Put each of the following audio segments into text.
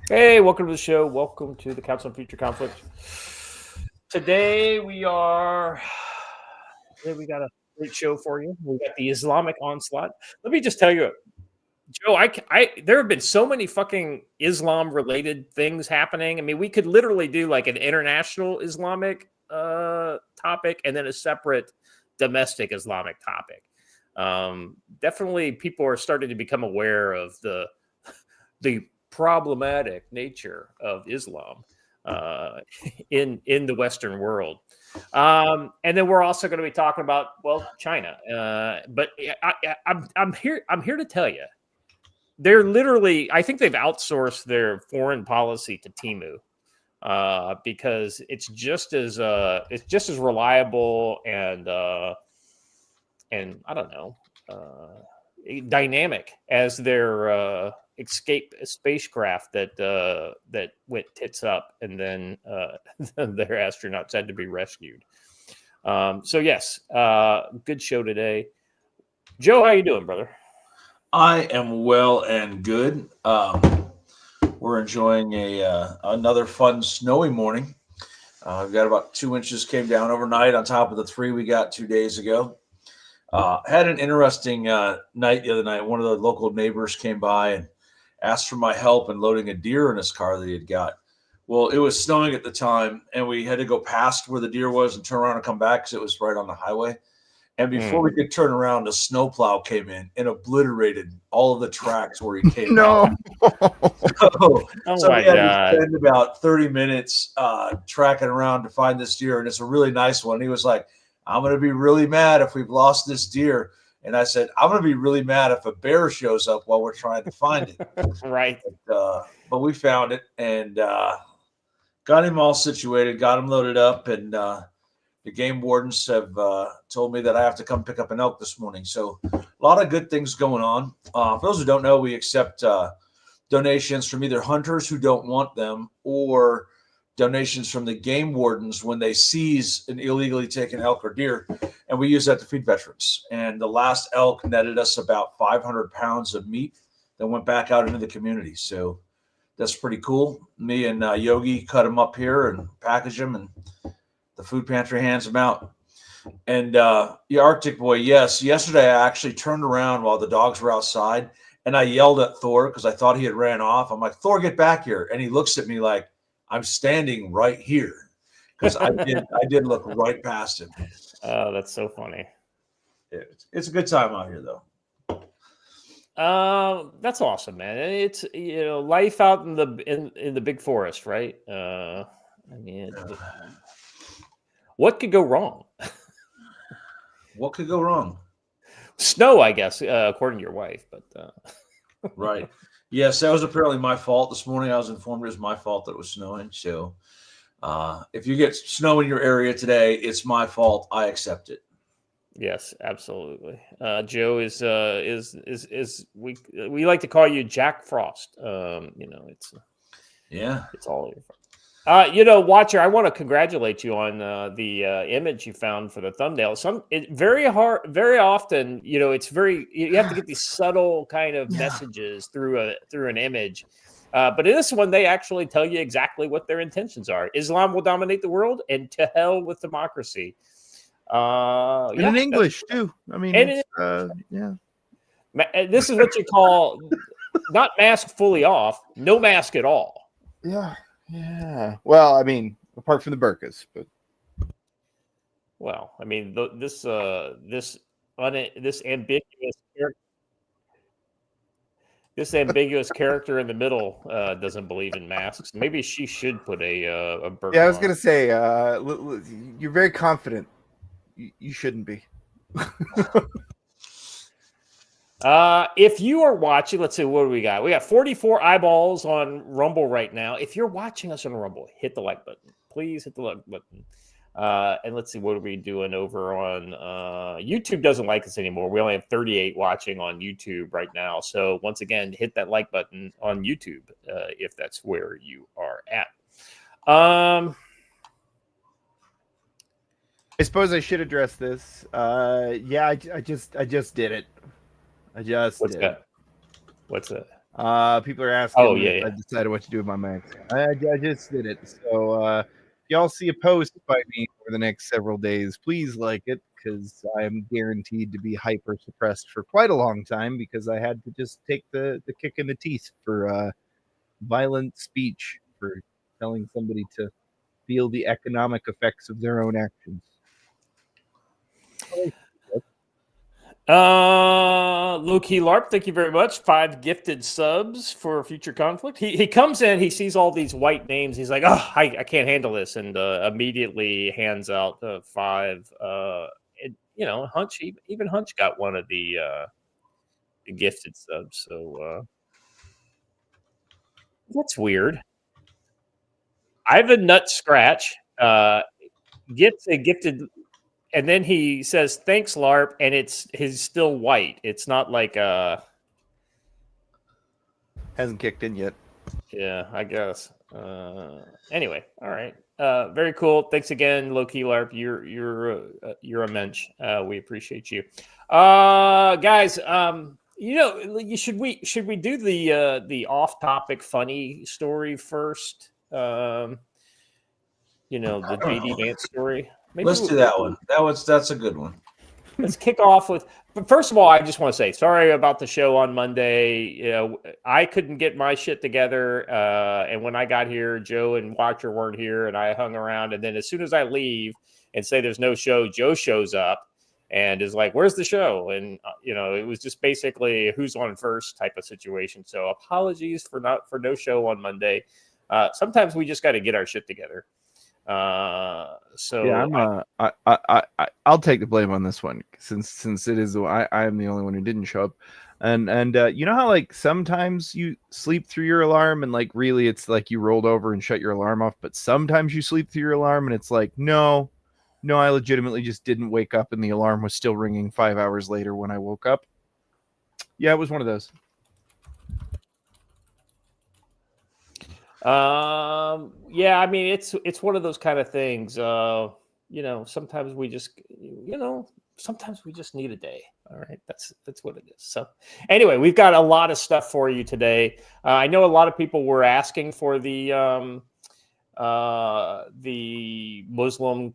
Hey, welcome to the show. Welcome to the Council on Future Conflict. Today we got a great show for you. We got the Islamic onslaught. Let me just tell you, Joe, there have been so many fucking Islam related things happening. I mean, we could literally do like an international Islamic topic and then a separate domestic Islamic topic. Definitely, people are starting to become aware of the problematic nature of Islam uh, in the Western world. And then we're also going to be talking about China. But I'm here to tell you they're literally, I think they've outsourced their foreign policy to Timu because it's just as reliable and I don't know dynamic as their escape spacecraft that went tits up and then their astronauts had to be rescued. So yes, good show today. Joe, how you doing, brother? I am well and good. We're enjoying another fun snowy morning. We've got about 2 inches came down overnight on top of the three we got 2 days ago. Had an interesting night the other night. One of the local neighbors came by and asked for my help in loading a deer in his car that he had got. Well, it was snowing at the time, and we had to go past where the deer was and turn around and come back because it was right on the highway. And before we could turn around, a snowplow came in and obliterated all of the tracks where he came out. No. So, Oh so my we had to god! spend about 30 minutes tracking around to find this deer. And it's a really nice one. He was like, I'm going to be really mad if we've lost this deer. And I said, I'm going to be really mad if a bear shows up while we're trying to find it. Right. But we found it and got him all situated, got him loaded up. And the game wardens have told me that I have to come pick up an elk this morning. So a lot of good things going on. For those who don't know, we accept donations from either hunters who don't want them or donations from the game wardens when they seize an illegally taken elk or deer, and we use that to feed veterans. And the last elk netted us about 500 pounds of meat that went back out into the community. So that's pretty cool. Me and Yogi cut them up here and package them, and the food pantry hands them out. And the Arctic boy, yes, yesterday I actually turned around while the dogs were outside and I yelled at Thor because I thought he had ran off. I'm like, Thor, get back here. And he looks at me like, I'm standing right here because I did look right past him. Oh, that's so funny. It's a good time out here, though. That's awesome, man. And it's life out in the big forest, right? I mean, what could go wrong? What could go wrong? Snow, I guess, according to your wife. But Right. Yes, that was apparently my fault this morning. I was informed it was my fault that it was snowing. So if you get snow in your area today, it's my fault. I accept it. yes, absolutely. Joe is we like to call you Jack Frost. Yeah. It's all your fault. Watcher, I want to congratulate you on the image you found for the thumbnail. Very often, you have to get these subtle kind of messages through an image. But in this one, they actually tell you exactly what their intentions are. Islam will dominate the world, and to hell with democracy. And in English too. I mean, yeah. This is what you call not mask fully off, no mask at all. Yeah. Yeah. Well, I mean, apart from the burkas, but Well, I mean, this ambiguous character. This ambiguous character in the middle doesn't believe in masks. Maybe she should put a burqa yeah, I was on. gonna say, you're very confident. You shouldn't be. If you are watching, let's see, what do we got? We got 44 eyeballs on Rumble right now. If you're watching us on Rumble, hit the like button. Please hit the like button. And let's see, what are we doing over on YouTube? Doesn't like us anymore. We only have 38 watching on YouTube right now. So once again, hit that like button on YouTube if that's where you are at. I suppose I should address this. Yeah, I just did it. I just What's did that? it. What's that? People are asking Oh, me if yeah. I decided what to do with my Mac. I just did it. So if y'all see a post by me over the next several days, please like it because I am guaranteed to be hyper suppressed for quite a long time because I had to just take the kick in the teeth for violent speech for telling somebody to feel the economic effects of their own actions. Low key LARP, thank you very much. 5 gifted subs for future conflict. He comes in, he sees all these white names. He's like, oh, I can't handle this, and immediately hands out 5. Hunch, even Hunch got one of the gifted subs. So that's weird. Ivan Nut Scratch gets a gifted. And then he says, "Thanks, LARP," and he's still white. It's not like Hasn't kicked in yet. yeah, I guess. Anyway, all right. Very cool. Thanks again, Low Key LARP. You're a mensch. We appreciate you, guys. Should we do the off topic funny story first? The JD Vance story. Maybe Let's do that one. That's a good one. Let's kick off with. But first of all, I just want to say sorry about the show on Monday. I couldn't get my shit together, and when I got here, Joe and Watcher weren't here, and I hung around. And then as soon as I leave and say there's no show, Joe shows up and is like, "Where's the show?" And it was just basically who's on first type of situation. So apologies for no show on Monday. Sometimes we just got to get our shit together. Yeah, I'll take the blame on this one since it is I am the only one who didn't show up, and you know how like sometimes you sleep through your alarm and like really it's like you rolled over and shut your alarm off, but sometimes you sleep through your alarm and it's like no, I legitimately just didn't wake up and the alarm was still ringing 5 hours later when I woke up. Yeah, it was one of those. Yeah, I mean it's one of those kind of things. Sometimes we just sometimes we just need a day. All right, that's what it is. So anyway, we've got a lot of stuff for you today. I know a lot of people were asking for the Muslim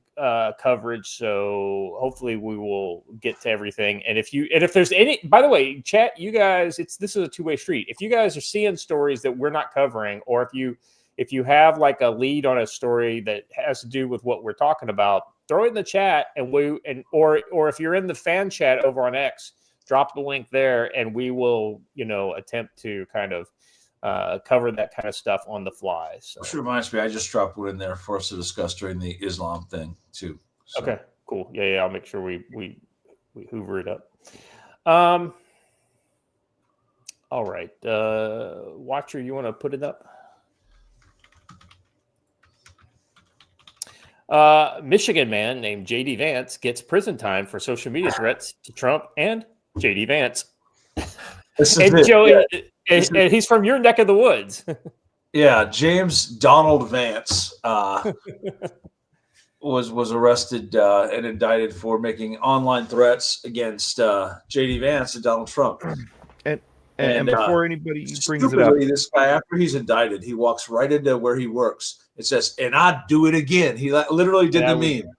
coverage, so hopefully we will get to everything. And if there's any, by the way, chat, you guys, this is a two-way street. If you guys are seeing stories that we're not covering, or if you have like a lead on a story that has to do with what we're talking about, throw it in the chat, or if you're in the fan chat over on X, drop the link there, and we will attempt to kind of cover that kind of stuff on the fly. So. Which reminds me, I just dropped one in there for us to discuss during the Islam thing too. So. Okay, cool. Yeah, I'll make sure we hoover it up. All right, Watcher, you want to put it up? Michigan man named JD Vance gets prison time for social media threats to Trump and JD Vance. And Joey, and he's from your neck of the woods. Yeah, James Donald Vance was arrested and indicted for making online threats against JD Vance and Donald Trump. And before anybody brings it up, this guy, after he's indicted, he walks right into where he works. It says, "And I'd do it again." He literally did the meme.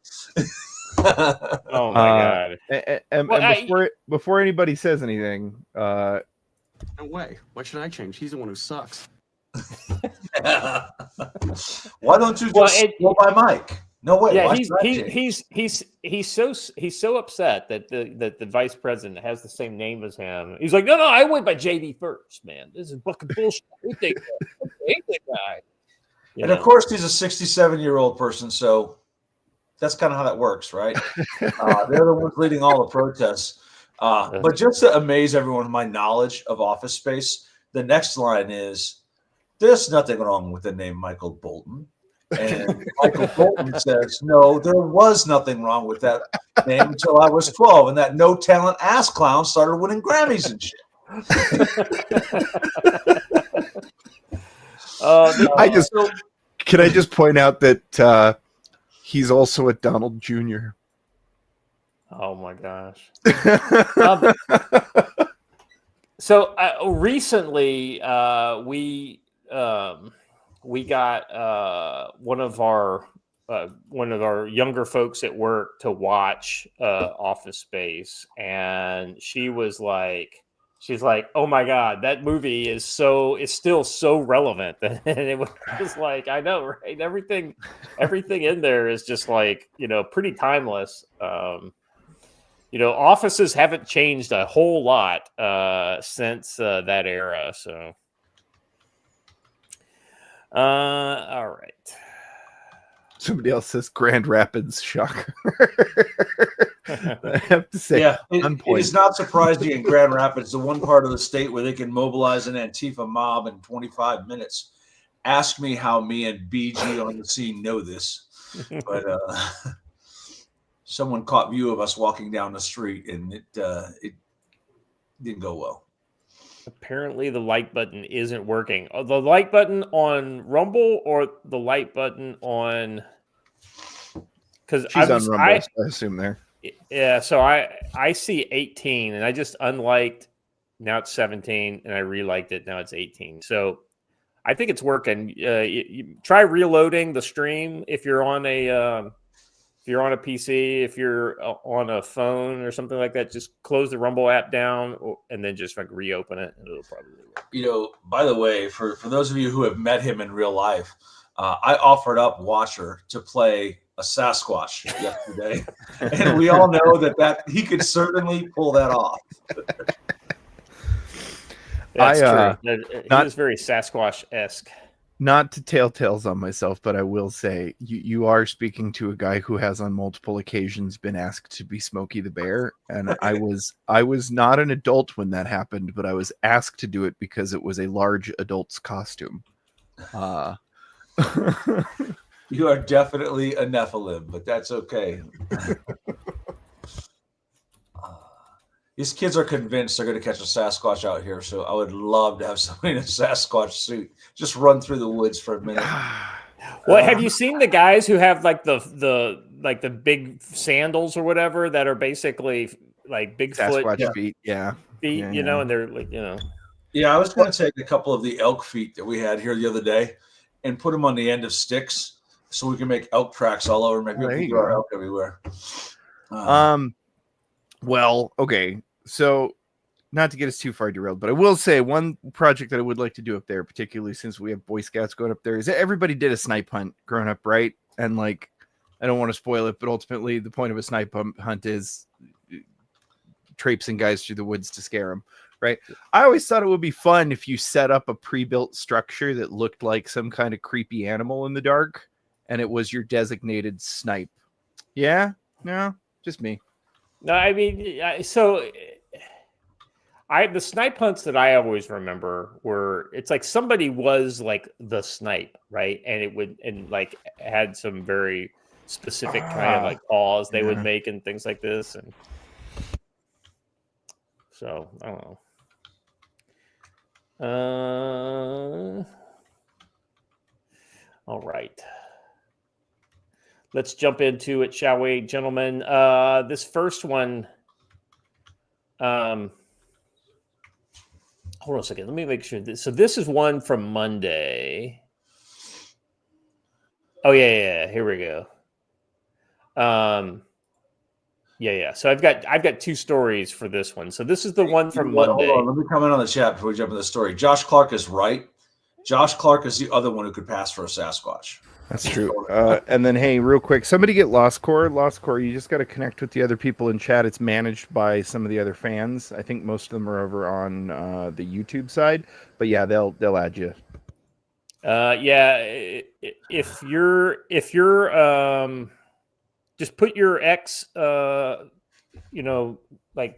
Oh my God! Before anybody says anything, no way. Why should I change? He's the one who sucks. Why don't you just go by Mike? No way. Yeah, he's so upset that the vice president has the same name as him. He's like, no, I went by JD first, man. This is fucking bullshit. I hate that guy. And of course, he's a 67-year-old person, so that's kind of how that works, right? They're the ones leading all the protests. But just to amaze everyone with my knowledge of Office Space, the next line is, "There's nothing wrong with the name Michael Bolton." And Michael Bolton says, "No, there was nothing wrong with that name until I was 12, and that no talent ass clown started winning Grammys and shit." Can I just point out that he's also a Donald Jr. Oh my gosh. So recently, we got one of our younger folks at work to watch Office Space, and she's like, "Oh my God, that movie is still so relevant." And it was just like, I know, right? Everything in there is just like, pretty timeless. Offices haven't changed a whole lot since that era. So, all right. Somebody else says Grand Rapids, shocker. I have to say, yeah, it is not surprising in Grand Rapids, the one part of the state where they can mobilize an Antifa mob in 25 minutes. Ask me how me and BG on the scene know this, but someone caught view of us walking down the street, and it didn't go well. Apparently, the like button isn't working. The like button on Rumble or the like button on? Because she's on Rumble, I assume there. Yeah, so I see 18, and I just unliked. Now it's 17, and I reliked it. Now it's 18. So I think it's working. You try reloading the stream if you're on a PC, if you're on a phone or something like that. Just close the Rumble app down, and then just like reopen it, and it'll probably work. By the way, for those of you who have met him in real life, I offered up Watcher to play a Sasquatch yesterday, and we all know that he could certainly pull that off. That's true. He was very Sasquatch-esque. Not to tell tales on myself, but I will say you are speaking to a guy who has on multiple occasions been asked to be Smokey the Bear, and I was not an adult when that happened, but I was asked to do it because it was a large adult's costume. You are definitely a Nephilim, but that's okay. These kids are convinced they're going to catch a Sasquatch out here, so I would love to have somebody in a Sasquatch suit just run through the woods for a minute. Well, have you seen the guys who have like the big sandals or whatever that are basically like Bigfoot Sasquatch feet? Yeah, and they're like, Yeah, I was going to take a couple of the elk feet that we had here the other day and put them on the end of sticks so we can make elk tracks all over. Maybe we can our elk everywhere. Well, okay. So not to get us too far derailed, but I will say one project that I would like to do up there, particularly since we have Boy Scouts going up there, is that everybody did a snipe hunt growing up, right? And like, I don't want to spoil it, but ultimately the point of a snipe hunt is traipsing guys through the woods to scare them, right? I always thought it would be fun if you set up a pre-built structure that looked like some kind of creepy animal in the dark, and it was your designated snipe. Yeah? No, just me. No, I mean, the snipe hunts that I always remember were, it's like somebody was like the snipe, right? And it would, and like had some very specific kind of like calls they would make and things like this. And so I don't know. All right. Let's jump into it, shall we, gentlemen? This first one, hold on a second. Let me make sure. So this is one from Monday. Oh yeah. Here we go. Yeah. So I've got two stories for this one. So this is the one from Monday. Hold on. Let me comment on the chat before we jump into the story. Josh Clark is right. Josh Clark is the other one who could pass for a Sasquatch. That's true. And then, hey, real quick, somebody get Lost Core. Lost Core, you just got to connect with the other people in chat. It's managed by some of the other fans. I think most of them are over on the YouTube side. But yeah, they'll add you. Yeah, if you're just put your X, like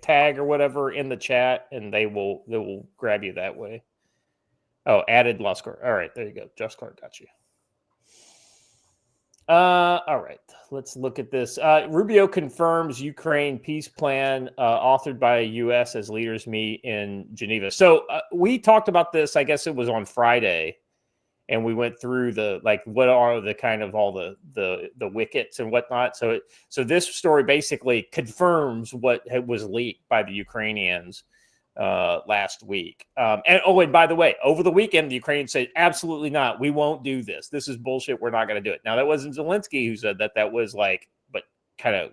tag or whatever in the chat, and they will grab you that way. Oh, added Lost Core. All right, there you go. Josh Clark got you. All right, let's look at this. Rubio confirms Ukraine peace plan authored by U.S. as leaders meet in Geneva. So we talked about this, I guess it was on Friday, and we went through what are the kind of all the wickets and whatnot. So this story basically confirms what was leaked by the Ukrainians, last week. And by the way, over the weekend, the Ukrainians said, absolutely not. We won't do this. This is bullshit. We're not going to do it. Now, that wasn't Zelensky who said that. That was like, but kind of,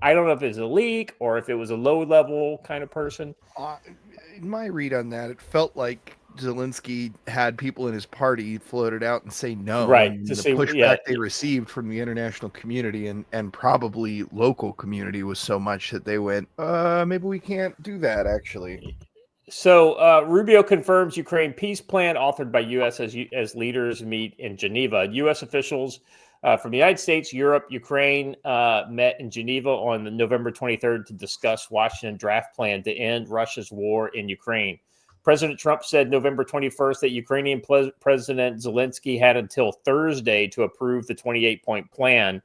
I don't know if it's a leak or if it was a low level kind of person. In my read on that, it felt like Zelensky had people in his party floated out and say no. Right. And To the say, pushback they received from the international community and probably local community was so much that they went, maybe we can't do that, actually. So Rubio confirms Ukraine peace plan authored by U.S. as leaders meet in Geneva. U.S. officials from the United States, Europe, Ukraine met in Geneva on November 23rd to discuss Washington draft plan to end Russia's war in Ukraine. President Trump said November 21st that Ukrainian President Zelensky had until Thursday to approve the 28-point plan,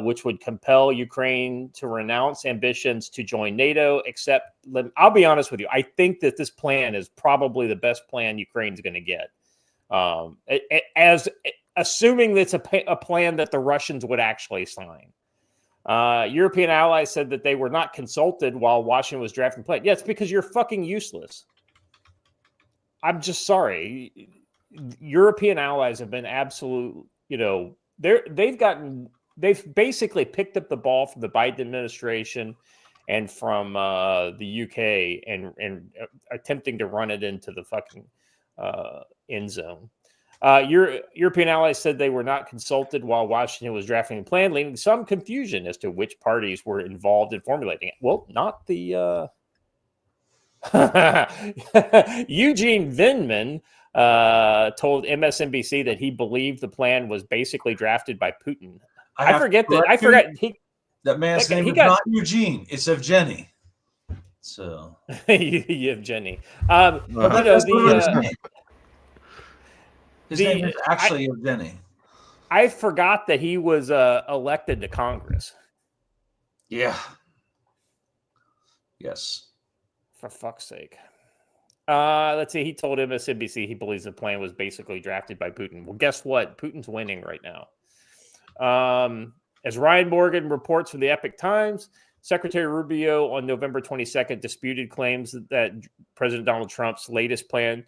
which would compel Ukraine to renounce ambitions to join NATO, except, I'll be honest with you, I think that this plan is probably the best plan Ukraine's going to get. Assuming that's a plan that the Russians would actually sign. European allies said that they were not consulted while Washington was drafting the plan. Yeah, it's because you're fucking useless. I'm just sorry. European allies have been absolute, they've basically picked up the ball from the Biden administration and from the UK and attempting to run it into the fucking end zone. European allies said they were not consulted while Washington was drafting the plan, leaving some confusion as to which parties were involved in formulating it. Well, not the Eugene Vindman told MSNBC that he believed the plan was basically drafted by Putin. I forgot that man's name is not Eugene. It's Evgeny. So Evgeny. His name is actually Evgeny. I forgot that he was elected to Congress. Yeah. Yes. For fuck's sake. Let's see. He told MSNBC he believes the plan was basically drafted by Putin. Well, guess what? Putin's winning right now. As Ryan Morgan reports from the Epoch Times, Secretary Rubio on November 22nd disputed claims that President Donald Trump's latest plan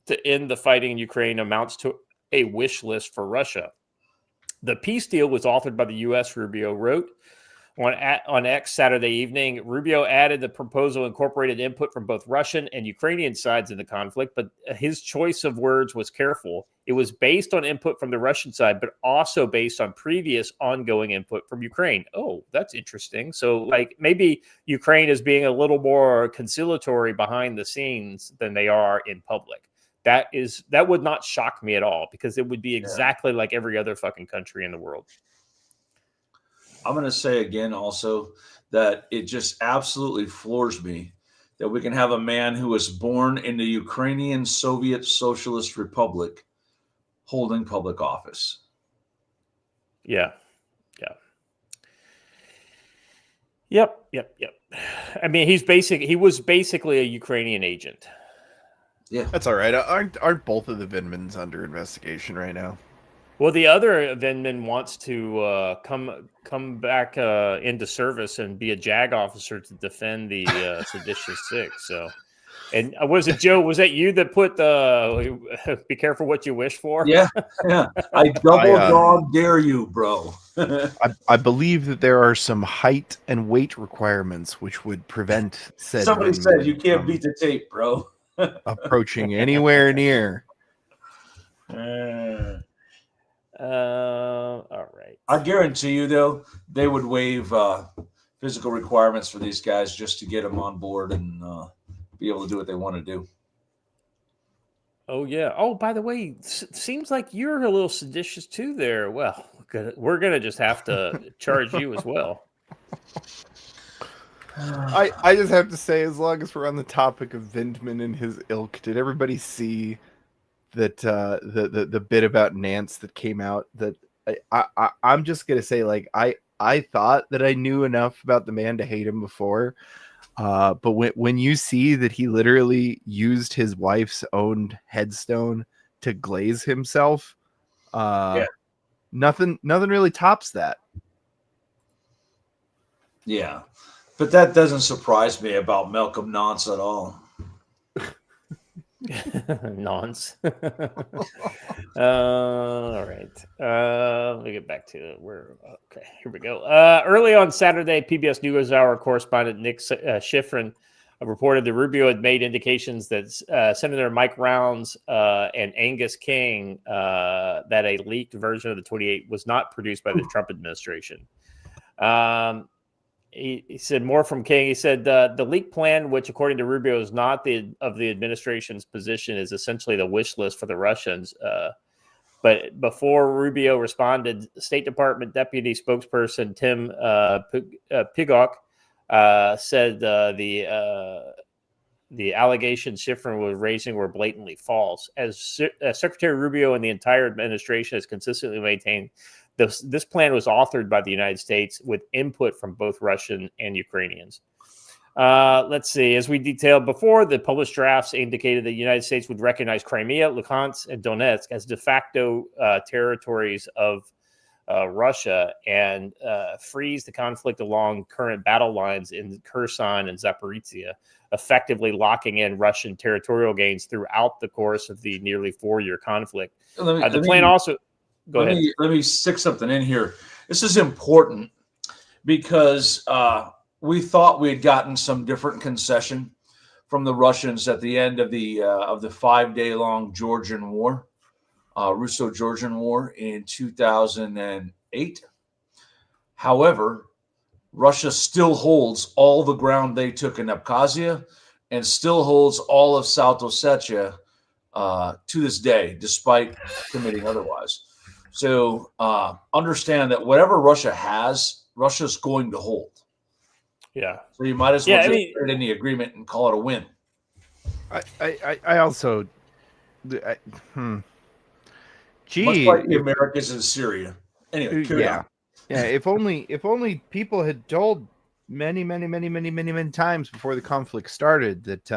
to end the fighting in Ukraine amounts to a wish list for Russia. The peace deal was authored by the U.S., Rubio wrote. On X Saturday evening, Rubio added the proposal incorporated input from both Russian and Ukrainian sides in the conflict, but his choice of words was careful. It was based on input from the Russian side, but also based on previous ongoing input from Ukraine. Oh, that's interesting. So, maybe Ukraine is being a little more conciliatory behind the scenes than they are in public. That would not shock me at all, because it would be exactly like every other fucking country in the world. I'm going to say again also that it just absolutely floors me that we can have a man who was born in the Ukrainian Soviet Socialist Republic holding public office. Yeah. Yep. I mean, he was basically a Ukrainian agent. Yeah. That's all right. Aren't both of the Vindmans under investigation right now? Well, the other Vindman wants to come back into service and be a JAG officer to defend the seditious six. So, and was it Joe? Was that you that put the "Be careful what you wish for"? Yeah. I dog dare you, bro. I believe that there are some height and weight requirements which would prevent said. Somebody said you can't beat the tape, bro. Approaching anywhere near. All right. I guarantee you, though, they would waive physical requirements for these guys just to get them on board and be able to do what they want to do. Oh, yeah. Oh, by the way, seems like you're a little seditious too there. Well, we're going to just have to charge you as well. I just have to say, as long as we're on the topic of Vindman and his ilk, did everybody see that the bit about Nance that came out? That I'm just gonna say, I thought that I knew enough about the man to hate him before, but when you see that he literally used his wife's own headstone to glaze himself, nothing really tops that. Yeah. But that doesn't surprise me about Malcolm Nance at all. Nonce. All right. Let me get back to it. Okay, here we go. Early on Saturday, PBS NewsHour correspondent Nick Schifrin reported that Rubio had made indications that Senator Mike Rounds and Angus King that a leaked version of the 28 was not produced by the Trump administration. He said more from King. He said the leak plan, which according to Rubio is not of the administration's position, is essentially the wish list for the Russians. But before Rubio responded, State Department Deputy Spokesperson Tim Pigok said the allegations Schifrin was raising were blatantly false. As Secretary Rubio and the entire administration has consistently maintained, this plan was authored by the United States with input from both Russian and Ukrainians. Let's see. As we detailed before, the published drafts indicated that the United States would recognize Crimea, Luhansk, and Donetsk as de facto territories of Russia and freeze the conflict along current battle lines in Kherson and Zaporizhia, effectively locking in Russian territorial gains throughout the course of the nearly 4-year conflict. The plan also... Go ahead. Let me stick something in here. This is important because we thought we had gotten some different concession from the Russians at the end of the 5-day-long Georgian War, Russo-Georgian War in 2008. However, Russia still holds all the ground they took in Abkhazia and still holds all of South Ossetia to this day, despite committing otherwise. So understand that whatever Russia has, Russia's going to hold. Yeah. So you might as well put it in the agreement and call it a win. I also, gee, much like the Americans in Syria. Anyway, yeah. If only people had told many times before the conflict started that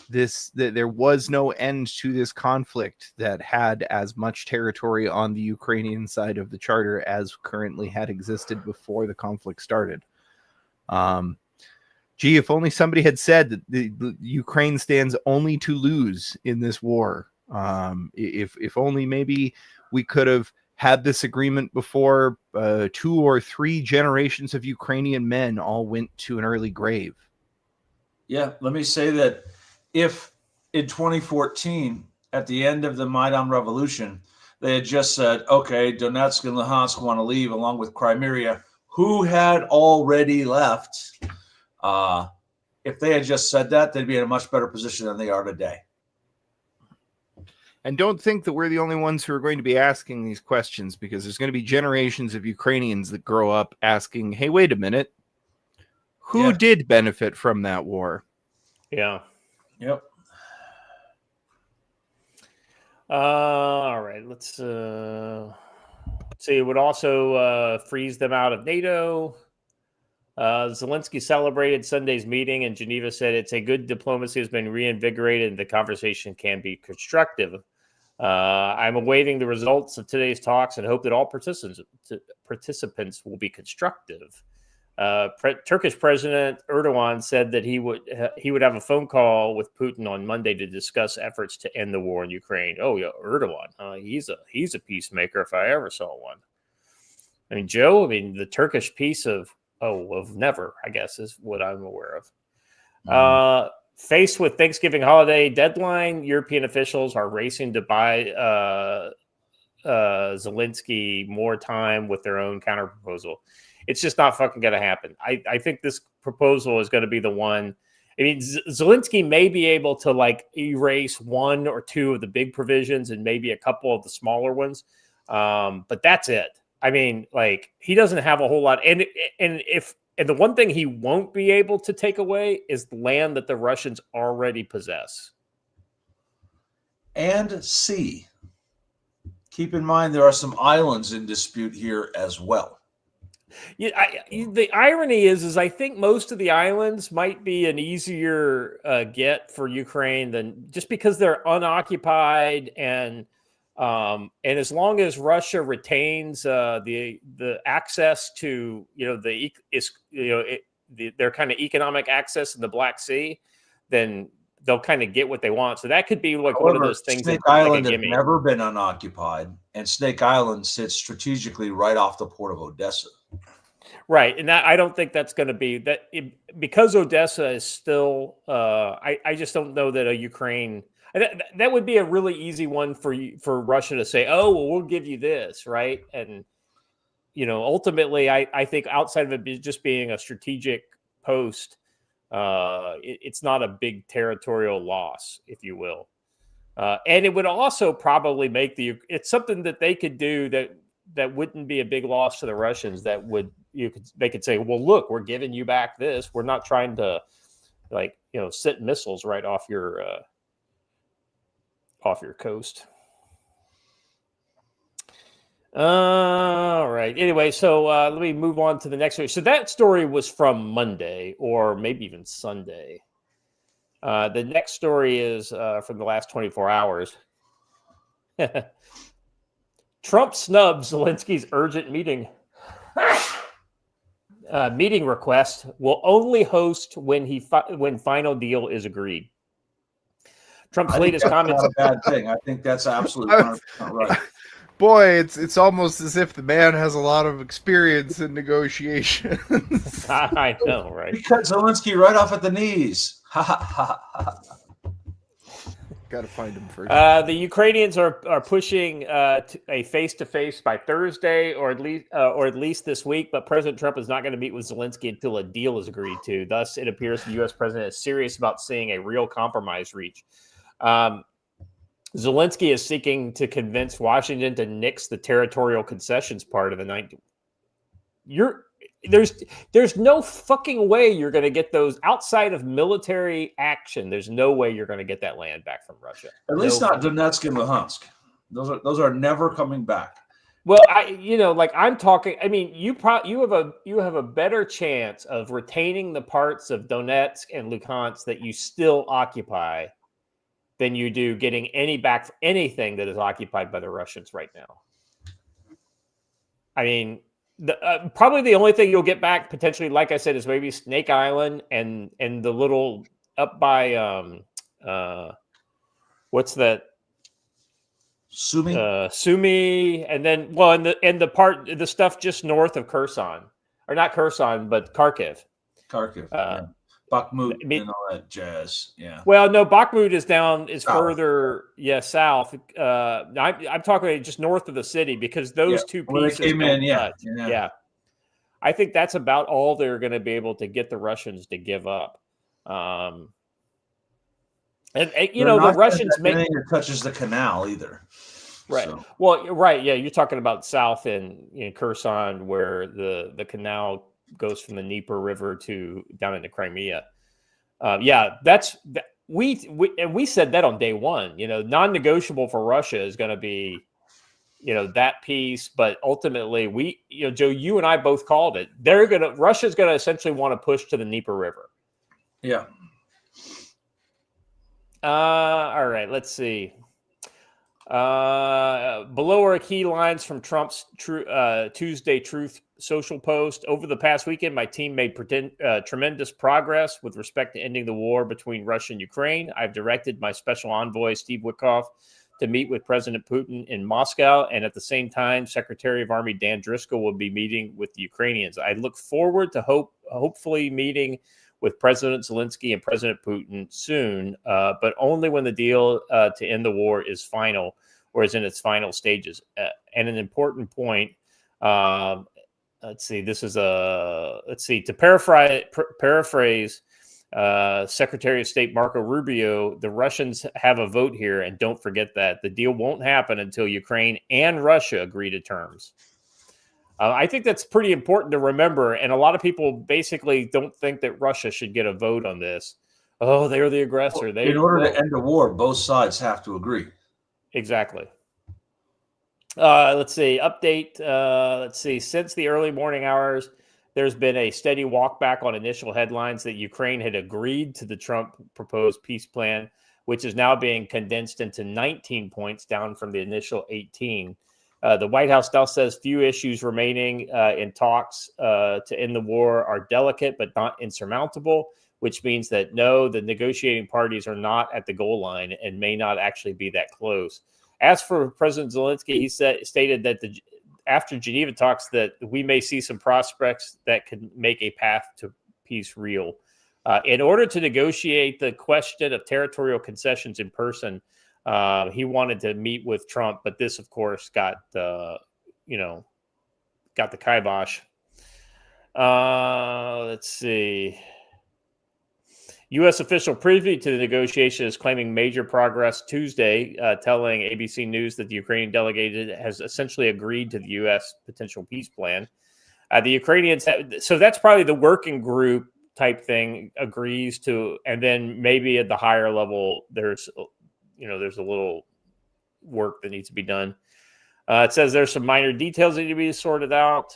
that there was no end to this conflict that had as much territory on the Ukrainian side of the charter as currently had existed before the conflict started. If only somebody had said that the Ukraine stands only to lose in this war. If only maybe we could have had this agreement before 2 or 3 generations of Ukrainian men all went to an early grave. Yeah, let me say that if in 2014, at the end of the Maidan Revolution, they had just said, okay, Donetsk and Luhansk want to leave along with Crimea, who had already left. If they had just said that, they'd be in a much better position than they are today. And don't think that we're the only ones who are going to be asking these questions, because there's going to be generations of Ukrainians that grow up asking, hey, wait a minute, who did benefit from that war? Yeah. Yep. All right. Let's see. It would also freeze them out of NATO. Zelensky celebrated Sunday's meeting in Geneva, said it's a good diplomacy has been reinvigorated and the conversation can be constructive. I'm awaiting the results of today's talks and hope that all participants will be constructive. Turkish President Erdogan said that he would have a phone call with Putin on Monday to discuss efforts to end the war in Ukraine. Oh yeah, Erdogan, he's a peacemaker if I ever saw one. I mean, Joe, the Turkish peace of never, I guess, is what I'm aware of. Faced with Thanksgiving holiday deadline, European officials are racing to buy Zelensky more time with their own counterproposal. It's just not fucking going to happen. I think this proposal is going to be the one. I mean, Zelensky may be able to erase 1 or 2 of the big provisions and maybe a couple of the smaller ones. But that's it. I mean, he doesn't have a whole lot. And the one thing he won't be able to take away is the land that the Russians already possess. And sea. Keep in mind, there are some islands in dispute here as well. Yeah, the irony is I think most of the islands might be an easier get for Ukraine than just because they're unoccupied, and as long as Russia retains the access to their kind of economic access in the Black Sea, then they'll kind of get what they want. So that could be like one of those things. Snake that, Island like has never been unoccupied, and Snake Island sits strategically right off the port of Odessa. Right, and that I don't think that's going to be that because Odessa is still. I just don't know that a Ukraine. That would be a really easy one for Russia to say, "Oh, well, we'll give you this," right? And ultimately, I think outside of it just being a strategic post, it's not a big territorial loss, if you will. And it would also probably make it's something that they could do that wouldn't be a big loss to the Russians. They could say, well, look, we're giving you back this. We're not trying to sit missiles right off your coast. All right. Anyway, so let me move on to the next story. So that story was from Monday or maybe even Sunday. The next story is from the last 24 hours. Trump snubs Zelensky's urgent meeting request. Will only host when final deal is agreed. Trump's latest comments. Not a bad thing. I think that's absolutely 100% right. Boy, it's almost as if the man has a lot of experience in negotiations. I know, right? We cut Zelensky right off at the knees. Got to find him first. The Ukrainians are pushing a face-to-face by Thursday, or at least this week. But President Trump is not going to meet with Zelensky until a deal is agreed to. Thus, it appears the U.S. president is serious about seeing a real compromise reached. Zelensky is seeking to convince Washington to nix the territorial concessions part of the 19. There's no fucking way you're going to get those outside of military action. There's no way you're going to get that land back from Russia. At least not Donetsk and Luhansk. Those are never coming back. Well, I'm talking. I mean, you have a better chance of retaining the parts of Donetsk and Luhansk that you still occupy than you do getting any back for anything that is occupied by the Russians right now. I mean, probably the only thing you'll get back potentially, like I said, is maybe Snake Island and the little up by what's that? Sumy, and then the stuff just north of Kherson, or not Kherson, but Kharkiv. Yeah. Bakhmut and all that jazz. Yeah. Well, no, Bakhmut is further, south. I'm talking just north of the city because those two pieces came in. Yeah. I think that's about all they're going to be able to get the Russians to give up. And the Russians make anything that touches the canal either. Right. So. Well, right. Yeah, you're talking about south in Kherson, where the canal goes from the Dnieper River to down into Crimea. We said that on day one. Non-negotiable for Russia is going to be, that piece. But ultimately, Joe, you and I both called it. Russia's going to essentially want to push to the Dnieper River. Yeah. All right. Let's see. Below are key lines from Trump's Tuesday Truth social post. Over the past weekend, my team made tremendous progress with respect to ending the war between Russia and Ukraine. I've directed my special envoy, Steve Witkoff, to meet with President Putin in Moscow. And at the same time, Secretary of Army Dan Driscoll will be meeting with the Ukrainians. I look forward to hopefully meeting with President Zelensky and President Putin soon, but only when the deal to end the war is final or is in its final stages. And an important point, to paraphrase Secretary of State Marco Rubio, the Russians have a vote here, and don't forget that. The deal won't happen until Ukraine and Russia agree to terms. I think that's pretty important to remember, and a lot of people basically don't think that Russia should get a vote on this. Oh, they're the aggressor. In order to end the war, both sides have to agree. Exactly. Let's see. Update. Let's see. Since the early morning hours, there's been a steady walk back on initial headlines that Ukraine had agreed to the Trump proposed peace plan, which is now being condensed into 19 points, down from the initial 18. The White House now says few issues remaining in talks to end the war are delicate but not insurmountable, which means that no, the negotiating parties are not at the goal line and may not actually be that close. As for President Zelensky, he stated that after Geneva talks that we may see some prospects that could make a path to peace real. In order to negotiate the question of territorial concessions in person, he wanted to meet with Trump, but this, of course, got the kibosh. Let's see. U.S. official privy to the negotiation is claiming major progress Tuesday, telling ABC News that the Ukrainian delegate has essentially agreed to the U.S. potential peace plan. The Ukrainians, so that's probably the working group type thing, agrees to, and then maybe at the higher level, there's a little work that needs to be done. It says there's some minor details that need to be sorted out.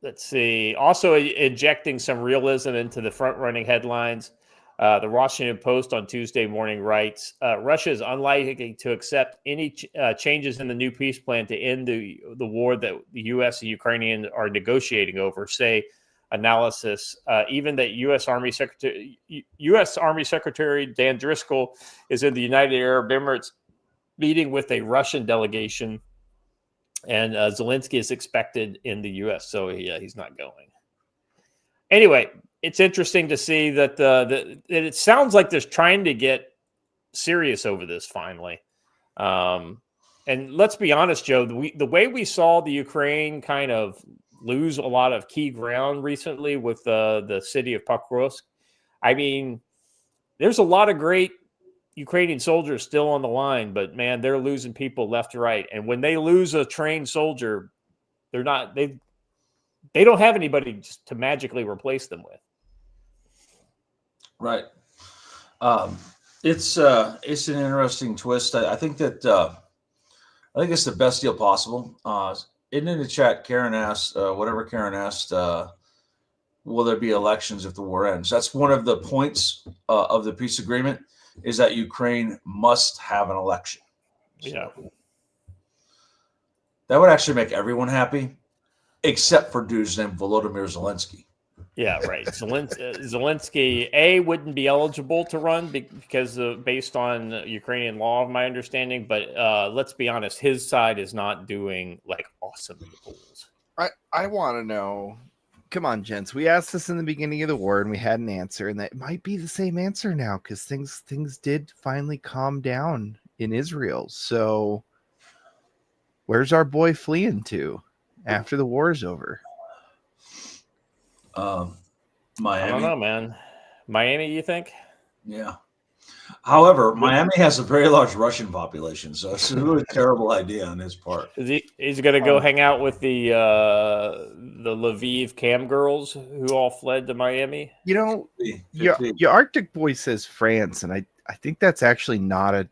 Let's see. Also injecting some realism into the front-running headlines. The Washington Post on Tuesday morning writes, Russia is unlikely to accept any changes in the new peace plan to end the war that the U.S. and Ukrainians are negotiating over, say analysis. Even that U.S. Army Secretary Dan Driscoll is in the United Arab Emirates meeting with a Russian delegation, and Zelensky is expected in the U.S., so he's not going. Anyway, it's interesting to see that it sounds like they're trying to get serious over this finally. And let's be honest, Joe, the way we saw the Ukraine kind of lose a lot of key ground recently with the city of Pokrovsk, I mean, there's a lot of great Ukrainian soldiers still on the line, but man, they're losing people left to right. And when they lose a trained soldier, they don't have anybody just to magically replace them with. Right. It's an interesting twist. I think that I think it's the best deal possible. In the chat, Karen asked, will there be elections if the war ends? That's one of the points of the peace agreement, is that Ukraine must have an election. Yeah. That would actually make everyone happy, except for dudes named Volodymyr Zelensky. Yeah, right. Zelensky, wouldn't be eligible to run because based on Ukrainian law, my understanding. But let's be honest, his side is not doing like awesome in the polls. I want to know. Come on, gents. We asked this in the beginning of the war, and we had an answer, and that might be the same answer now because things did finally calm down in Israel. So, where's our boy fleeing to after the war is over? Miami. I don't know, man. Miami, you think? Yeah. However, Miami has a very large Russian population, so it's a really terrible idea on his part. He's going to go hang out with the Lviv cam girls who all fled to Miami. You know, your Arctic boy says France, and I think that's actually not a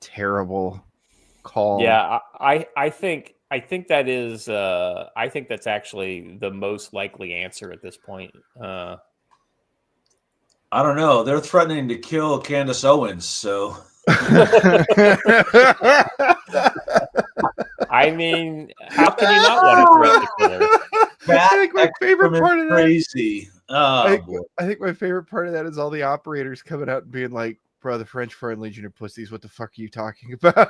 terrible call. Yeah, I think that is. I think that's actually the most likely answer at this point. I don't know. They're threatening to kill Candace Owens, so. I mean, how can you not want to threaten to kill her? I think my favorite part of that. Crazy. I think my favorite part of that is all the operators coming out and being like, "Bro, the French Foreign Legion are pussies. What the fuck are you talking about?"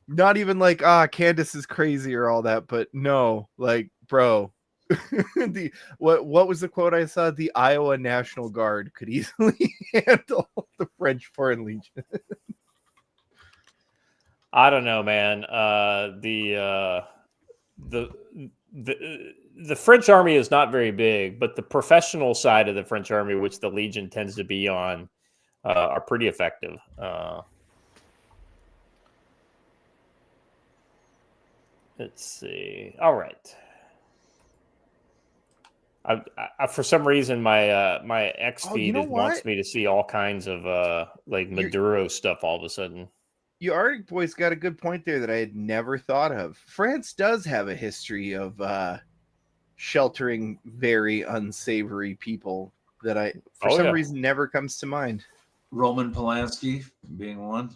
Not even like Candace is crazy or all that, but no, like, bro. What was the quote I saw? The Iowa National Guard could easily handle the French Foreign Legion. I don't know, man. The French army is not very big, but the professional side of the French army, which the Legion tends to be on, are pretty effective. Let's see. All right. I for some reason my X feed wants me to see all kinds of like Maduro stuff all of a sudden. Your Arctic boy's got a good point there that I had never thought of. France does have a history of sheltering very unsavory people that I, for Oh, some yeah. reason, never comes to mind. Roman Polanski being one.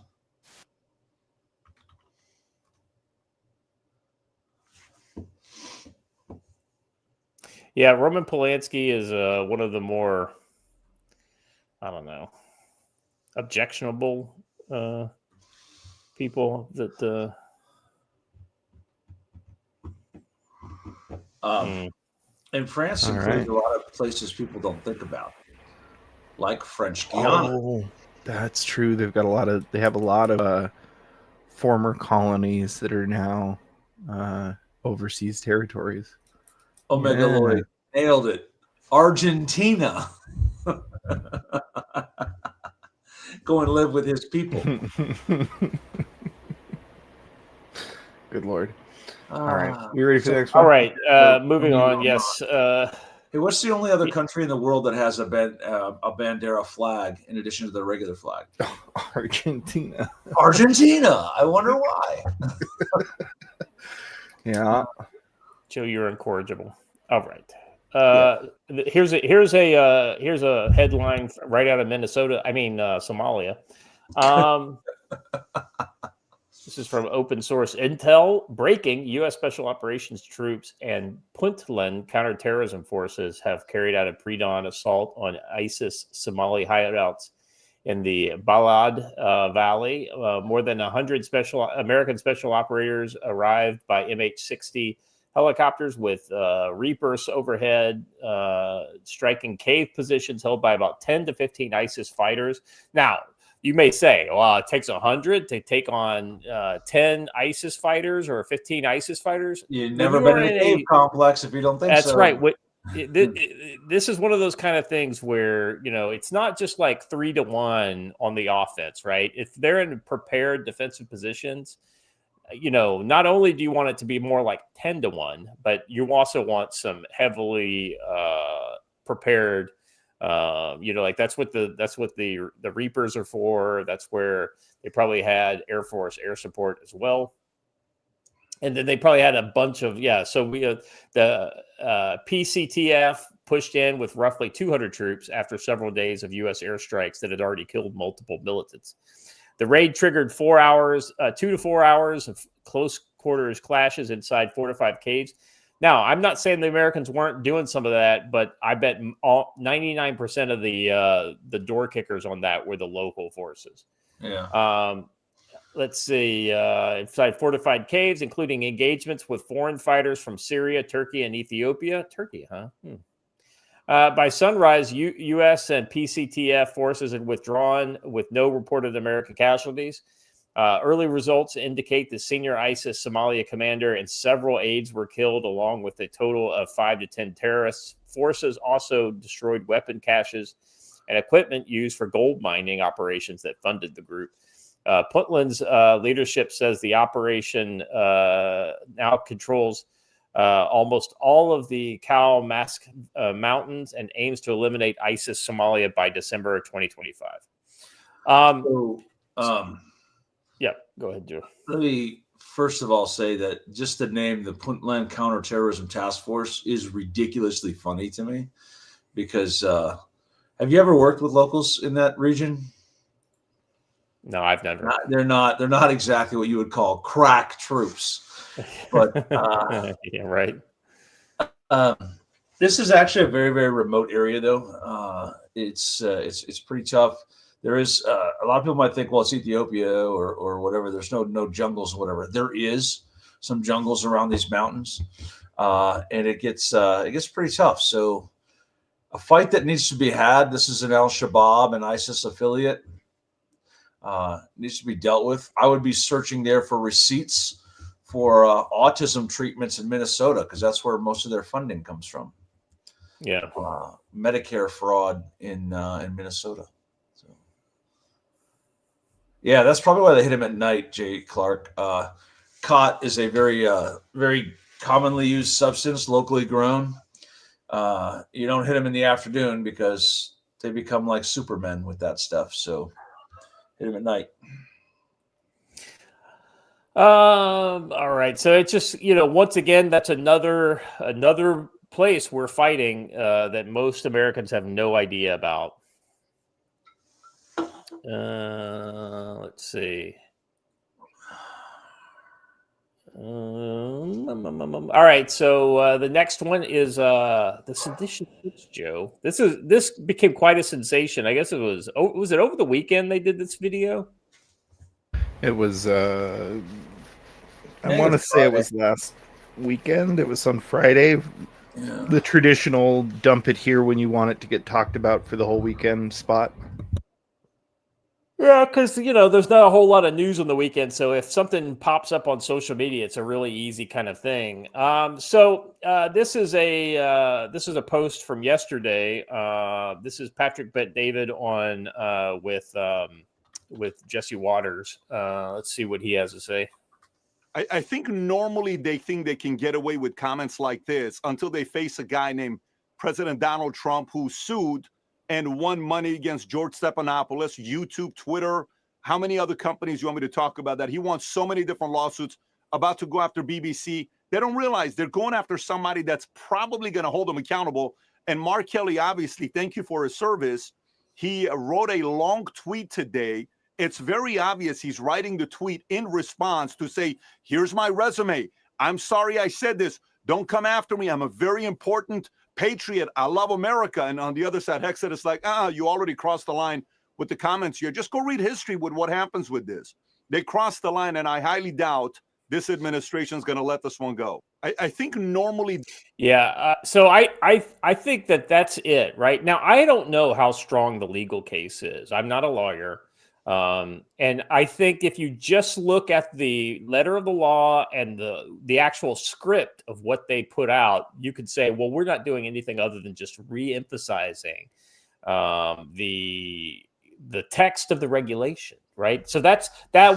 Yeah, Roman Polanski is one of the more, I don't know, objectionable people that. In France All includes right. a lot of places people don't think about, like French Guiana. Oh, that's true. They have a lot of former colonies that are now overseas territories. Omegaloid. Nailed it. Argentina. Go and live with his people. Good Lord. All right. We ready for the next All one? right. Moving on. Yes. Hey, what's the only other country in the world that has a bandera flag in addition to the regular flag? Argentina. Argentina. I wonder why. Yeah. Joe, you're incorrigible. All right. Here's a headline right out of Minnesota. I mean Somalia. This is from Open Source Intel. Breaking: U.S. Special Operations troops and Puntland counterterrorism forces have carried out a pre-dawn assault on ISIS Somali hideouts in the Balad Valley. More than 100 American special operators arrived by MH-60 helicopters with Reapers overhead, striking cave positions held by about 10 to 15 ISIS fighters. Now, you may say, well, it takes 100 to take on 10 ISIS fighters or 15 ISIS fighters. You've never been in a cave complex if you don't think so. That's right. This is one of those kind of things where, it's not just like 3-1 on the offense, right? If they're in prepared defensive positions, not only do you want it to be more like 10-1, but you also want some heavily prepared. Like that's what the Reapers are for. That's where they probably had Air Force air support as well, and then they probably had a bunch of So we the PCTF pushed in with roughly 200 troops after several days of U.S. airstrikes that had already killed multiple militants. The raid triggered 2 to 4 hours of close quarters clashes inside fortified caves. Now, I'm not saying the Americans weren't doing some of that, but I bet 99% of the door kickers on that were the local forces. Yeah. Let's see. Inside fortified caves, including engagements with foreign fighters from Syria, Turkey, and Ethiopia. Turkey, huh? By sunrise, U.S. and PCTF forces had withdrawn with no reported American casualties. Early results indicate the senior ISIS Somalia commander and several aides were killed, along with a total of 5 to 10 terrorists. Forces also destroyed weapon caches and equipment used for gold mining operations that funded the group. Puntland's leadership says the operation now controls almost all of the Khao Mask mountains and aims to eliminate ISIS Somalia by December 2025. Yeah, go ahead, Joe. Let me first of all say that just the name, the Puntland Counterterrorism Task Force, is ridiculously funny to me because have you ever worked with locals in that region? No, I've never. They're not exactly what you would call crack troops, but yeah, right. This is actually a very, very remote area, though. It's pretty tough. There is a lot of people might think, well, it's Ethiopia or whatever. There's no jungles or whatever. There is some jungles around these mountains, and it gets pretty tough. So, a fight that needs to be had. This is an Al-Shabaab and ISIS affiliate. Needs to be dealt with. I would be searching there for receipts for autism treatments in Minnesota because that's where most of their funding comes from. Yeah, Medicare fraud in Minnesota. So, yeah, that's probably why they hit him at night. Jay Clark. Khat is a very very commonly used substance, locally grown. You don't hit them in the afternoon because they become like supermen with that stuff. So hit them at night. All right. So it's just, once again, that's another place we're fighting that most Americans have no idea about. Let's see. All right, so the next one is the sedition, Joe. This became quite a sensation. I guess it was it over the weekend they did this video? It was I Yeah, want to it's say it Friday. was last weekend. It was on Friday. Yeah. The traditional dump it here when you want it to get talked about for the whole weekend spot. Yeah, because there's not a whole lot of news on the weekend, so if something pops up on social media, it's a really easy kind of thing. This is a post from yesterday. This is Patrick Bet David on with Jesse Waters. Let's see what he has to say. I think normally they think they can get away with comments like this until they face a guy named President Donald Trump who sued and won money against George Stephanopoulos, YouTube, Twitter. How many other companies you want me to talk about that? He won so many different lawsuits about to go after BBC. They don't realize they're going after somebody that's probably going to hold them accountable. And Mark Kelly, obviously, thank you for his service. He wrote a long tweet today. It's very obvious he's writing the tweet in response to say, here's my resume. I'm sorry I said this. Don't come after me. I'm a very important patriot. I love America. And on the other side, Hexet is like, you already crossed the line with the comments here. Just go read history with what happens with this. They crossed the line, and I highly doubt this administration is going to let this one go. I think normally. Yeah. So I think that's it right now. I don't know how strong the legal case is. I'm not a lawyer. And I think if you just look at the letter of the law and the actual script of what they put out, you could say, well, we're not doing anything other than just re-emphasizing the text of the regulation, right? So that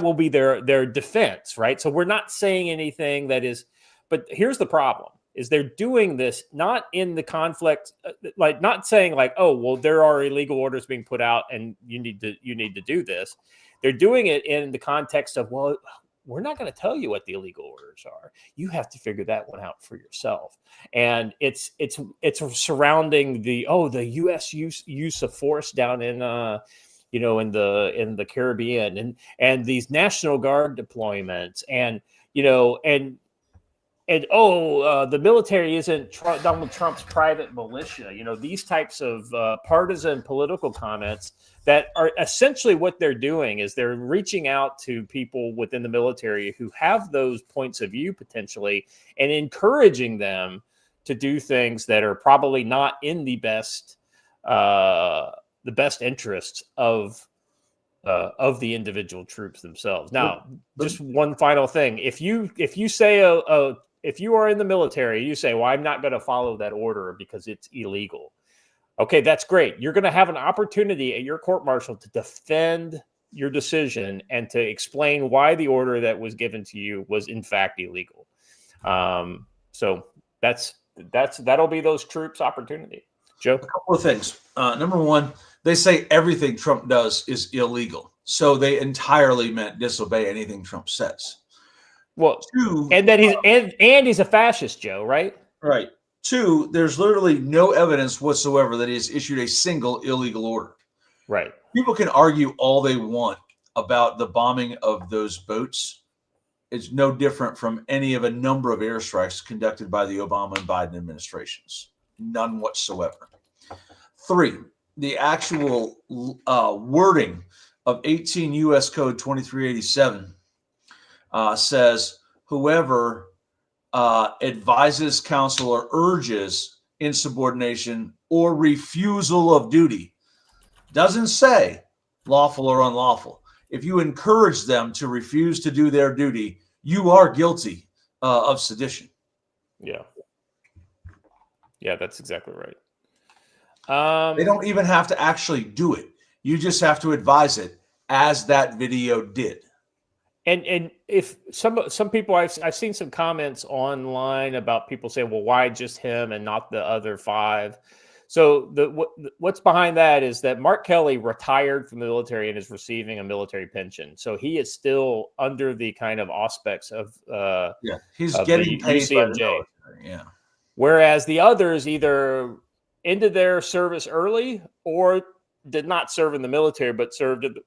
will be their defense, right? So we're not saying anything that is, but here's the problem. Is they're doing this not in the conflict, like not saying like, oh, well, there are illegal orders being put out and you need to do this. They're doing it in the context of, well, we're not going to tell you what the illegal orders are. You have to figure that one out for yourself. And it's surrounding the U.S. use of force down in in the Caribbean and these National Guard deployments and the military isn't Donald Trump's private militia. These types of partisan political comments that are essentially what they're doing is they're reaching out to people within the military who have those points of view potentially and encouraging them to do things that are probably not in the best interests of the individual troops themselves. Now, just one final thing: if you say if you are in the military, you say, well, I'm not going to follow that order because it's illegal. Okay, that's great. You're going to have an opportunity at your court-martial to defend your decision and to explain why the order that was given to you was in fact illegal. So that'll be those troops' opportunity. Joe? A couple of things. Number one, they say everything Trump does is illegal. So they entirely meant disobey anything Trump says. Well, and that he's a fascist, Joe, right? Right. Two, there's literally no evidence whatsoever that he has issued a single illegal order. Right. People can argue all they want about the bombing of those boats. It's no different from any of a number of airstrikes conducted by the Obama and Biden administrations. None whatsoever. Three, the actual wording of 18 U.S. Code 2387 says whoever advises, counsel, or urges insubordination or refusal of duty doesn't say lawful or unlawful. If you encourage them to refuse to do their duty, you are guilty of sedition. Yeah. Yeah, that's exactly right. They don't even have to actually do it. You just have to advise it, as that video did. And if some people, I've seen some comments online about people saying, well, why just him and not the other five? So what's behind that is that Mark Kelly retired from the military and is receiving a military pension. So he is still under the kind of auspices of he's getting paid by the UCMJ. military. whereas the others either ended their service early or did not serve in the military but served in the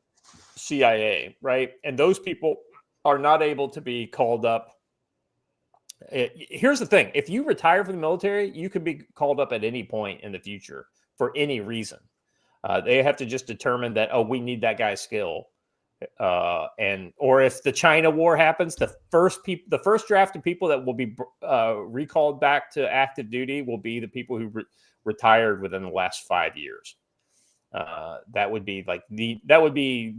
CIA, right? And those people are not able to be called up. Here's the thing. If you retire from the military, you could be called up at any point in the future for any reason. They have to just determine that, we need that guy's skill. Or if the China war happens, the first draft of people that will be recalled back to active duty will be the people who retired within the last 5 years. That would be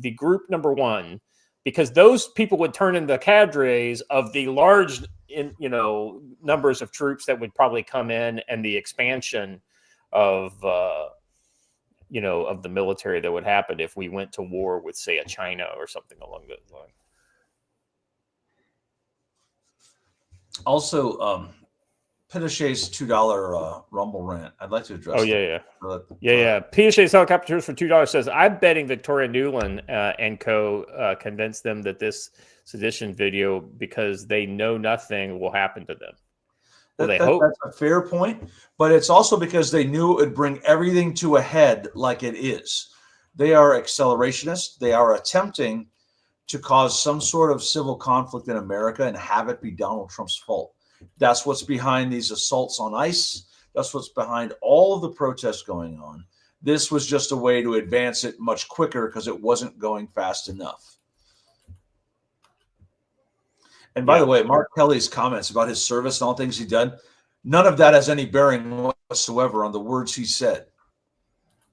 the group number one, because those people would turn into cadres of the large, numbers of troops that would probably come in, and the expansion of the military that would happen if we went to war with, say, a China or something along those lines. Also, Pinochet's $2 Rumble rant. I'd like to address. Yeah. Pinochet's helicopters for $2 says, I'm betting Victoria Nuland and co. Convinced them that this sedition video, because they know nothing will happen to them. Well, that's a fair point, but it's also because they knew it would bring everything to a head like it is. They are accelerationists. They are attempting to cause some sort of civil conflict in America and have it be Donald Trump's fault. That's what's behind these assaults on ICE. That's what's behind all of the protests going on. This was just a way to advance it much quicker because it wasn't going fast enough. And by the way, Mark Kelly's comments about his service and all things he'd done, none of that has any bearing whatsoever on the words he said.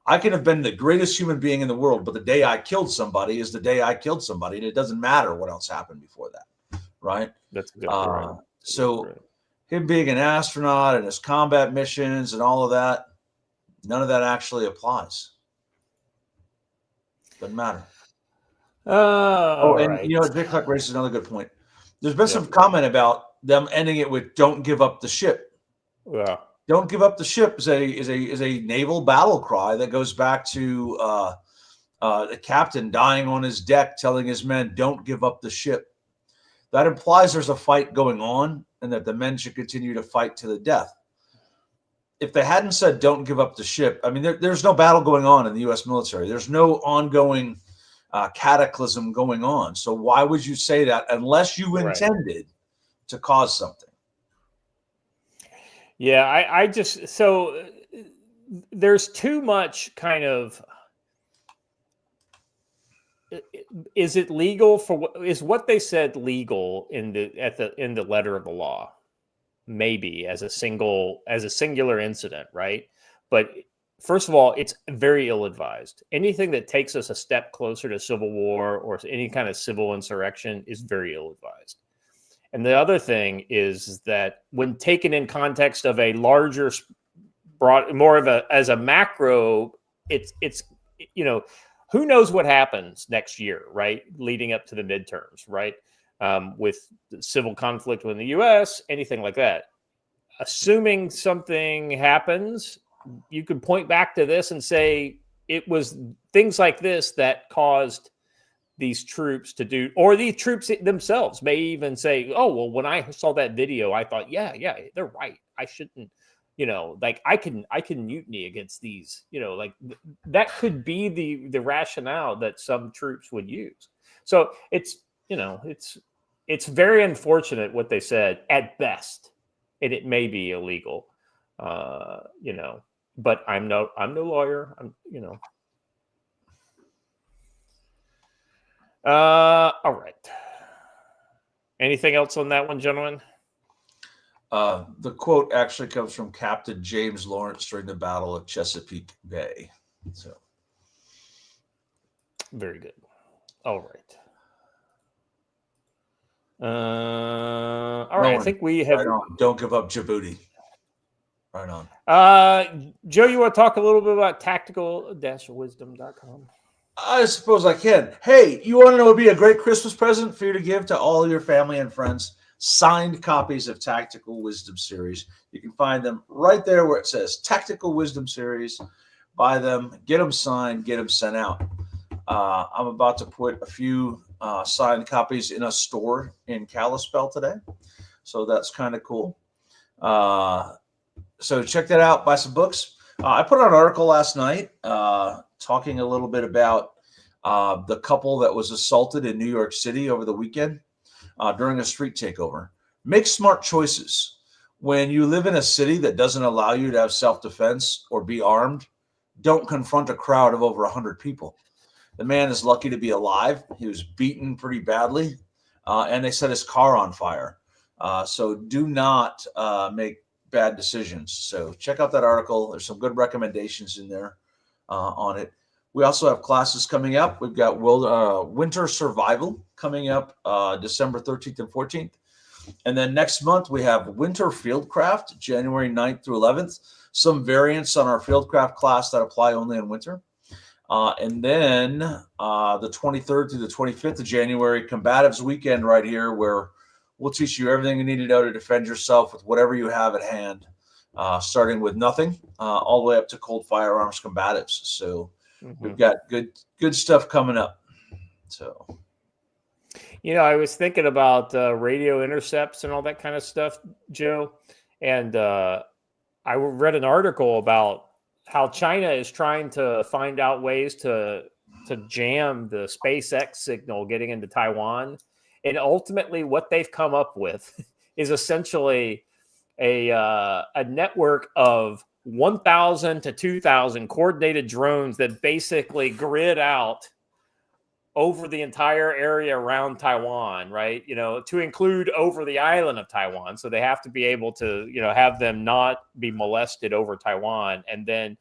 I can have been the greatest human being in the world, but the day I killed somebody is the day I killed somebody, and it doesn't matter what else happened before that, right? That's a good point. So him being an astronaut and his combat missions and all of that, none of that actually applies. Doesn't matter. Dick Huck raises another good point. There's been some comment about them ending it with "Don't give up the ship." Yeah. "Don't give up the ship" is a naval battle cry that goes back to the captain dying on his deck, telling his men, "Don't give up the ship." That implies there's a fight going on, and that the men should continue to fight to the death. If they hadn't said "Don't give up the ship," I mean, there's no battle going on in the U.S. military. There's no ongoing cataclysm going on. So why would you say that unless you intended to cause something? Yeah, I just, so there's too much kind of, is it legal is what they said legal in the letter of the law? Maybe as a singular incident, right? But first of all, it's very ill-advised. Anything that takes us a step closer to civil war or any kind of civil insurrection is very ill-advised. And the other thing is that when taken in context of a larger, more of as a macro, it's who knows what happens next year, right? Leading up to the midterms, right? With civil conflict within the U.S., anything like that. Assuming something happens, you could point back to this and say it was things like this that caused these troops to do, or the troops themselves may even say, "Oh, well, when I saw that video, I thought, yeah, they're right. I shouldn't, I can mutiny against these, that could be the rationale that some troops would use." So it's very unfortunate what they said at best, and it may be illegal, but I'm no lawyer. All right. Anything else on that one, gentlemen? The quote actually comes from Captain James Lawrence during the Battle of Chesapeake Bay. So very good. All right. All right. I think we have. Right on. Don't give up Djibouti. Right on. Joe, you want to talk a little bit about tactical-wisdom.com? I suppose I can. Hey, you want to know what would be a great Christmas present for you to give to all your family and friends? Signed copies of Tactical Wisdom Series. You can find them right there where it says Tactical Wisdom Series. Buy them, get them signed, get them sent out. I'm about to put a few signed copies in a store in Kalispell today. So that's kind of cool. So check that out. Buy some books. I put out an article last night talking a little bit about the couple that was assaulted in New York City over the weekend during a street takeover. Make smart choices. When you live in a city that doesn't allow you to have self-defense or be armed, don't confront a crowd of over 100 people. The man is lucky to be alive. He was beaten pretty badly, and they set his car on fire. So do not make bad decisions. So check out that article. There's some good recommendations in there on it. We also have classes coming up. We've got Winter Survival coming up December 13th and 14th. And then next month, we have Winter Fieldcraft, January 9th through 11th. Some variants on our Fieldcraft class that apply only in winter. And then the 23rd through the 25th of January, Combatives Weekend right here, where we'll teach you everything you need to know to defend yourself with whatever you have at hand, starting with nothing all the way up to cold firearms combatives. So we've got good stuff coming up. So. I was thinking about radio intercepts and all that kind of stuff, Joe. And I read an article about how China is trying to find out ways to jam the SpaceX signal getting into Taiwan. And ultimately what they've come up with is essentially a network of 1,000 to 2,000 coordinated drones that basically grid out over the entire area around Taiwan, right? To include over the island of Taiwan. So they have to be able to, have them not be molested over Taiwan. And then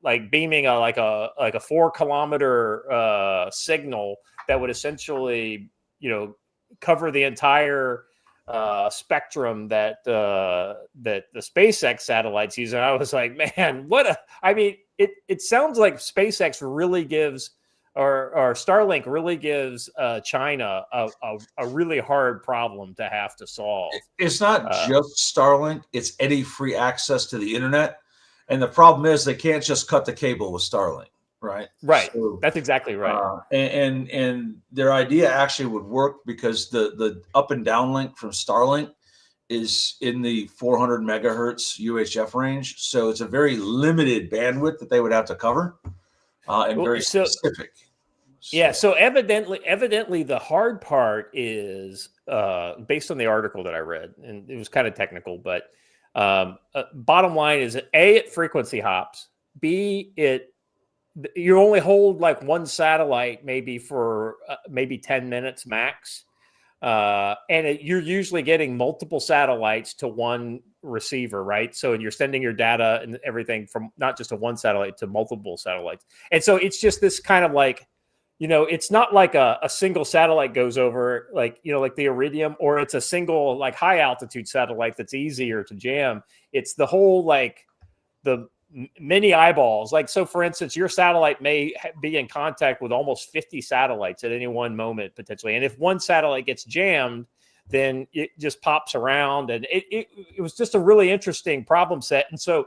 like beaming like a 4-kilometer signal that would essentially, cover the entire spectrum that the SpaceX satellites use. And I was like, man, it sounds like SpaceX really gives or Starlink really gives China a really hard problem to have to solve. It's not just Starlink; it's any free access to the internet. And the problem is they can't just cut the cable with Starlink, right? Right. So, that's exactly right. And their idea actually would work because the up and down link from Starlink is in the 400 megahertz UHF range. So it's a very limited bandwidth that they would have to cover. And very specific. Yeah. So evidently the hard part is based on the article that I read, and it was kind of technical, but bottom line is A, it frequency hops. B, you only hold like one satellite maybe for maybe 10 minutes max. And you're usually getting multiple satellites to one receiver, right? So you're sending your data and everything from not just to one satellite to multiple satellites. And so it's just this kind of like, it's not like a single satellite goes over like the Iridium, or it's a single like high altitude satellite that's easier to jam. It's the whole like the many eyeballs. Like, so for instance, your satellite may be in contact with almost 50 satellites at any one moment potentially. And if one satellite gets jammed, then it just pops around, and it was just a really interesting problem set. And so,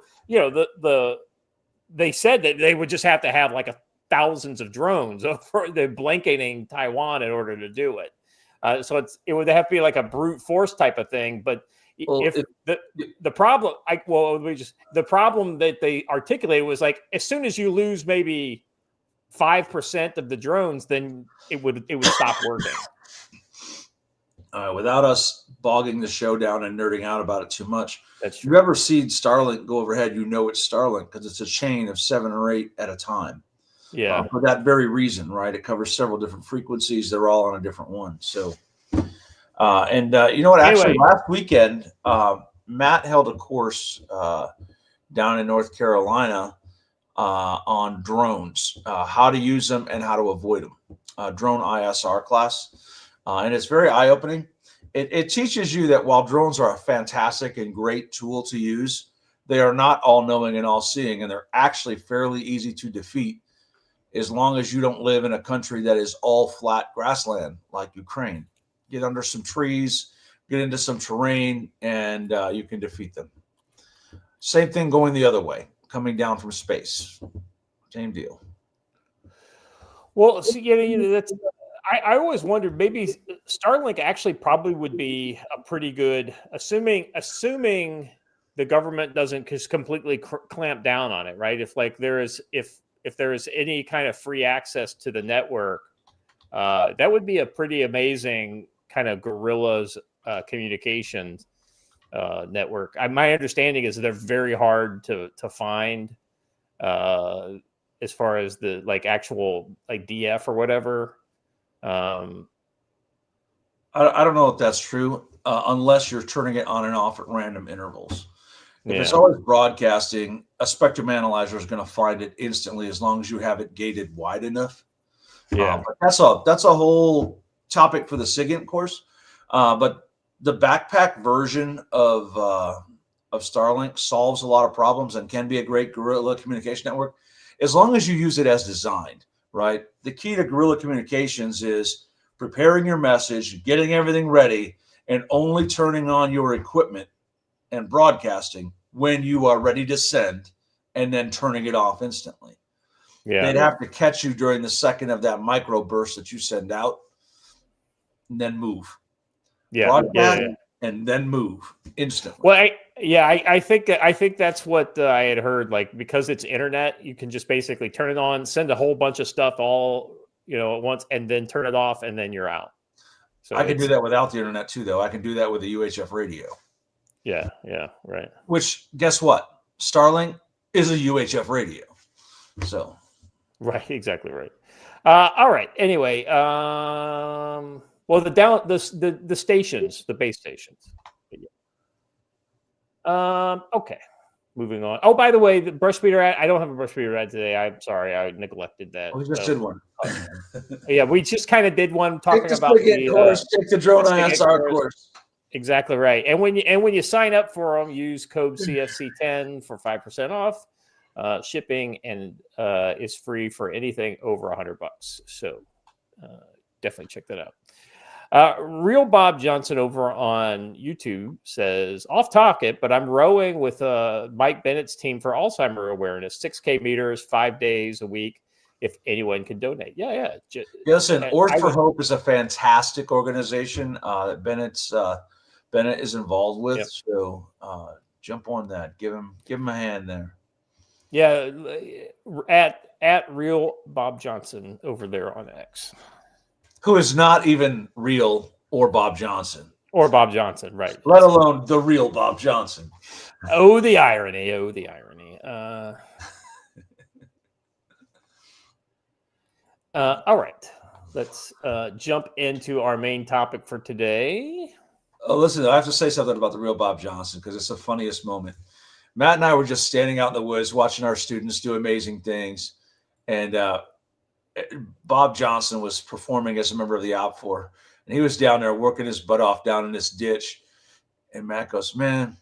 they said that they would just have to have like thousands of drones over the blanketing Taiwan in order to do it. So it would have to be like a brute force type of thing. But the problem that they articulated was like, as soon as you lose maybe 5% of the drones, then it would stop working. Without us bogging the show down and nerding out about it too much, that's true. If you ever seen Starlink go overhead, it's Starlink because it's a chain of 7 or 8 at a time. Yeah. For that very reason, right? It covers several different frequencies. They're all on a different one. So, you know what? Actually, Anyway. last weekend, Matt held a course down in North Carolina on drones, how to use them and how to avoid them. Drone ISR class. And it's very eye-opening. It teaches you that while drones are a fantastic and great tool to use, they are not all-knowing and all-seeing, and they're actually fairly easy to defeat as long as you don't live in a country that is all flat grassland like Ukraine. Get under some trees, get into some terrain, and you can defeat them. Same thing going the other way, coming down from space. Same deal. Well, see, that's. I always wondered, maybe Starlink actually probably would be a pretty good, assuming the government doesn't just completely clamp down on it, right? If like there is any kind of free access to the network, that would be a pretty amazing kind of guerrillas communications network. My understanding is they're very hard to find as far as the like actual like DF or whatever. I don't know if that's true unless you're turning it on and off at random intervals. If it's always broadcasting, a spectrum analyzer is going to find it instantly as long as you have it gated wide enough. Yeah, but that's a whole topic for the SIGINT course. But the backpack version of Starlink solves a lot of problems and can be a great guerrilla communication network as long as you use it as designed, right? The key to guerrilla communications is preparing your message, getting everything ready, and only turning on your equipment and broadcasting when you are ready to send, and then turning it off instantly. Yeah, they'd have to catch you during the second of that micro burst that you send out, and then move. Broadcast and then move instantly. Well, I think that's what I had heard. Like, because it's internet, you can just basically turn it on, send a whole bunch of stuff all at once, and then turn it off, and then you're out. So I can do that without the internet too, though. I can do that with a UHF radio. Yeah, right. Which, guess what? Starlink is a UHF radio. So, right, exactly right. All right. Anyway, well, the stations, the base stations. Okay, moving on. Oh, by the way, the brush speeder ad. I don't have a brush speeder ad today. I'm sorry, I neglected that. We just did one. Yeah, we just kind of did one talking about the course. Take the drone ISR course. Exactly right. And when you sign up for them, use code CFC10 for 5% off. Shipping and is free for anything over $100. So definitely check that out. Real Bob Johnson over on YouTube says, off topic, but I'm rowing with Mike Bennett's team for Alzheimer awareness, 6K meters, 5 days a week. If anyone can donate. Yeah. Listen, Oars for Hope is a fantastic organization that Bennett is involved with. Yep. So jump on that. Give him a hand there. Yeah, at Real Bob Johnson over there on X. Who is not even real or Bob Johnson. Or Bob Johnson, right. Let alone the real Bob Johnson. Oh, the irony. All right. Let's jump into our main topic for today. Oh, listen, I have to say something about the real Bob Johnson because it's the funniest moment. Matt and I were just standing out in the woods watching our students do amazing things. And Bob Johnson was performing as a member of the OPFOR. And he was down there working his butt off down in this ditch. And Matt goes, man,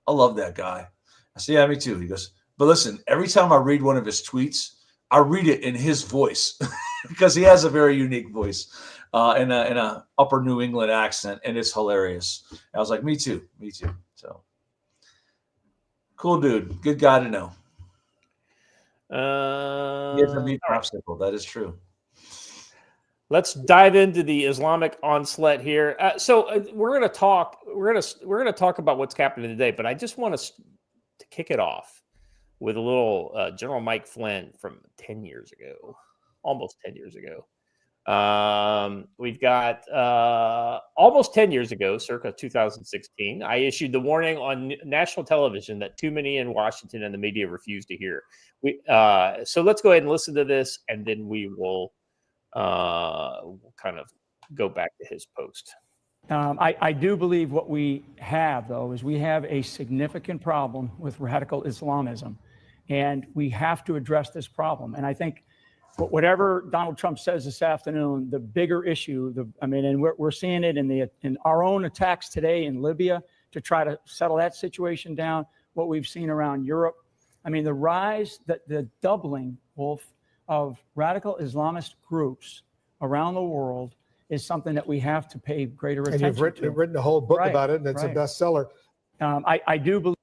I love that guy. I said, yeah, me too. He goes, but listen, every time I read one of his tweets, I read it in his voice because he has a very unique voice in a upper New England accent. And it's hilarious. I was like, me too. So. Cool dude. Good guy to know. He has a meat popsicle. That is true. Let's dive into the Islamic onslaught here. So we're going to talk. We're going to talk about what's happening today. But I just want to kick it off with a little General Mike Flynn from 10 years ago, almost 10 years ago. We've got almost 10 years ago, circa 2016, I issued the warning on national television that too many in Washington and the media refused to hear. So let's go ahead and listen to this, and then we will kind of go back to his post. I do believe what we have, though, is we have a significant problem with radical Islamism, and we have to address this problem. And I think whatever Donald Trump says this afternoon, the bigger issue, and we're seeing it in our own attacks today in Libya to try to settle that situation down, what we've seen around Europe. I mean, the rise, the doubling, Wolf, of radical Islamist groups around the world is something that we have to pay greater attention to. And you've written a whole book about it, and it's a bestseller. I do believe.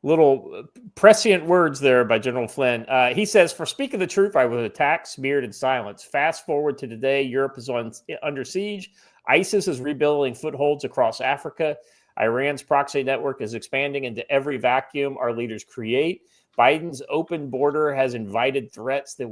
Little prescient words there by General Flynn. He says, for speaking the truth, I was attacked, smeared, and silenced. Fast forward to today, Europe is under siege. ISIS is rebuilding footholds across Africa. Iran's proxy network is expanding into every vacuum our leaders create. Biden's open border has invited threats that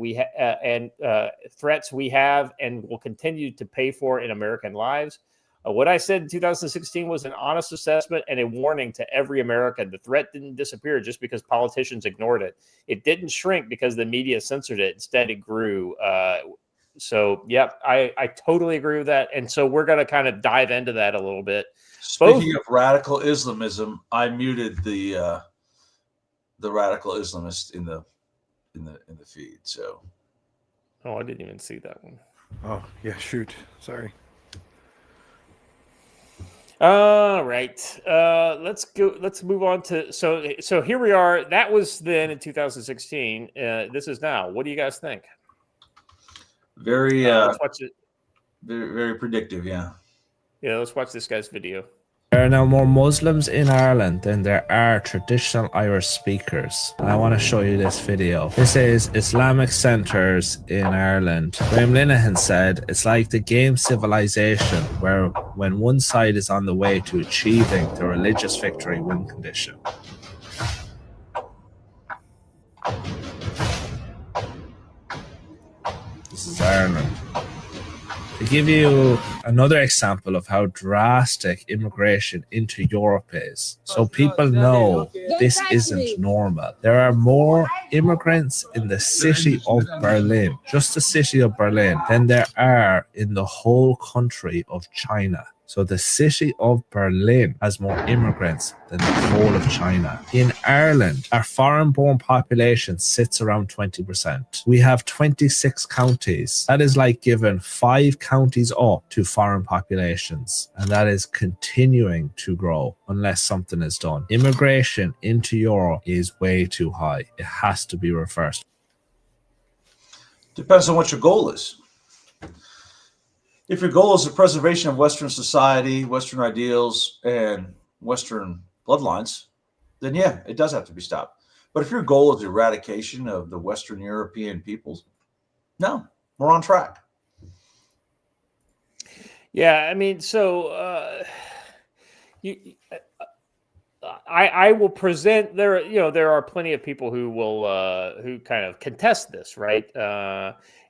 threats we have and will continue to pay for in American lives. What I said in 2016 was an honest assessment and a warning to every American. The threat didn't disappear just because politicians ignored it. It didn't shrink because the media censored it. Instead, it grew. So, yep, I totally agree with that. And so we're going to kind of dive into that a little bit. Speaking of radical Islamism, I muted the radical Islamist in the feed. So, I didn't even see that one. Oh yeah, shoot, sorry. All right, let's go. Let's move on to so here we are. That was then in 2016. This is now. What do you guys think? Very, let's watch it. Very, very predictive. Yeah. Yeah, let's watch this guy's video. There are now more Muslims in Ireland than there are traditional Irish speakers. And I want to show you this video. This is Islamic centres in Ireland. Graham Linehan said it's like the game Civilization, where when one side is on the way to achieving the religious victory win condition. This is Ireland. To give you another example of how drastic immigration into Europe is, so people know this isn't normal. There are more immigrants in the city of Berlin, just the city of Berlin, than there are in the whole country of China. So the city of Berlin has more immigrants than the whole of China. In Ireland, our foreign-born population sits around 20%. We have 26 counties. That is like giving 5 counties up to foreign populations. And that is continuing to grow unless something is done. Immigration into Europe is way too high. It has to be reversed. Depends on what your goal is. If your goal is the preservation of Western society, Western ideals, and Western bloodlines, then yeah, it does have to be stopped. But if your goal is the eradication of the Western European peoples, no, we're on track. Yeah, I mean, so I will present there. You know, there are plenty of people who will who kind of contest this, right?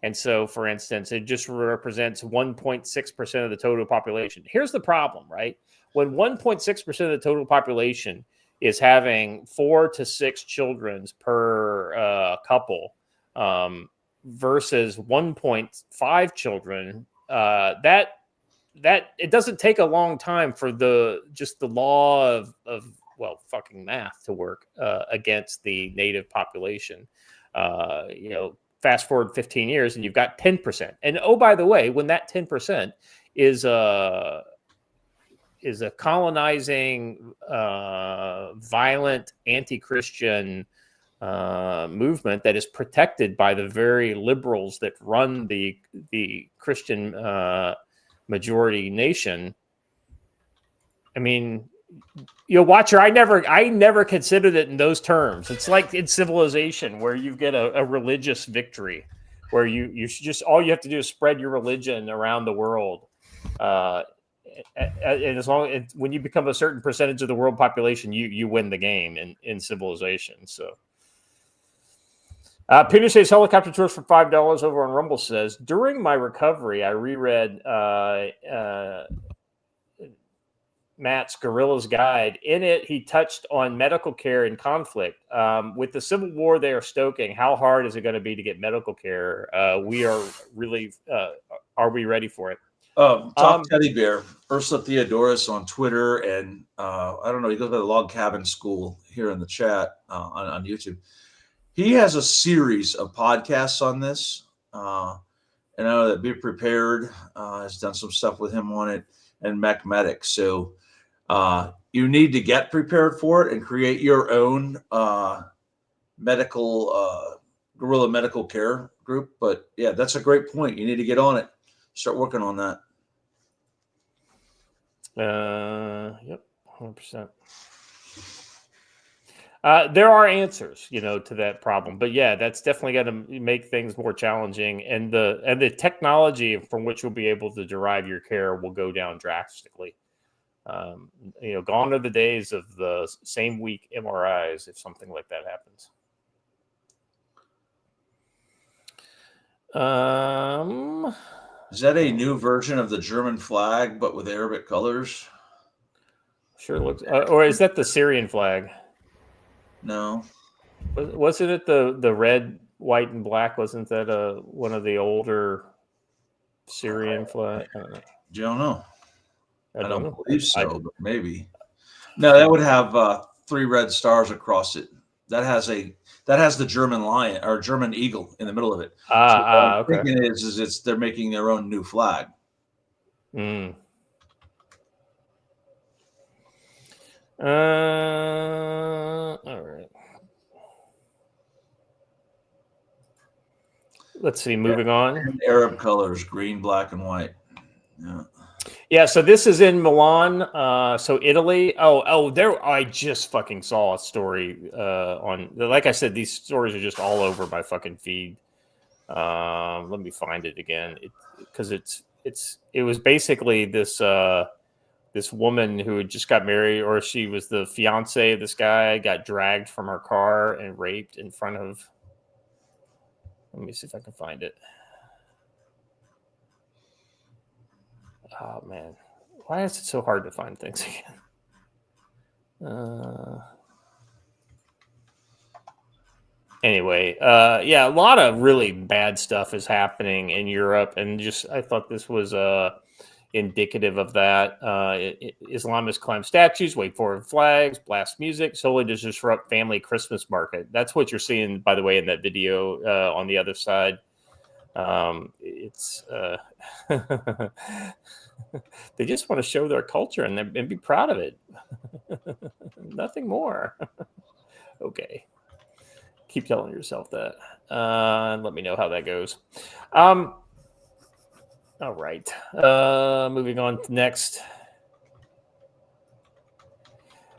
And so, for instance, it just represents 1.6% of the total population. Here's the problem, right? When 1.6% of the total population is having 4 to 6 children per couple versus 1.5 children, that it doesn't take a long time for the law of fucking math to work against the native population. You know, fast forward 15 years and you've got 10%. And oh, by the way, when that 10% is a colonizing, violent, anti-Christian movement that is protected by the very liberals that run the Christian majority nation. I mean, you know, Watcher, I never considered it in those terms. It's like in Civilization where you get a religious victory, where you just all you have to do is spread your religion around the world. And as long as when you become a certain percentage of the world population, you win the game in Civilization. So Peter says helicopter tours for $5 over on Rumble says, during my recovery, I reread Matt's Gorilla's Guide. In it, he touched on medical care in conflict. With the Civil War they are stoking, how hard is it going to be to get medical care? We are really, are we ready for it? Top Teddy Bear, Ursula Theodoros on Twitter, and I don't know, he goes by the Log Cabin School here in the chat on YouTube. He has a series of podcasts on this. And I know that Be Prepared has done some stuff with him on it, and Mech Medic. So you need to get prepared for it and create your own medical guerrilla medical care group. But yeah, that's a great point. You need to get on it. Start working on that. Yep, 100%. There are answers, to that problem, but yeah, that's definitely going to make things more challenging, and the technology from which you'll be able to derive your care will go down drastically. Gone are the days of the same week MRIs if something like that happens. Is that a new version of the German flag, but with Arabic colors? Sure looks. Or is that the Syrian flag? No. Wasn't it the red, white, and black? Wasn't that one of the older Syrian flag? I don't know. Don't know. I don't know. believe so, but maybe. No, that would have 3 red stars across it. That has the German lion or German eagle in the middle of it. So what I'm Okay. thinking is they're making their own new flag. All right. Let's see. Moving on. Arab colors: green, black, and white. Yeah. Yeah, so this is in Milan, so Italy. There I just fucking saw a story on. Like I said, these stories are just all over my fucking feed. Let me find it again, because it was basically this woman who had just got married, or she was the fiance of this guy, got dragged from her car and raped in front of. Let me see if I can find it. Oh man, why is it so hard to find things again? Anyway, yeah, a lot of really bad stuff is happening in Europe, and I thought this was indicative of that. Islamists climb statues, wave foreign flags, blast music, solely to disrupt family Christmas market. That's what you're seeing, by the way, in that video on the other side. It's they just want to show their culture and be proud of it. Nothing more. Okay. Keep telling yourself that. Let me know how that goes. All right. Moving on to next.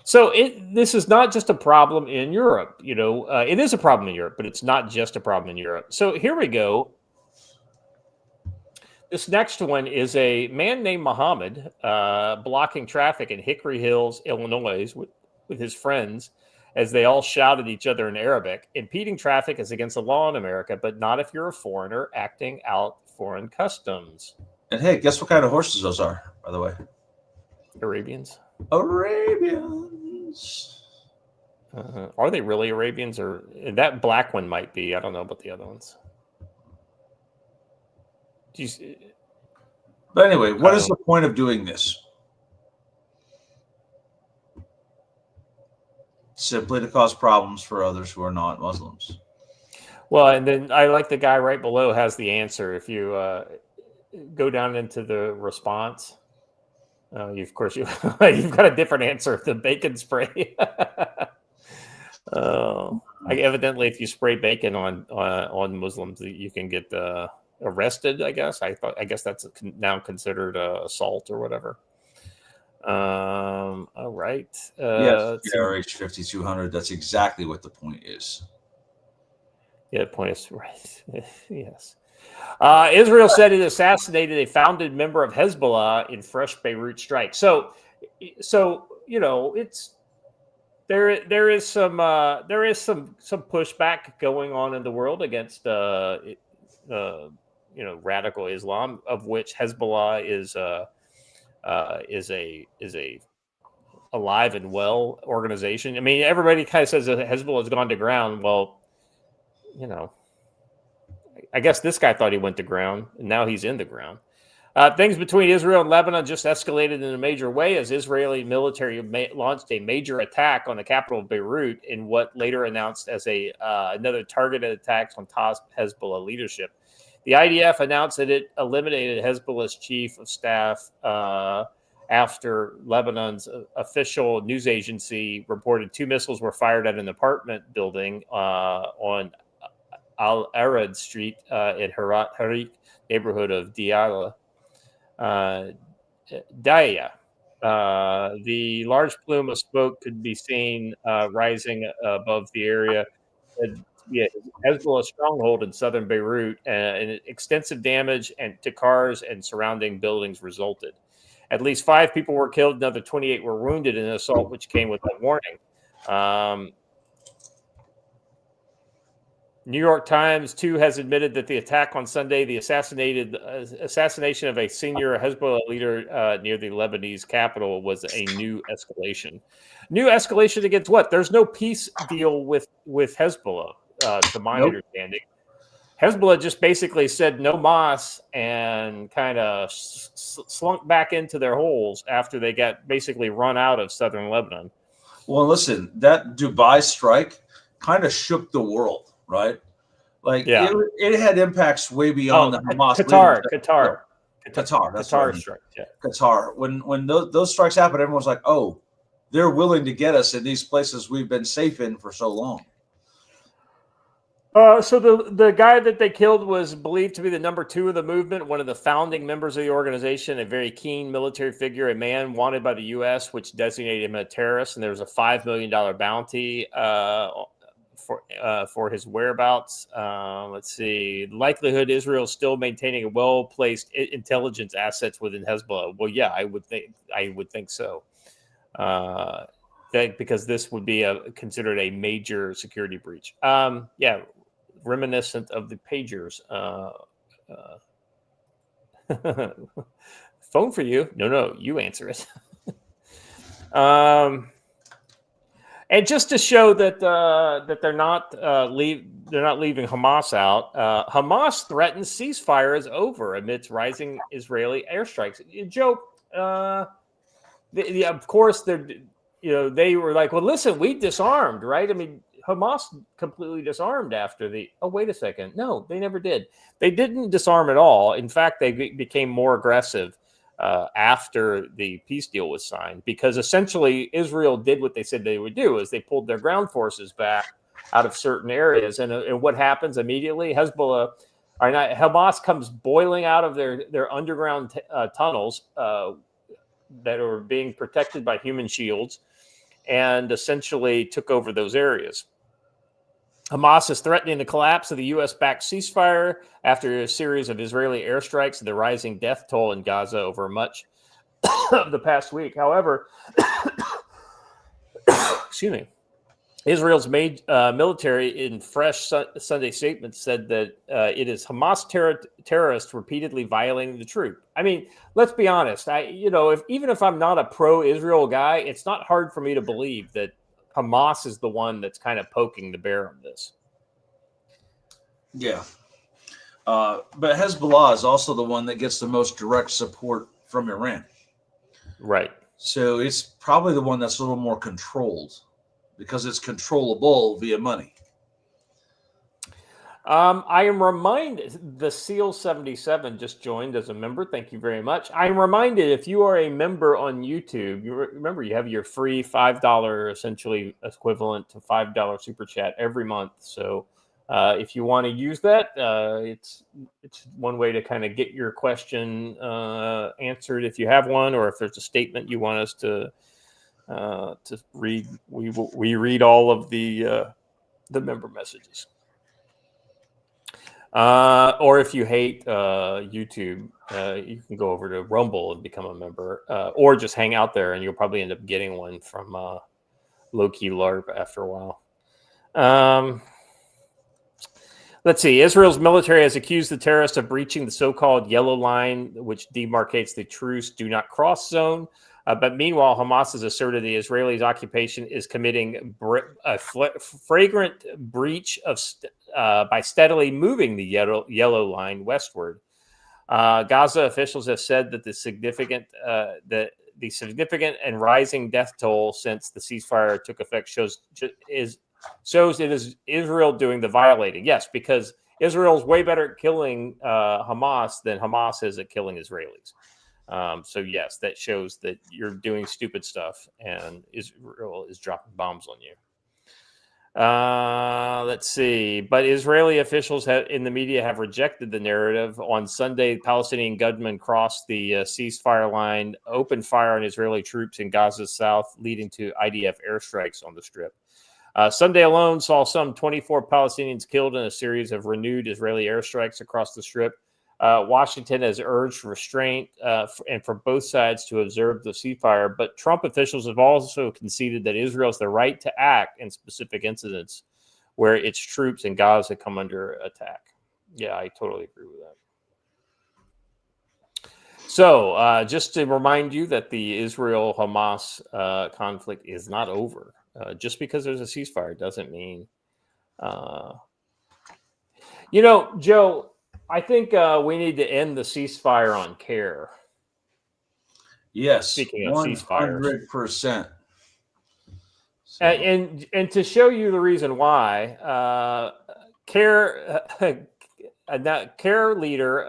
So this is not just a problem in Europe. It is a problem in Europe, but it's not just a problem in Europe. So here we go. This next one is a man named Muhammad blocking traffic in Hickory Hills, Illinois, with his friends as they all shout at each other in Arabic. Impeding traffic is against the law in America, but not if you're a foreigner acting out foreign customs. And hey, guess what kind of horses those are, by the way? Arabians. Arabians. Are they really Arabians? Or that black one might be. I don't know about the other ones. But anyway, what is the point of doing this? Simply to cause problems for others who are not Muslims. Well, and then I like the guy right below has the answer. If you go down into the response, you've got a different answer. The bacon spray. Evidently, if you spray bacon on Muslims, you can get arrested. I guess that's now considered assault or whatever. All right. Yes, RH 5200. That's exactly what the point is. Yeah, the point is right. Yes. Israel said it assassinated a founded member of Hezbollah in fresh Beirut strike. So it's there is some pushback going on in the world against radical Islam, of which Hezbollah is a alive and well organization. I mean, everybody kind of says that Hezbollah has gone to ground. Well, I guess this guy thought he went to ground, and now he's in the ground. Things between Israel and Lebanon just escalated in a major way as Israeli military launched a major attack on the capital of Beirut in what later announced as another targeted attack on top Hezbollah leadership. The IDF announced that it eliminated Hezbollah's chief of staff after Lebanon's official news agency reported 2 missiles were fired at an apartment building on Al-Arad Street in Harik neighborhood of Daya. The large plume of smoke could be seen rising above the area. Hezbollah stronghold in southern Beirut, and extensive damage to cars and surrounding buildings resulted. At least 5 people were killed, another 28 were wounded in an assault which came without warning. New York Times, too, has admitted that the attack on Sunday, the assassination of a senior Hezbollah leader near the Lebanese capital, was a new escalation. New escalation against what? There's no peace deal with Hezbollah, to my understanding. Hezbollah just basically said no mas and kind of slunk back into their holes after they got basically run out of southern Lebanon. Well, listen, that Dubai strike kind of shook the world, right? Like, it had impacts way beyond the Hamas. Qatar. That's Qatar strike. Yeah. Qatar. When those strikes happened, everyone's like, oh, they're willing to get us in these places we've been safe in for so long. So the guy that they killed was believed to be the number 2 of the movement, one of the founding members of the organization, a very keen military figure, a man wanted by the U.S., which designated him a terrorist, and there was a $5 million bounty for his whereabouts. Let's see. Likelihood Israel is still maintaining a well-placed intelligence assets within Hezbollah. Well, yeah, I would think so. Because this would be considered a major security breach. Reminiscent of the pagers. Phone for you. No, you answer it. And just to show that they're not leaving Hamas out. Hamas threatens ceasefire is over amidst rising Israeli airstrikes. Joe, of course they were like, well, listen, we disarmed, right? I mean, Hamas completely disarmed after wait a second. No, they never did. They didn't disarm at all. In fact, they became more aggressive after the peace deal was signed, because essentially Israel did what they said they would do, is they pulled their ground forces back out of certain areas. And what happens immediately? Hamas comes boiling out of their underground tunnels that are being protected by human shields, and essentially took over those areas. Hamas is threatening the collapse of the U.S.-backed ceasefire after a series of Israeli airstrikes and the rising death toll in Gaza over much of the past week. However, excuse me, Israel's military, in fresh Sunday statements, said that it is Hamas terrorists repeatedly violating the truth. I mean, let's be honest. Even if I'm not a pro-Israel guy, it's not hard for me to believe that Hamas is the one that's kind of poking the bear on this. Yeah. But Hezbollah is also the one that gets the most direct support from Iran. Right. So it's probably the one that's a little more controlled, because it's controllable via money. I am reminded, the SEAL 77 just joined as a member. Thank you very much. I am reminded, if you are a member on YouTube, remember you have your free $5, essentially equivalent to $5 super chat every month. So if you want to use that, it's one way to kind of get your question answered if you have one, or if there's a statement you want us to read. We read all of the member messages. Or if you hate YouTube, you can go over to Rumble and become a member, or just hang out there, and you'll probably end up getting one from Low-Key LARP after a while. Let's see. Israel's military has accused the terrorists of breaching the so-called yellow line, which demarcates the truce do not cross zone. But meanwhile, Hamas has asserted the Israelis' occupation is committing a flagrant breach by steadily moving the yellow line westward. Gaza officials have said that the significant and rising death toll since the ceasefire took effect shows it is Israel doing the violating. Yes, because Israel's way better at killing Hamas than Hamas is at killing Israelis. So yes, that shows that you're doing stupid stuff and Israel is dropping bombs on you. Let's see. But Israeli officials in the media have rejected the narrative. On Sunday, Palestinian gunmen crossed the ceasefire line, opened fire on Israeli troops in Gaza's south, leading to IDF airstrikes on the Strip. Sunday alone saw some 24 Palestinians killed in a series of renewed Israeli airstrikes across the Strip. Washington has urged restraint and for both sides to observe the ceasefire, but Trump officials have also conceded that Israel has the right to act in specific incidents where its troops in Gaza come under attack. Yeah, I totally agree with that. So just to remind you that the Israel-Hamas conflict is not over. Just because there's a ceasefire doesn't mean... Joe... I think we need to end the ceasefire on CARE. Yes, speaking of ceasefires, 100%. So. And to show you the reason why, CARE leader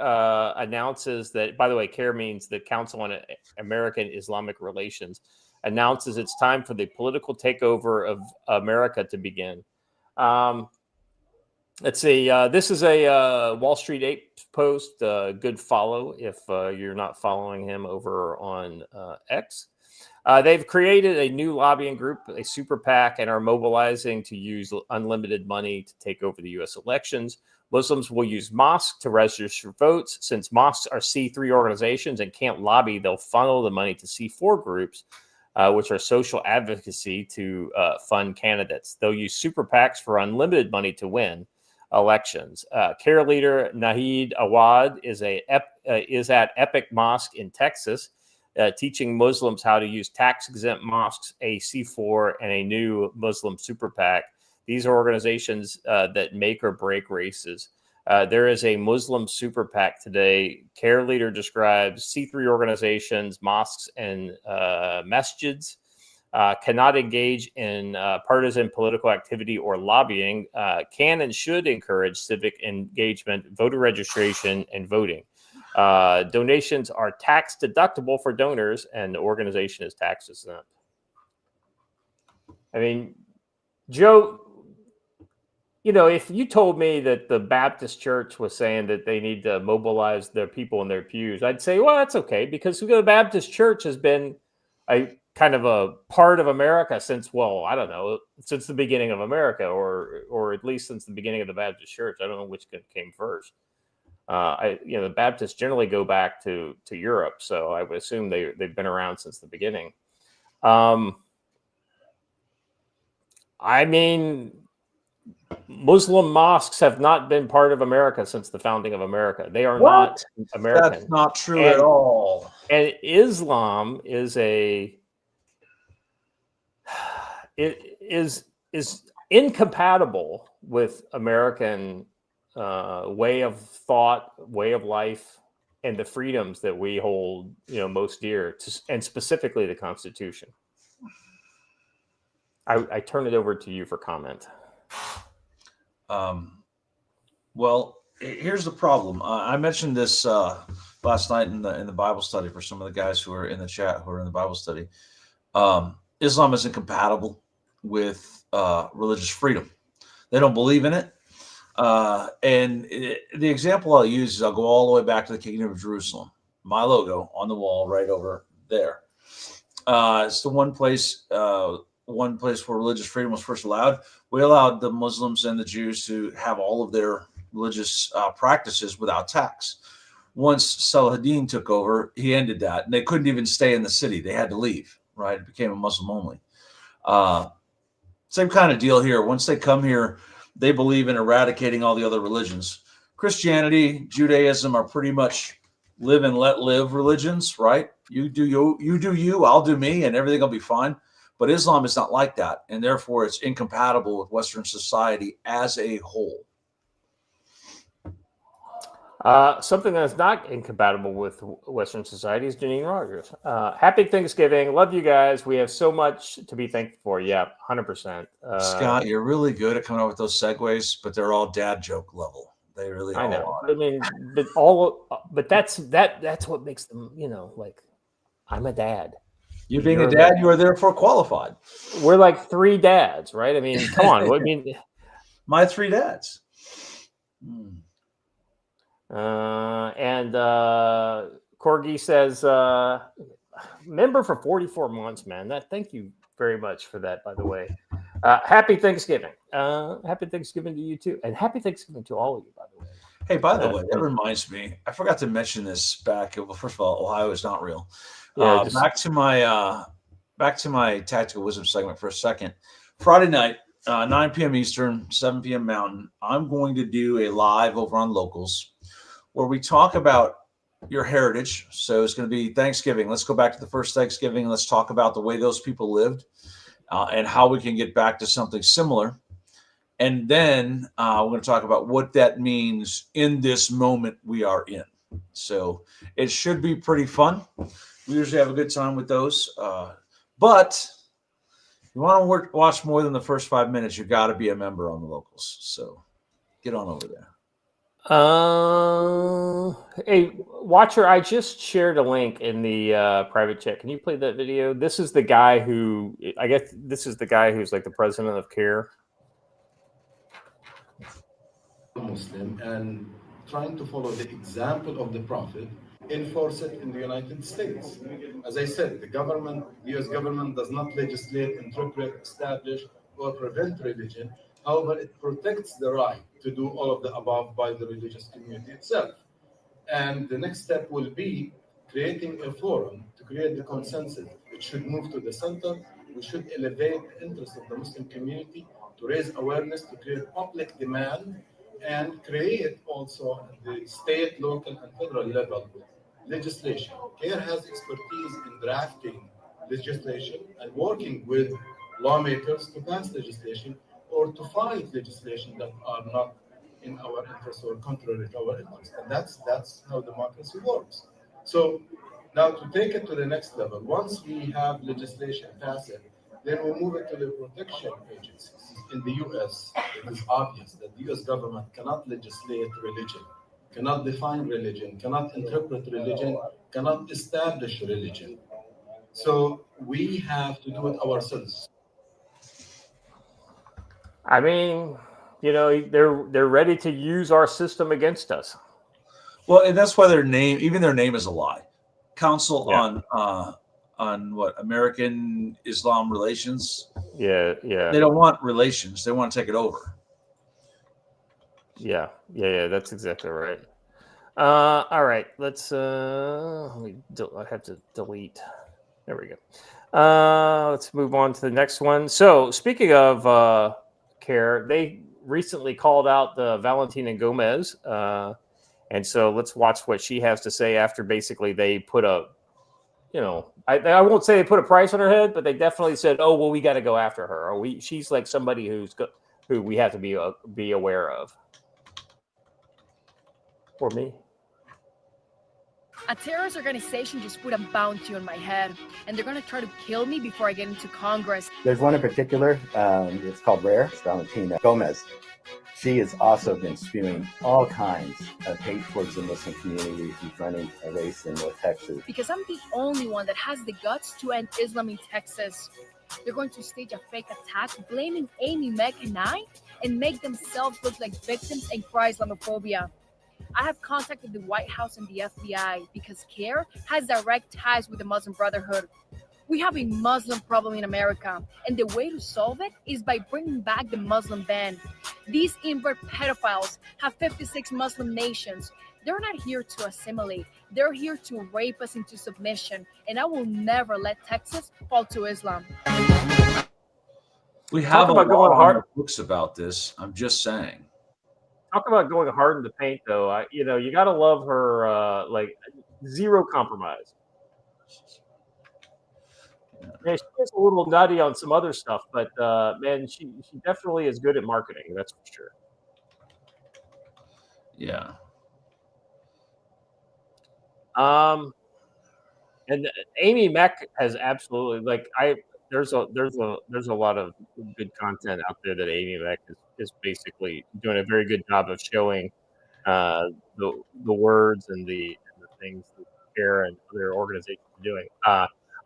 announces that. By the way, CARE means the Council on American Islamic Relations, announces it's time for the political takeover of America to begin. Let's see. This is a Wall Street Ape post. Good follow if you're not following him over on X. They've created a new lobbying group, a super PAC, and are mobilizing to use unlimited money to take over the U.S. elections. Muslims will use mosques to register votes. Since mosques are C3 organizations and can't lobby, they'll funnel the money to C4 groups, which are social advocacy to fund candidates. They'll use super PACs for unlimited money to win elections. CARE leader Nahid Awad is at Epic Mosque in Texas, teaching Muslims how to use tax-exempt mosques, a C4, and a new Muslim super PAC. These are organizations that make or break races. There is a Muslim super PAC today. CARE leader describes C3 organizations, mosques, and masjids cannot engage in partisan political activity or lobbying, can and should encourage civic engagement, voter registration, and voting. Donations are tax deductible for donors, and the organization is tax exempt. I mean, Joe, if you told me that the Baptist Church was saying that they need to mobilize their people in their pews, I'd say, well, that's okay, because the Baptist Church has been a kind of a part of America since, since the beginning of America, or at least since the beginning of the Baptist Church. I don't know which came first. The Baptists generally go back to Europe, so I would assume they've been around since the beginning. I mean, Muslim mosques have not been part of America since the founding of America. They are not American. That's not true at all. And Islam is incompatible with American way of thought, way of life, and the freedoms that we hold, most dear, and specifically the Constitution. I turn it over to you for comment. Well, here's the problem. I mentioned this last night in the Bible study for some of the guys who are in the chat who are in the Bible study. Islam is incompatible with religious freedom. They don't believe in it. The example I'll use is I'll go all the way back to the Kingdom of Jerusalem. My logo on the wall right over there. It's the one place where religious freedom was first allowed. We allowed the Muslims and the Jews to have all of their religious practices without tax. Once Saladin took over, he ended that, and they couldn't even stay in the city. They had to leave, right? It became a Muslim only. Same kind of deal here. Once they come here, they believe in eradicating all the other religions. Christianity, Judaism are pretty much live and let live religions, right? You do you, I'll do me, and everything will be fine. But Islam is not like that, and therefore it's incompatible with Western society as a whole. Something that's not incompatible with Western society is Janine Rogers. Happy Thanksgiving. Love you guys. We have so much to be thankful for. Yeah, 100%. Scott, you're really good at coming up with those segues, but they're all dad joke level. They really all I know. are. I mean, but that's what makes them, like, I'm a dad. You being a dad, you are therefore qualified. We're like 3 dads, right? I mean, come on. I mean, my 3 dads. And Corgi says, member for 44 months, man. Thank you very much for that, by the way. Happy Thanksgiving. Happy Thanksgiving to you too. And happy Thanksgiving to all of you, by the way. Hey, by the way, that reminds me. I forgot to mention this back. Well, first of all, Ohio is not real. Yeah, back to my tactical wisdom segment for a second. Friday night, 9 p.m. Eastern, 7 p.m. Mountain. I'm going to do a live over on Locals where we talk about your heritage. So it's going to be Thanksgiving. Let's go back to the first Thanksgiving. Let's talk about the way those people lived and how we can get back to something similar. And then we're going to talk about what that means in this moment we are in. So it should be pretty fun. We usually have a good time with those. But if you want to watch more than the first 5 minutes, you got to be a member on the Locals. So get on over there. Hey, Watcher, I just shared a link in the private chat. Can you play that video? This is the guy who, I guess this is the guy who's like the president of CARE. Muslim and trying to follow the example of the Prophet, enforce it in the United States. As I said, the U.S. government does not legislate, interpret, establish, or prevent religion. However, it protects the right to do all of the above by the religious community itself. And the next step will be creating a forum to create the consensus. It should move to the center. We should elevate the interest of the Muslim community to raise awareness, to create public demand, and create also at the state, local, and federal level legislation. CARE has expertise in drafting legislation and working with lawmakers to pass legislation or to fight legislation that are not in our interest or contrary to our interest. And that's how democracy works. So now to take it to the next level, once we have legislation passed, then we move it to the protection agencies. In the U.S., it is obvious that the U.S. government cannot legislate religion, cannot define religion, cannot interpret religion, cannot establish religion. So we have to do it ourselves. I mean, you know, they're ready to use our system against us. Well, and that's why their name is a lie. Council on what? American Islam Relations. Yeah. They don't want relations. They want to take it over. Yeah. That's exactly right. All right. Let's. I have to delete. There we go. Let's move on to the next one. So, speaking of CARE, they recently called out the Valentina Gomez, and so let's watch what she has to say after basically they put a. You know, I won't say they put a price on her head, but they definitely said, "Oh, well, we got to go after her. Or she's like somebody who we have to be aware of." For me, a terrorist organization just put a bounty on my head, and they're going to try to kill me before I get into Congress. There's one in particular. It's called Rare. It's Valentina Gomez. She has also been spewing all kinds of hate towards the Muslim community who's running a race in North Texas. Because I'm the only one that has the guts to end Islam in Texas. They're going to stage a fake attack, blaming Amy, Meg, and I, and make themselves look like victims and cry Islamophobia. I have contacted the White House and the FBI because CARE has direct ties with the Muslim Brotherhood. We have a Muslim problem in America, and the way to solve it is by bringing back the Muslim ban. These invert pedophiles have 56 Muslim nations. They're not here to assimilate. They're here to rape us into submission, and I will never let Texas fall to Islam. We have about going hard books about this. I'm just saying. Talk about going hard in the paint, though. You got to love her, like zero compromise. Yeah, she's a little nutty on some other stuff, but man, she definitely is good at marketing. That's for sure. Yeah. And Amy Mack has absolutely there's a lot of good content out there that Amy Mack is basically doing a very good job of showing the words and the things that CARE and other organizations are doing.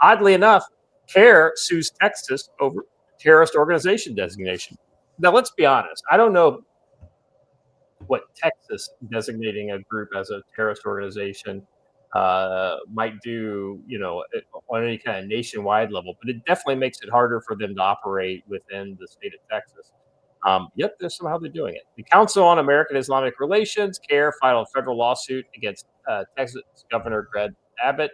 Oddly enough, CARE sues Texas over terrorist organization designation. Now, let's be honest. I don't know what Texas designating a group as a terrorist organization might do, on any kind of nationwide level, but it definitely makes it harder for them to operate within the state of Texas. Yet somehow they're doing it. The Council on American Islamic Relations, CARE, filed a federal lawsuit against Texas Governor Greg Abbott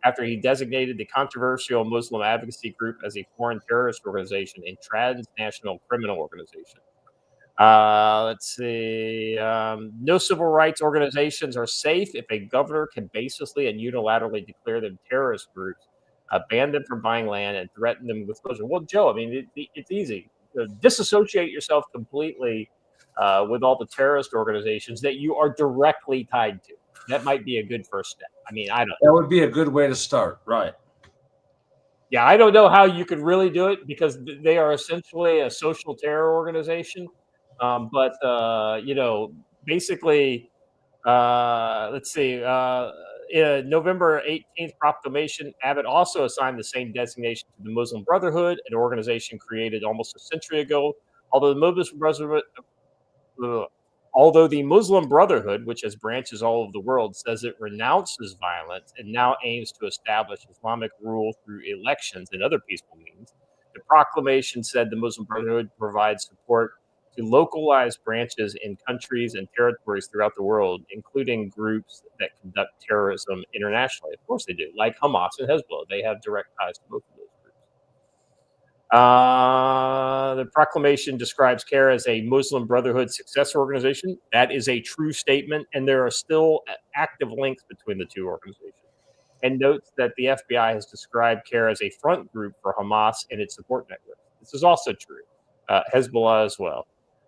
after he designated the controversial Muslim advocacy group as a foreign terrorist organization and transnational criminal organization. Let's see. No civil rights organizations are safe if a governor can baselessly and unilaterally declare them terrorist groups, ban them from buying land, and threaten them with closure. Well, Joe, I mean, it's easy. Disassociate yourself completely with all the terrorist organizations that you are directly tied to. That might be a good first step. I mean, I don't know. That would be a good way to start, right? Yeah, I don't know how you could really do it because they are essentially a social terror organization. Basically, let's see. In November 18th proclamation, Abbott also assigned the same designation to the Muslim Brotherhood, an organization created almost a century ago. Although the Muslim Brotherhood, which has branches all over the world, says it renounces violence and now aims to establish Islamic rule through elections and other peaceful means, the proclamation said the Muslim Brotherhood provides support to localized branches in countries and territories throughout the world, including groups that conduct terrorism internationally. Of course they do, like Hamas and Hezbollah. They have direct ties to both of those groups. The proclamation describes CARE as a Muslim Brotherhood successor organization. That is a true statement, and there are still active links between the two organizations. And notes that the FBI has described CARE as a front group for Hamas and its support network. This is also true. Hezbollah as well.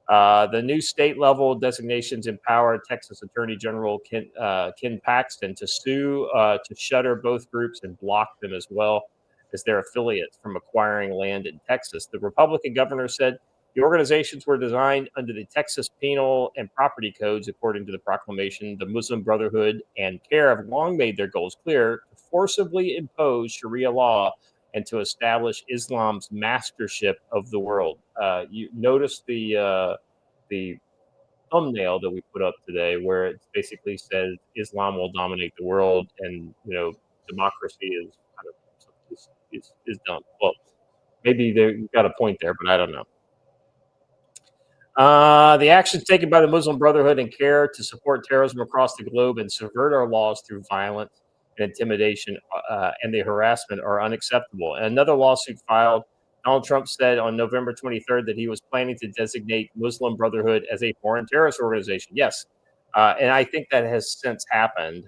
The new state-level designations empower Texas Attorney General Ken Paxton to sue, to shutter both groups and block them as well as their affiliates from acquiring land in Texas. The Republican governor said the organizations were designed under the Texas Penal and Property Codes, according to the proclamation. The Muslim Brotherhood and CARE have long made their goals clear: to forcibly impose Sharia law and to establish Islam's mastership of the world. You notice the thumbnail that we put up today, where it basically says Islam will dominate the world, and democracy is kind of is done. Well, maybe you got a point there, but I don't know. The actions taken by the Muslim Brotherhood and CARE to support terrorism across the globe and subvert our laws through violence and intimidation and the harassment are unacceptable. And another lawsuit filed, Donald Trump said on November 23rd that he was planning to designate Muslim Brotherhood as a foreign terrorist organization. Yes, and I think that has since happened.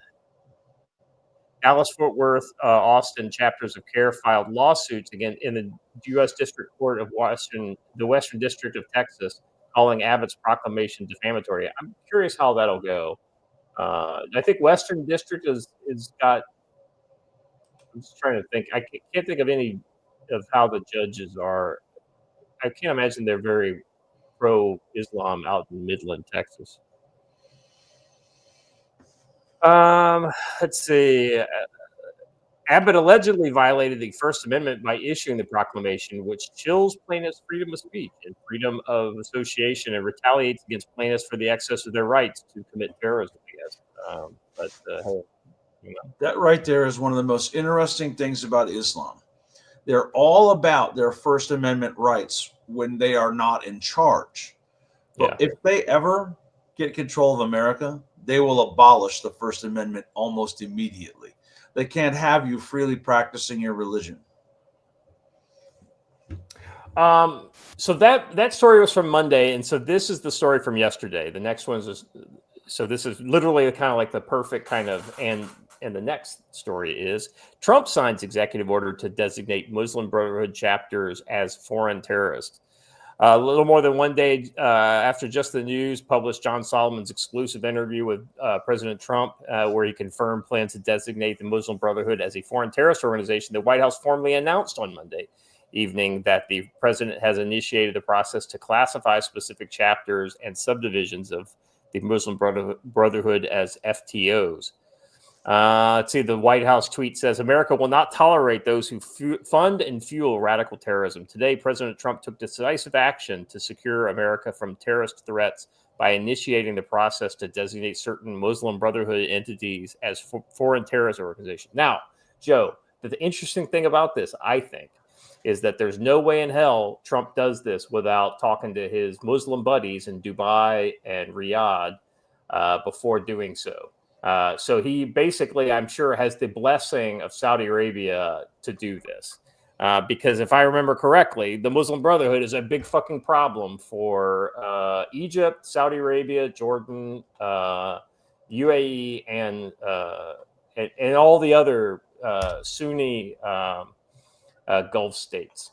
Dallas-Fort Worth, Austin chapters of CARE filed lawsuits again in the U.S. District Court of the Western District of Texas, calling Abbott's proclamation defamatory. I'm curious how that'll go. I think Western District is got. I'm just trying to think. I can't think of any of how the judges are. I can't imagine they're very pro-Islam out in Midland, Texas. Let's see. Abbott allegedly violated the First Amendment by issuing the proclamation, which chills plaintiffs' freedom of speech and freedom of association and retaliates against plaintiffs for the excess of their rights to commit terrorism, I guess. That right there is one of the most interesting things about Islam. They're all about their First Amendment rights when they are not in charge. But if they ever get control of America, they will abolish the First Amendment almost immediately. They can't have you freely practicing your religion. So that story was from Monday, and so this is the story from yesterday. The next one is this is literally kind of like the perfect kind of and the next story is Trump signs executive order to designate Muslim Brotherhood chapters as foreign terrorists. A little more than one day after Just the News published John Solomon's exclusive interview with President Trump, where he confirmed plans to designate the Muslim Brotherhood as a foreign terrorist organization, the White House formally announced on Monday evening that the president has initiated the process to classify specific chapters and subdivisions of the Muslim Brotherhood as FTOs. Let's see. The White House tweet says America will not tolerate those who fund and fuel radical terrorism. Today, President Trump took decisive action to secure America from terrorist threats by initiating the process to designate certain Muslim Brotherhood entities as foreign terrorist organizations. Now, Joe, the interesting thing about this, I think, is that there's no way in hell Trump does this without talking to his Muslim buddies in Dubai and Riyadh before doing so. So he basically, I'm sure, has the blessing of Saudi Arabia to do this. Because if I remember correctly, the Muslim Brotherhood is a big fucking problem for Egypt, Saudi Arabia, Jordan, UAE, and all the other Sunni Gulf states.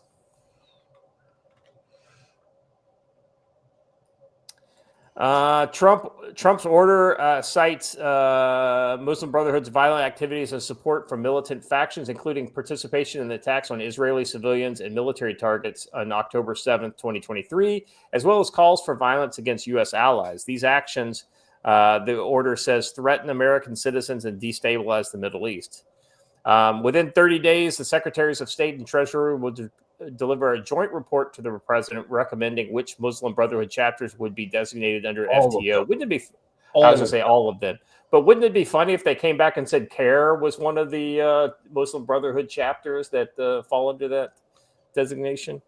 Trump's order cites Muslim Brotherhood's violent activities as support for militant factions, including participation in the attacks on Israeli civilians and military targets on October 7th, 2023, as well as calls for violence against U.S. allies. These actions, the order says, threaten American citizens and destabilize the Middle East. Within 30 days, the Secretaries of State and Treasury will deliver a joint report to the president recommending which Muslim Brotherhood chapters would be designated under FTO. Wouldn't it be? I was going to say all of them, but wouldn't it be funny if they came back and said CARE was one of the Muslim Brotherhood chapters that fall under that designation?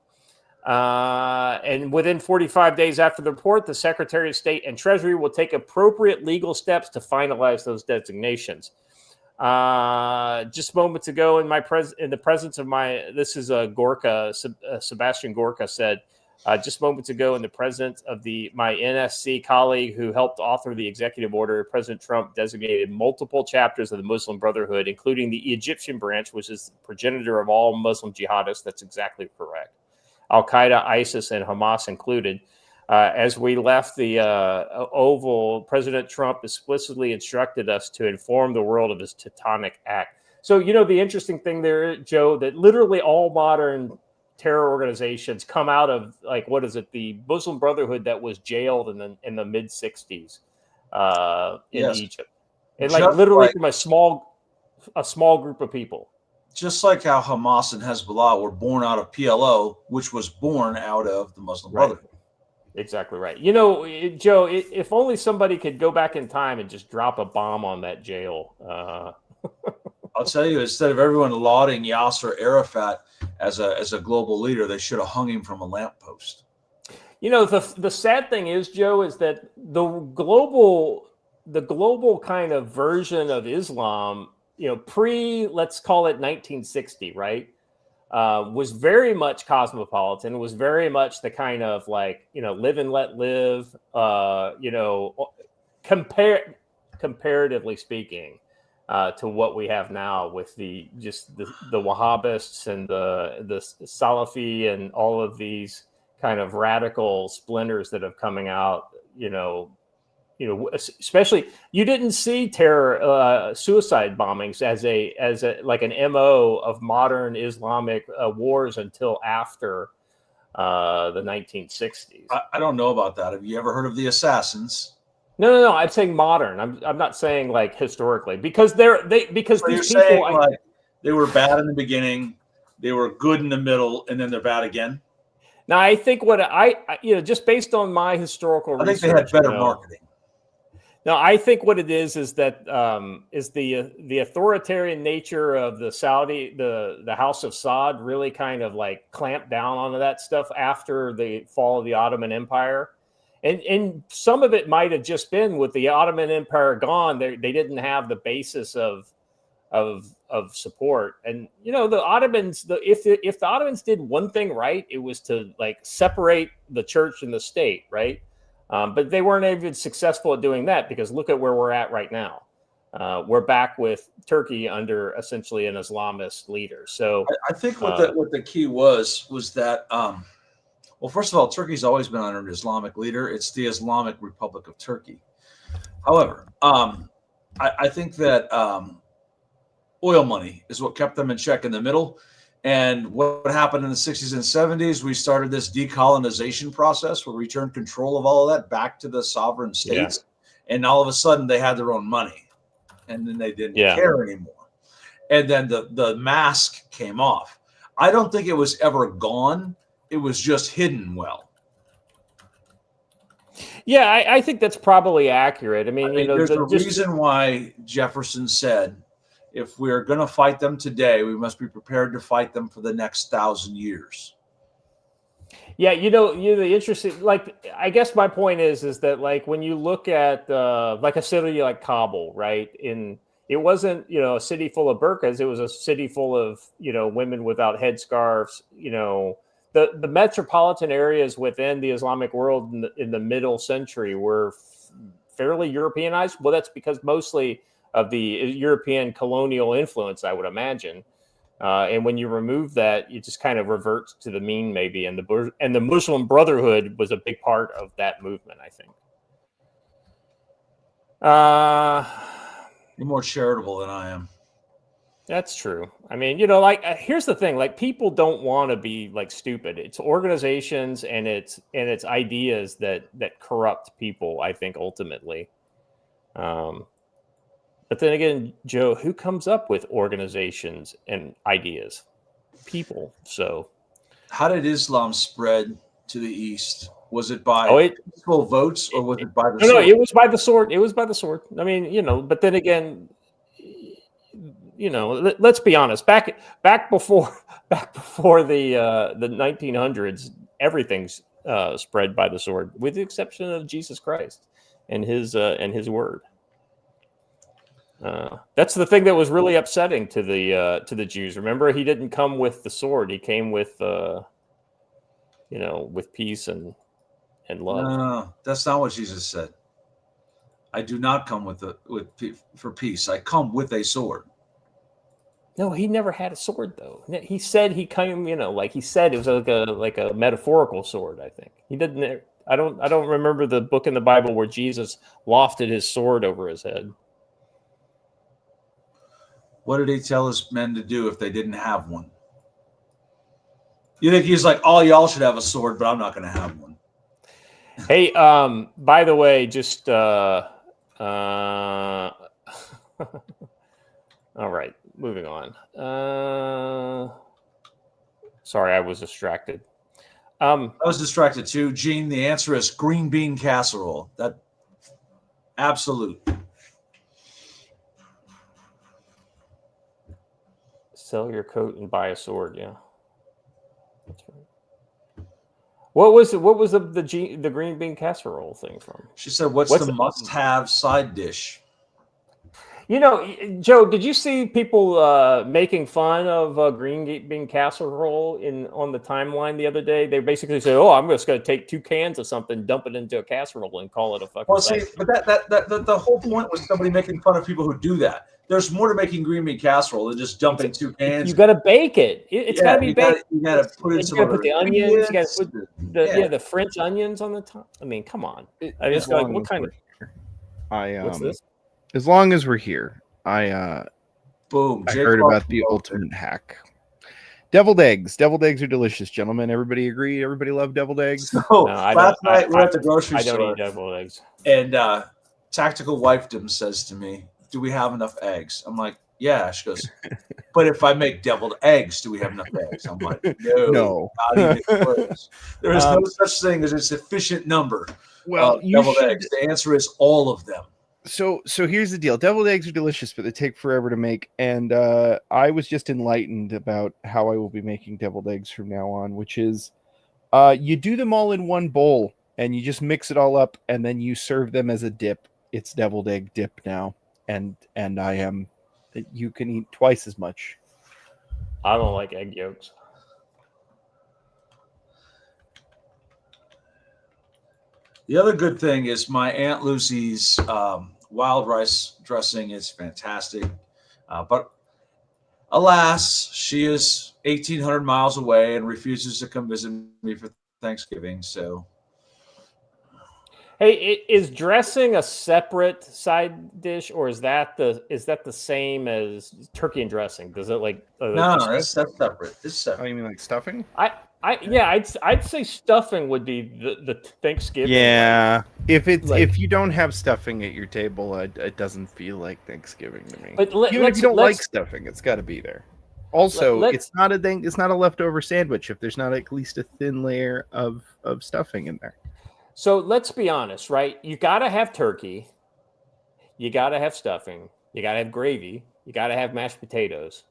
And within 45 days after the report, the Secretary of State and Treasury will take appropriate legal steps to finalize those designations. Just moments ago, in the presence of this is Gorka, Sebastian Gorka said, just moments ago, in the presence of my NSC colleague who helped author the executive order, President Trump designated multiple chapters of the Muslim Brotherhood, including the Egyptian branch, which is the progenitor of all Muslim jihadists. That's exactly correct. Al Qaeda, ISIS, and Hamas included. As we left the Oval, President Trump explicitly instructed us to inform the world of his Teutonic Act. So, the interesting thing there, Joe, that literally all modern terror organizations come out of, the Muslim Brotherhood that was jailed in the mid 60s in Egypt, and literally from a small group of people. Just like how Hamas and Hezbollah were born out of PLO, which was born out of the Muslim Brotherhood. Exactly right. Joe, if only somebody could go back in time and just drop a bomb on that jail. I'll tell you, instead of everyone lauding Yasser Arafat as a global leader, they should have hung him from a lamppost. The sad thing is, Joe, is that the global kind of version of Islam, let's call it 1960, right? Was very much cosmopolitan, was very much the kind of live and let live, comparatively speaking, to what we have now with the Wahhabists and the Salafi and all of these kind of radical splinters that have coming out, especially you didn't see terror, suicide bombings as an MO of modern Islamic wars until after the 1960s. I don't know about that. Have you ever heard of the assassins? No. I'm saying modern. I'm not saying historically, because these people they were bad in the beginning, they were good in the middle, and then they're bad again. Now I think what just based on my historical research, I think they had better marketing. No, I think what it is that is the authoritarian nature of the House of Saud really kind of clamped down on that stuff after the fall of the Ottoman Empire, and some of it might have just been with the Ottoman Empire gone, they didn't have the basis of support, and the Ottomans, if the Ottomans did one thing right, it was to separate the church and the state, right? But they weren't even successful at doing that, because look at where we're at right now. We're back with Turkey under essentially an Islamist leader. So I think what the key was that, first of all, Turkey's always been under an Islamic leader. It's the Islamic Republic of Turkey. However, I think that oil money is what kept them in check in the middle. And what happened in the 60s and 70s, we started this decolonization process where we turned control of all of that back to the sovereign states. Yeah. And all of a sudden they had their own money. and then they didn't Yeah. care anymore. And then the mask came off. I don't think it was ever gone. It was just hidden well. Yeah, I think that's probably accurate. I mean, there's a reason why Jefferson said, if we're going to fight them today, we must be prepared to fight them for the next 1,000 years. Yeah, the interesting, like, I guess my point is that, like, when you look at like a city like Kabul, right? It wasn't, a city full of burqas. It was a city full of, women without headscarves. The metropolitan areas within the Islamic world in the middle century were fairly Europeanized. Well, that's because mostly of the European colonial influence, I would imagine. And when you remove that, you just kind of revert to the mean, maybe. And the Muslim Brotherhood was a big part of that movement, I think. You're more charitable than I am. That's true. I mean, here's the thing: like, people don't want to be like stupid. It's organizations and it's ideas that corrupt people, I think, ultimately. But then again, Joe, who comes up with organizations and ideas? People. So, how did Islam spread to the East? Was it by peaceful votes, or was it by the sword? No, it was by the sword. It was by the sword. I mean, but then again, let's be honest. Back before the 1900s, everything's spread by the sword, with the exception of Jesus Christ and his word. That's the thing that was really upsetting to the Jews. Remember, he didn't come with the sword. He came with with peace and love. No, that's not what Jesus said. I do not come for peace. I come with a sword. No, he never had a sword, though. He said he came, like he said, it was like a metaphorical sword. I think he didn't. I don't remember the book in the Bible where Jesus lofted his sword over his head. What did he tell his men to do if they didn't have one? You think he's like, all y'all should have a sword, but I'm not going to have one. Hey, by the way, just all right, moving on. Sorry, I was distracted. I was distracted too. Gene, the answer is green bean casserole. That absolute. Sell your coat and buy a sword. Yeah, that's right. What was the green bean casserole thing from? She said, "What's the must-have side dish?" Joe, did you see people making fun of green bean casserole on the timeline the other day? They basically said, "Oh, I'm just going to take 2 cans of something, dump it into a casserole, and call it a fucking." Well, see, but that the whole point was somebody making fun of people who do that. There's more to making green bean casserole than just dumping 2 cans. You got to bake it. It's got to be baked. You got to put in some. You got to put the onions. You got to put the French onions on the top. I mean, come on. What kind of? What's this? As long as we're here, I heard about the ultimate hack. Deviled eggs. Deviled eggs are delicious, gentlemen. Everybody agree? Everybody love deviled eggs? So last night we're at the grocery store. I don't eat deviled eggs. And Tactical Wifedom says to me, "Do we have enough eggs?" I'm like, "Yeah." She goes, "But if I make deviled eggs, do we have enough eggs?" I'm like, "No. Not even close." There is no such thing as a sufficient number of deviled eggs. The answer is all of them. So here's the deal. Deviled eggs are delicious, but they take forever to make. And I was just enlightened about how I will be making deviled eggs from now on, which is you do them all in one bowl and you just mix it all up and then you serve them as a dip. It's deviled egg dip now. And you can eat twice as much. I don't like egg yolks. The other good thing is my Aunt Lucy's wild rice dressing is fantastic. But alas, she is 1,800 miles away and refuses to come visit me for Thanksgiving. So, hey, is dressing a separate side dish, or is that the same as turkey and dressing? Does it like no, that's separate. It's separate. Oh, you mean like stuffing? I'd say stuffing would be the Thanksgiving. Yeah, if you don't have stuffing at your table, it doesn't feel like Thanksgiving to me. But even if you don't like stuffing, it's got to be there. Also, it's not a leftover sandwich if there's not at least a thin layer of stuffing in there. So let's be honest, right? You got to have turkey, you got to have stuffing, you got to have gravy, you got to have mashed potatoes.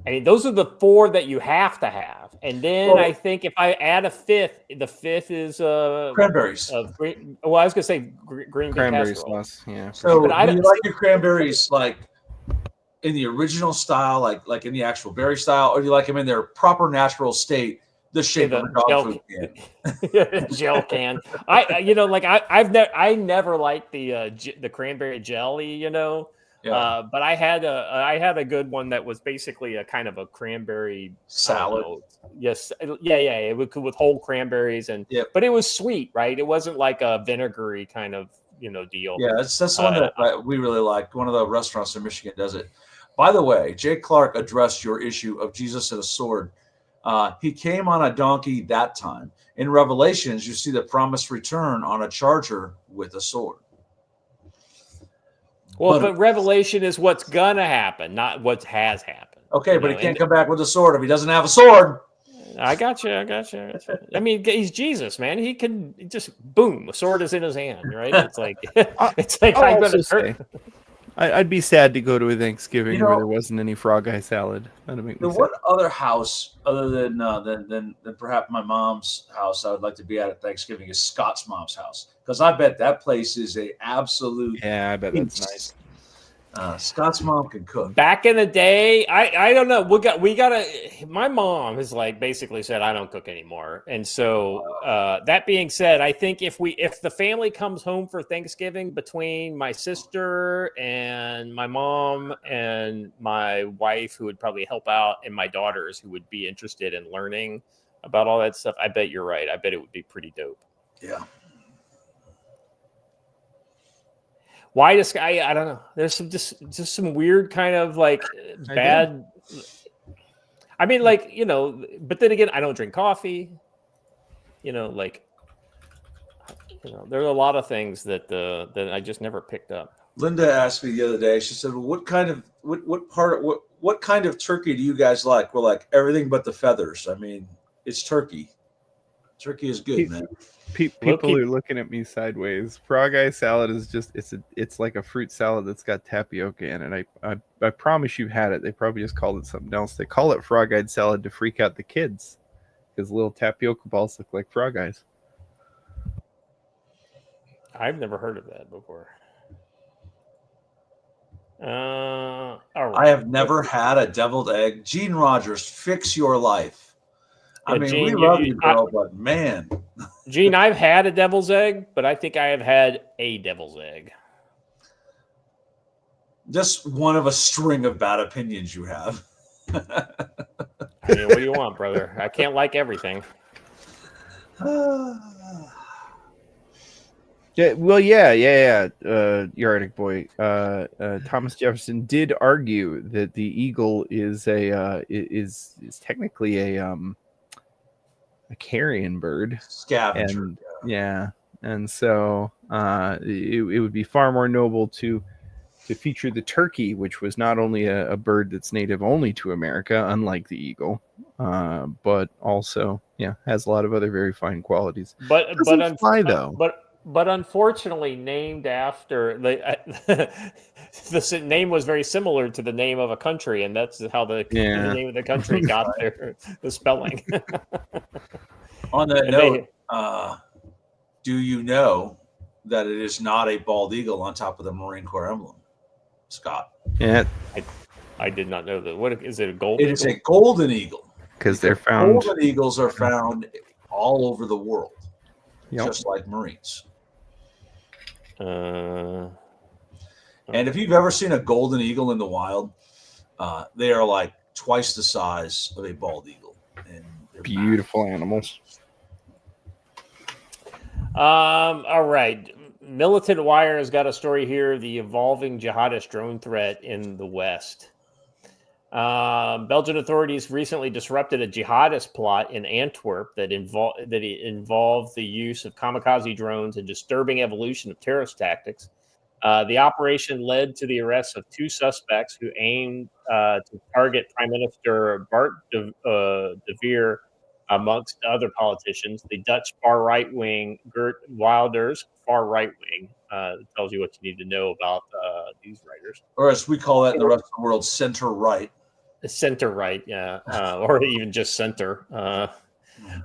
I mean, those are the 4 that you have to have. And then I think if I add a fifth, the fifth is cranberries. Well, I was going to say green cranberry casserole. sauce. Yeah. So do you like your cranberries like in the original style, like in the actual berry style, or do you like them in their proper natural state, the shape of a dog food can? Gel can. I never liked the cranberry jelly, Yeah. but I had a good one that was basically a kind of a cranberry salad. Yes, yeah, it would with whole cranberries but it was sweet, right? It wasn't like a vinegary kind of deal. Yeah, that's the one that we really like. One of the restaurants in Michigan does it. By the way, Jake Clark addressed your issue of Jesus and a sword. He came on a donkey that time. In Revelations, you see the promised return on a charger with a sword. Well, but Revelation is what's gonna happen, not what has happened. Okay, but he can't come back with a sword if he doesn't have a sword. I got you. I mean, he's Jesus, man. He can just boom, a sword is in his hand, right? It's like I'm gonna hurt. I'd be sad to go to a Thanksgiving where there wasn't any frog eye salad. That'd make me sad. What other house other than perhaps my mom's house I would like to be at Thanksgiving is Scott's mom's house, because I bet that place is a absolute. Yeah, I bet that's nice. Scott's mom can cook. Back in the day, I don't know. We gotta. My mom has basically said I don't cook anymore, and so that being said, I think if the family comes home for Thanksgiving between my sister and my mom and my wife, who would probably help out, and my daughters who would be interested in learning about all that stuff, I bet you're right. I bet it would be pretty dope. Yeah. Why this guy? I don't know. There's some just some weird kind of bad. I mean, but then again, I don't drink coffee. There are a lot of things that I just never picked up. Linda asked me the other day. She said, "What kind of turkey do you guys like?" We're like everything but the feathers. I mean, it's turkey. Turkey is good, man. People are looking at me sideways. Frog eye salad is just it's like a fruit salad that's got tapioca in it. I promise you've had it. They probably just called it something else. They call it frog eyed salad to freak out the kids because little tapioca balls look like frog eyes. I've never heard of that before. All right. I have never had a deviled egg. Gene Rogers, fix your life. I mean, Gene, we love you, girl, but man. Gene, I've had a devil's egg, but I think I have had a devil's egg. Just one of a string of bad opinions you have. I mean, what do you want, brother? I can't like everything. Yeah. Your Arctic boy, Thomas Jefferson did argue that the eagle is is technically a carrion bird, scavenger. And so it would be far more noble to feature the turkey, which was not only a bird that's native only to America, unlike the eagle, but also has a lot of other very fine qualities. But unfortunately, named after the name was very similar to the name of a country, and that's how the name of the country got the spelling. On that note, do you know that it is not a bald eagle on top of the Marine Corps emblem, Scott? Yeah, I did not know that. What is it? A golden? It is a golden eagle because they're found. Golden eagles are found all over the world, just like Marines. And if you've ever seen a golden eagle in the wild, they are like twice the size of a bald eagle. And beautiful animals. All right. Militant Wire has got a story here: the evolving jihadist drone threat in the West. Belgian authorities recently disrupted a jihadist plot in Antwerp that involved the use of kamikaze drones and disturbing evolution of terrorist tactics. The operation led to the arrest of 2 suspects who aimed to target Prime Minister Bart de Veer, amongst other politicians. The Dutch far right wing, Geert Wilders, far right wing, tells you what you need to know about these writers. Or as we call that in the rest of the world, center right. Center right, yeah, or even just center.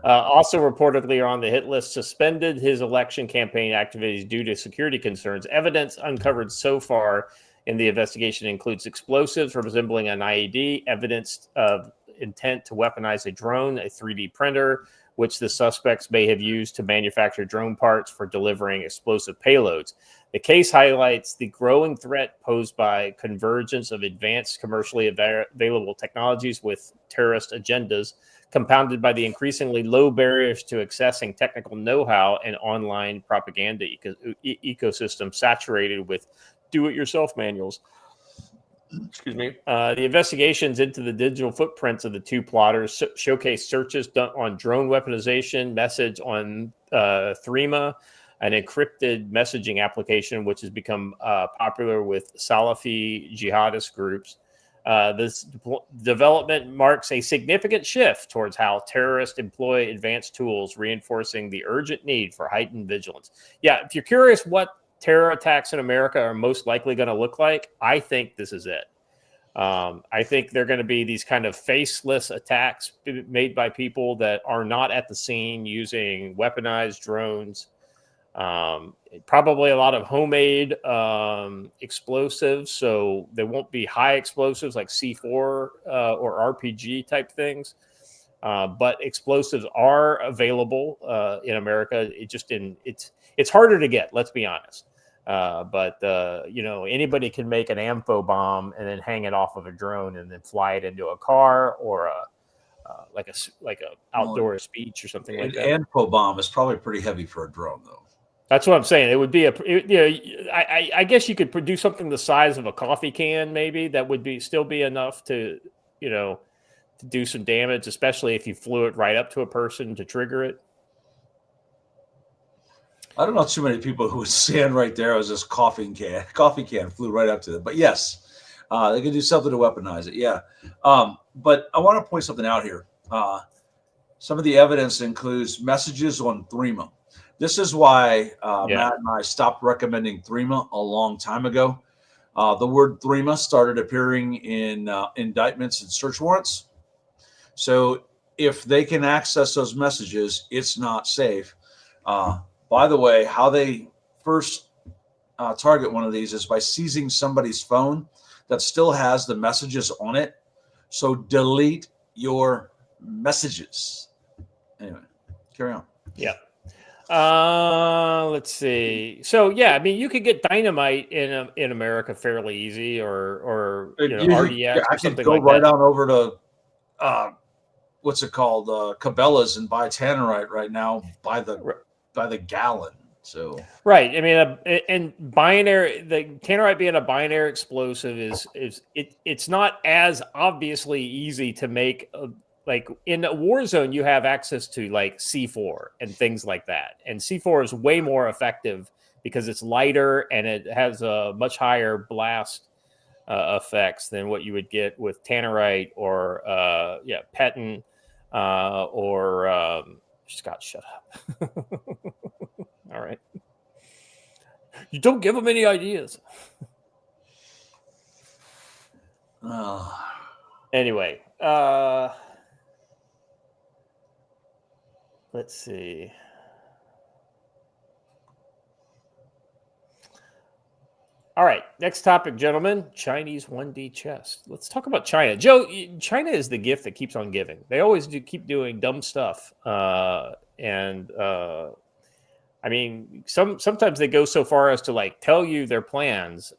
Also reportedly on the hit list, suspended his election campaign activities due to security concerns. Evidence uncovered so far in the investigation includes explosives resembling an IED, evidence of intent to weaponize a drone, a 3D printer, which the suspects may have used to manufacture drone parts for delivering explosive payloads. The case highlights the growing threat posed by convergence of advanced commercially available technologies with terrorist agendas, compounded by the increasingly low barriers to accessing technical know-how and online propaganda ecosystem saturated with do-it-yourself manuals. Excuse me. The investigations into the digital footprints of the 2 plotters showcase searches done on drone weaponization, message on Threema, an encrypted messaging application which has become popular with Salafi jihadist groups. This development marks a significant shift towards how terrorists employ advanced tools, reinforcing the urgent need for heightened vigilance. Yeah, if you're curious what terror attacks in America are most likely going to look like, I think this is it. I think they're going to be these kind of faceless attacks made by people that are not at the scene using weaponized drones. Probably a lot of homemade explosives, so they won't be high explosives like C4 or RPG type things. But explosives are available in America. It's harder to get, let's be honest. But anybody can make an ampho bomb and then hang it off of a drone and then fly it into a car or like a outdoor speech or something like that. An ampho bomb is probably pretty heavy for a drone, though. That's what I'm saying. It would be I guess you could produce something the size of a coffee can, maybe that would still be enough to do some damage, especially if you flew it right up to a person to trigger it. I don't know too many people who would stand right there as this coffee can flew right up to them. But yes, they can do something to weaponize it. Yeah. But I want to point something out here. Some of the evidence includes messages on Threema. This is why Matt and I stopped recommending Threema a long time ago. The word Threema started appearing in indictments and search warrants. So if they can access those messages, it's not safe. By the way, how they first target one of these is by seizing somebody's phone that still has the messages on it. So delete your messages. Anyway, carry on. Yeah. Let's see. So yeah, I mean, you could get dynamite in America fairly easy, or RDX or something go like right that. on over to what's it called, Cabela's, and buy tannerite right now by the gallon. So right. I mean, and the tannerite being a binary explosive it's not as obviously easy to make. Like in a war zone, you have access to like C4 and things like that. And C4 is way more effective because it's lighter and it has a much higher blast effects than what you would get with tannerite or Petin or Scott, shut up. All right. You don't give them any ideas. Anyway, let's see. All right, next topic, gentlemen. Chinese 1D chess. Let's talk about China. Joe, China is the gift that keeps on giving. They always keep doing dumb stuff. I mean, sometimes they go so far as to like tell you their plans.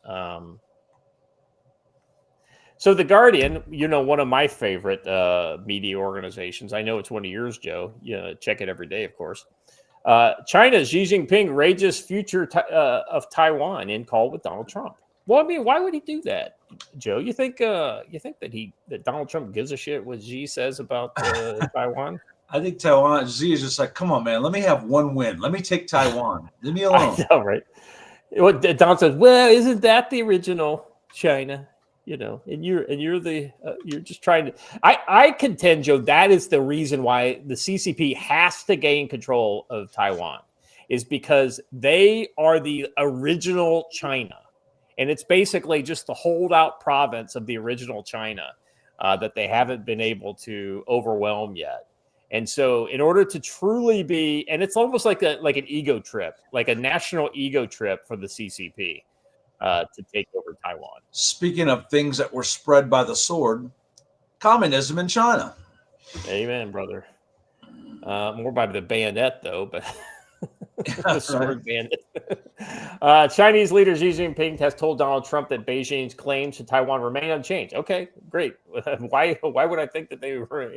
So The Guardian, one of my favorite media organizations. I know it's one of yours, Joe. Check it every day, of course. China's Xi Jinping rages future of Taiwan in call with Donald Trump. Well, I mean, why would he do that, Joe? You think that Donald Trump gives a shit what Xi says about Taiwan? I think Taiwan, Xi is just like, come on, man, let me have one win. Let me take Taiwan. Leave me alone. I know, right? What Don says, well, isn't that the original China? You know, and you're just trying to. I contend, Joe, that is the reason why the CCP has to gain control of Taiwan, is because they are the original China, and it's basically just the holdout province of the original China that they haven't been able to overwhelm yet. And so, in order to truly be, and it's almost like an ego trip, like a national ego trip for the CCP. To take over Taiwan. Speaking of things that were spread by the sword, communism in China. Amen, brother. More by the bayonet, though, but the sword bayonet. Chinese leader Xi Jinping has told Donald Trump that Beijing's claims to Taiwan remain unchanged. Okay, great. Why would I think that they were?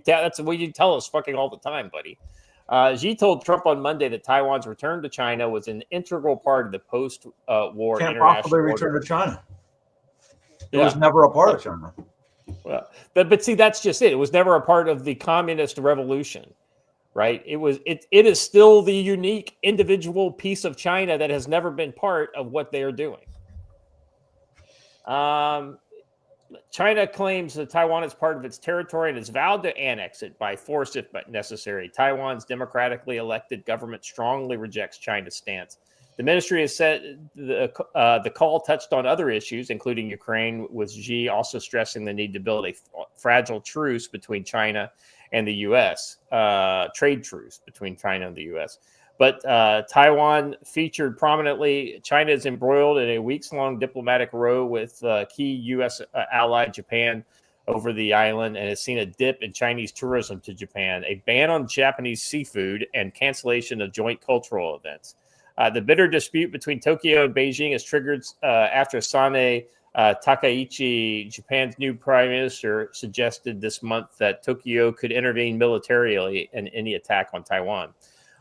That's what you tell us fucking all the time, buddy. Xi told Trump on Monday that Taiwan's return to China was an integral part of the post-war Can't international possibly order. return to China. It was never a part of China. Well, but see, that's just it. It was never a part of the communist revolution, right? It is still the unique individual piece of China that has never been part of what they are doing. China claims that Taiwan is part of its territory and has vowed to annex it by force if necessary. Taiwan's democratically elected government strongly rejects China's stance. The ministry has said the call touched on other issues, including Ukraine, with Xi also stressing the need to build a fragile truce between China and the U.S., trade truce between China and the U.S. But Taiwan featured prominently. China is embroiled in a weeks-long diplomatic row with key U.S. ally Japan over the island and has seen a dip in Chinese tourism to Japan, a ban on Japanese seafood, and cancellation of joint cultural events. The bitter dispute between Tokyo and Beijing is triggered after Sane Takaichi, Japan's new prime minister, suggested this month that Tokyo could intervene militarily in any attack on Taiwan.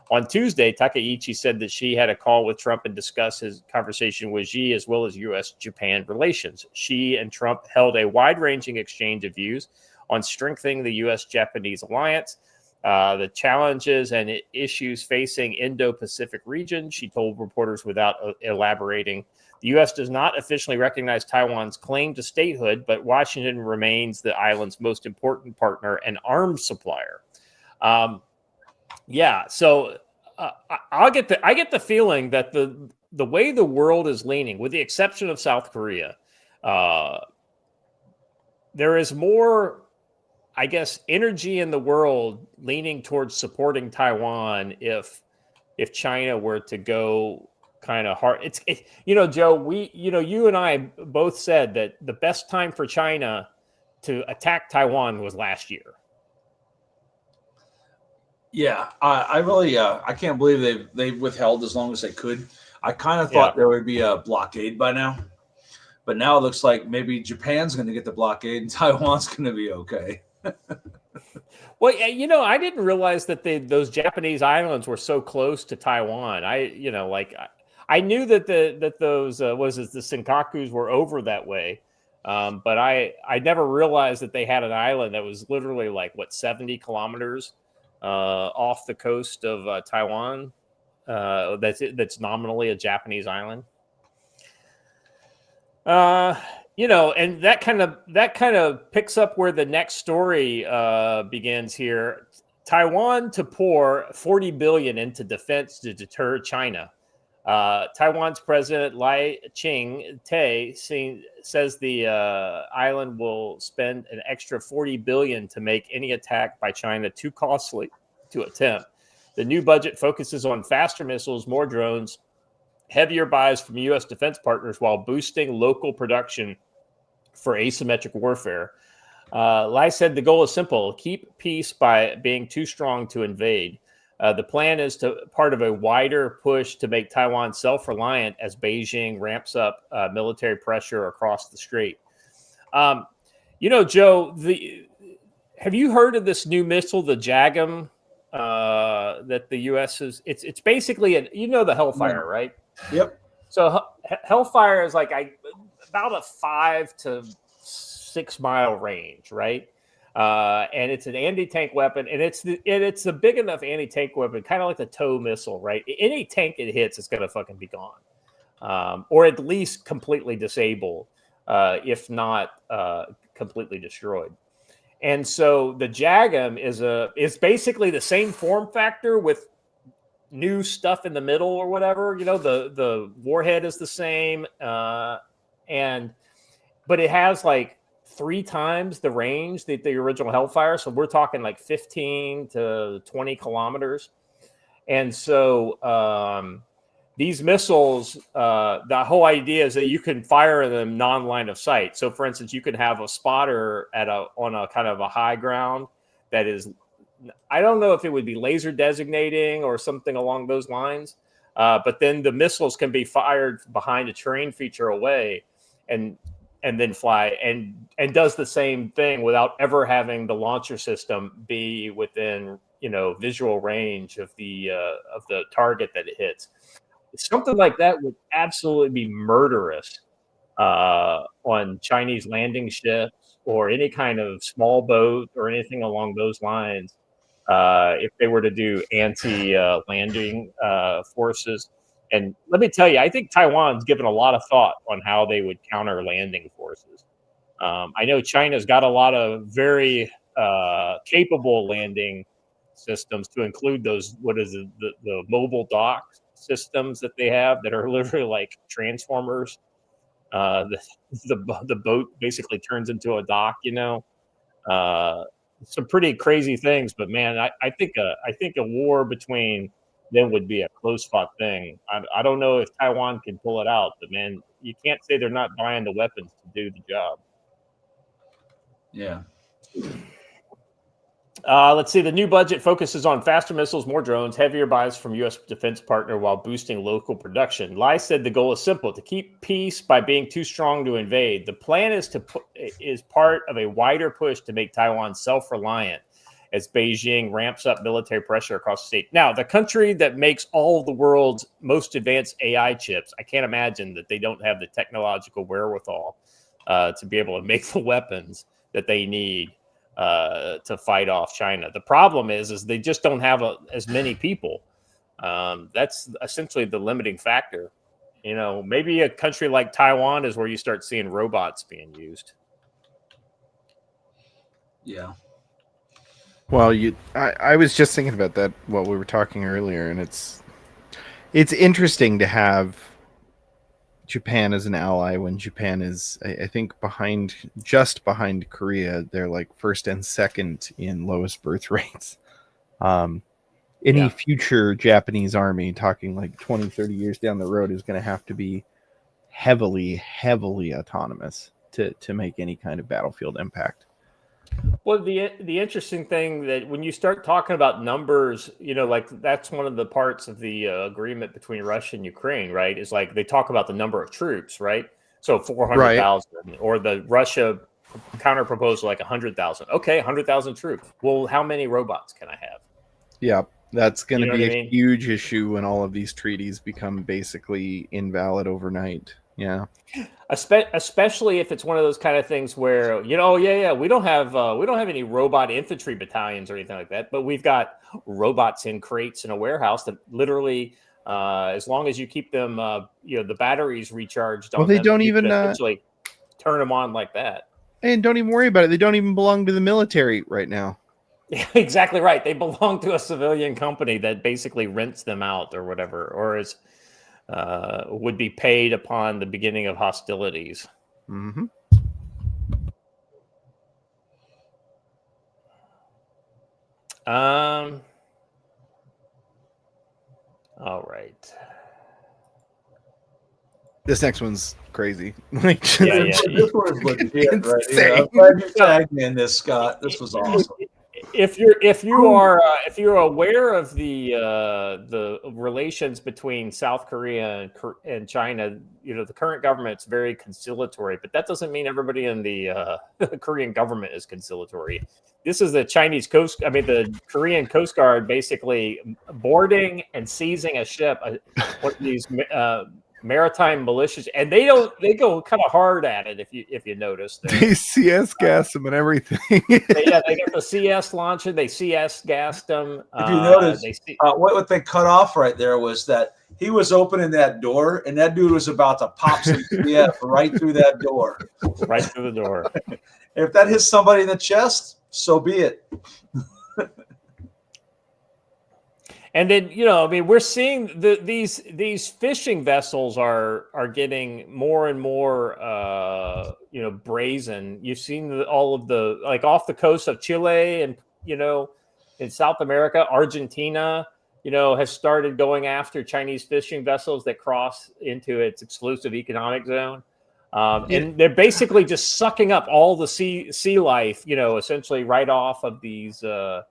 On Tuesday, Takaichi said that she had a call with Trump and discussed his conversation with Xi as well as U.S.-Japan relations. Xi and Trump held a wide-ranging exchange of views on strengthening the U.S.-Japanese alliance, the challenges and issues facing Indo-Pacific region, she told reporters without elaborating. The U.S. does not officially recognize Taiwan's claim to statehood, but Washington remains the island's most important partner and arms supplier. So I get the feeling that the way the world is leaning, with the exception of South Korea, there is more, I guess, energy in the world leaning towards supporting Taiwan if China were to go kind of hard. Joe, you and I both said that the best time for China to attack Taiwan was last year. Yeah, I really I can't believe they withheld as long as they could. I kind of thought there would be a blockade by now, but now it looks like maybe Japan's going to get the blockade and Taiwan's going to be okay. Well, I didn't realize that those Japanese islands were so close to Taiwan. I knew that those the Senkakus were over that way, but I never realized that they had an island that was literally 70 kilometers off the coast of Taiwan. That's nominally a Japanese island. And that kind of picks up where the next story begins here. Taiwan to pour $40 billion into defense to deter China. Taiwan's president Lai Ching-te says the island will spend an extra $40 billion to make any attack by China too costly to attempt. The new budget focuses on faster missiles, more drones, heavier buys from U.S. defense partners while boosting local production for asymmetric warfare. Lai said the goal is simple: keep peace by being too strong to invade. The plan is part of a wider push to make Taiwan self-reliant as Beijing ramps up military pressure across the strait. Joe, have you heard of this new missile, the JAGM, that the U.S. is? It's basically the Hellfire, right? Yep. So Hellfire is about a 5 to 6 mile range, right? And it's an anti-tank weapon, and it's a big enough anti-tank weapon, kind of like the TOW missile, right? Any tank it hits, it's gonna fucking be gone, or at least completely disabled, if not completely destroyed. And so the JAGM is basically the same form factor with new stuff in the middle or whatever. You know, the warhead is the same, but it has like 3 times the range that the original Hellfire. So we're talking like 15 to 20 kilometers. And so these missiles, the whole idea is that you can fire them non-line of sight. So, for instance, you can have a spotter on a kind of a high ground that is, I don't know if it would be laser designating or something along those lines, but then the missiles can be fired behind a terrain feature away, and then fly and does the same thing without ever having the launcher system be within visual range of the target that it hits. Something like that would absolutely be murderous on Chinese landing ships or any kind of small boat or anything along those lines. If they were to do anti-landing forces. And let me tell you, I think Taiwan's given a lot of thought on how they would counter landing forces. I know China's got a lot of very capable landing systems, to include those, the mobile dock systems that they have that are literally like transformers. The boat basically turns into a dock, some pretty crazy things. But man, I think a war between them would be a close fought thing. I don't know if Taiwan can pull it out, but man, you can't say they're not buying the weapons to do the job. Yeah. Let's see. The new budget focuses on faster missiles, more drones, heavier buys from U.S. defense partner while boosting local production. Lai said the goal is simple: to keep peace by being too strong to invade. The plan is part of a wider push to make Taiwan self-reliant as Beijing ramps up military pressure across the state. Now, the country that makes all of the world's most advanced AI chips, I can't imagine that they don't have the technological wherewithal to be able to make the weapons that they need to fight off China. The problem is they just don't have as many people. That's essentially the limiting factor. Maybe a country like Taiwan is where you start seeing robots being used. Yeah. Well, I was just thinking about that while we were talking earlier, and it's interesting to have Japan as an ally when Japan is, I think, just behind Korea. They're like first and second in lowest birth rates. Any future Japanese army, talking like 20, 30 years down the road, is going to have to be heavily, heavily autonomous to make any kind of battlefield impact. Well, the interesting thing that when you start talking about numbers, like that's one of the parts of the agreement between Russia and Ukraine, right? Is like they talk about the number of troops, right? So 400,000, right. Or the Russia counter proposal like 100,000. Okay, 100,000 troops. Well, how many robots can I have? Yeah, that's going to be a huge issue when all of these treaties become basically invalid overnight. Yeah. Especially if it's one of those kind of things where we don't have any robot infantry battalions or anything like that, but we've got robots in crates in a warehouse that literally, as long as you keep them, the batteries recharged on they them, don't you even can essentially turn them on like that. And don't even worry about it. They don't even belong to the military right now. Yeah, exactly right. They belong to a civilian company that basically rents them out or whatever, or is. Would be paid upon the beginning of hostilities. Mm-hmm. All right. This next one's crazy. This one is legit, right here. I'm glad you tagged me in this, Scott. This was awesome. If you're aware of the relations between South Korea and China, the current government's very conciliatory, but that doesn't mean everybody in the Korean government is conciliatory. This is the the Korean Coast Guard basically boarding and seizing a ship, one of these maritime militias, and they go kind of hard at it if you notice. They CS gas them and everything. They got the CS launcher. They CS gassed them. If you notice, what they cut off right there was that he was opening that door, and that dude was about to pop some CF right through that door. Right through the door. If that hits somebody in the chest, so be it. And then, I mean, we're seeing these fishing vessels are getting more and more, brazen. You've seen all of the, like, off the coast of Chile and, in South America, Argentina, has started going after Chinese fishing vessels that cross into its exclusive economic zone. And they're basically just sucking up all the sea life, essentially right off of these, of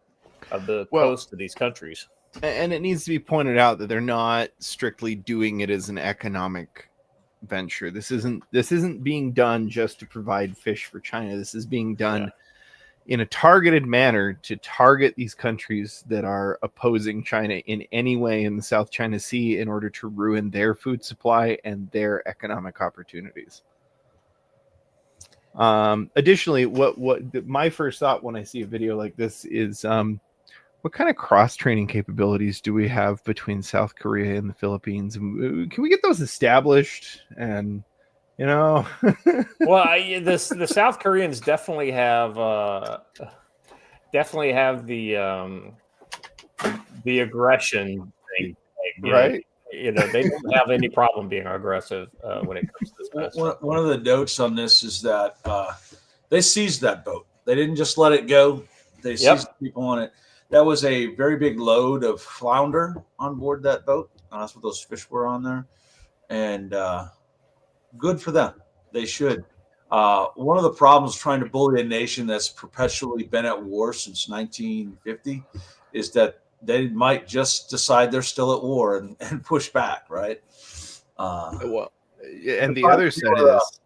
the coast of these countries. And it needs to be pointed out that they're not strictly doing it as an economic venture. This isn't being done just to provide fish for China. This is being done in a targeted manner to target these countries that are opposing China in any way in the South China Sea in order to ruin their food supply and their economic opportunities. Additionally, what my first thought when I see a video like this is, what kind of cross-training capabilities do we have between South Korea and the Philippines? Can we get those established? And well, the South Koreans definitely have the aggression thing, right? They don't have any problem being aggressive when it comes to this kind of stuff. One of the notes on this is that they seized that boat. They didn't just let it go. They seized people on it. That was a very big load of flounder on board that boat. That's what those fish were on there. And good for them. They should. One of the problems trying to bully a nation that's perpetually been at war since 1950 is that they might just decide they're still at war and push back, right? And the other side is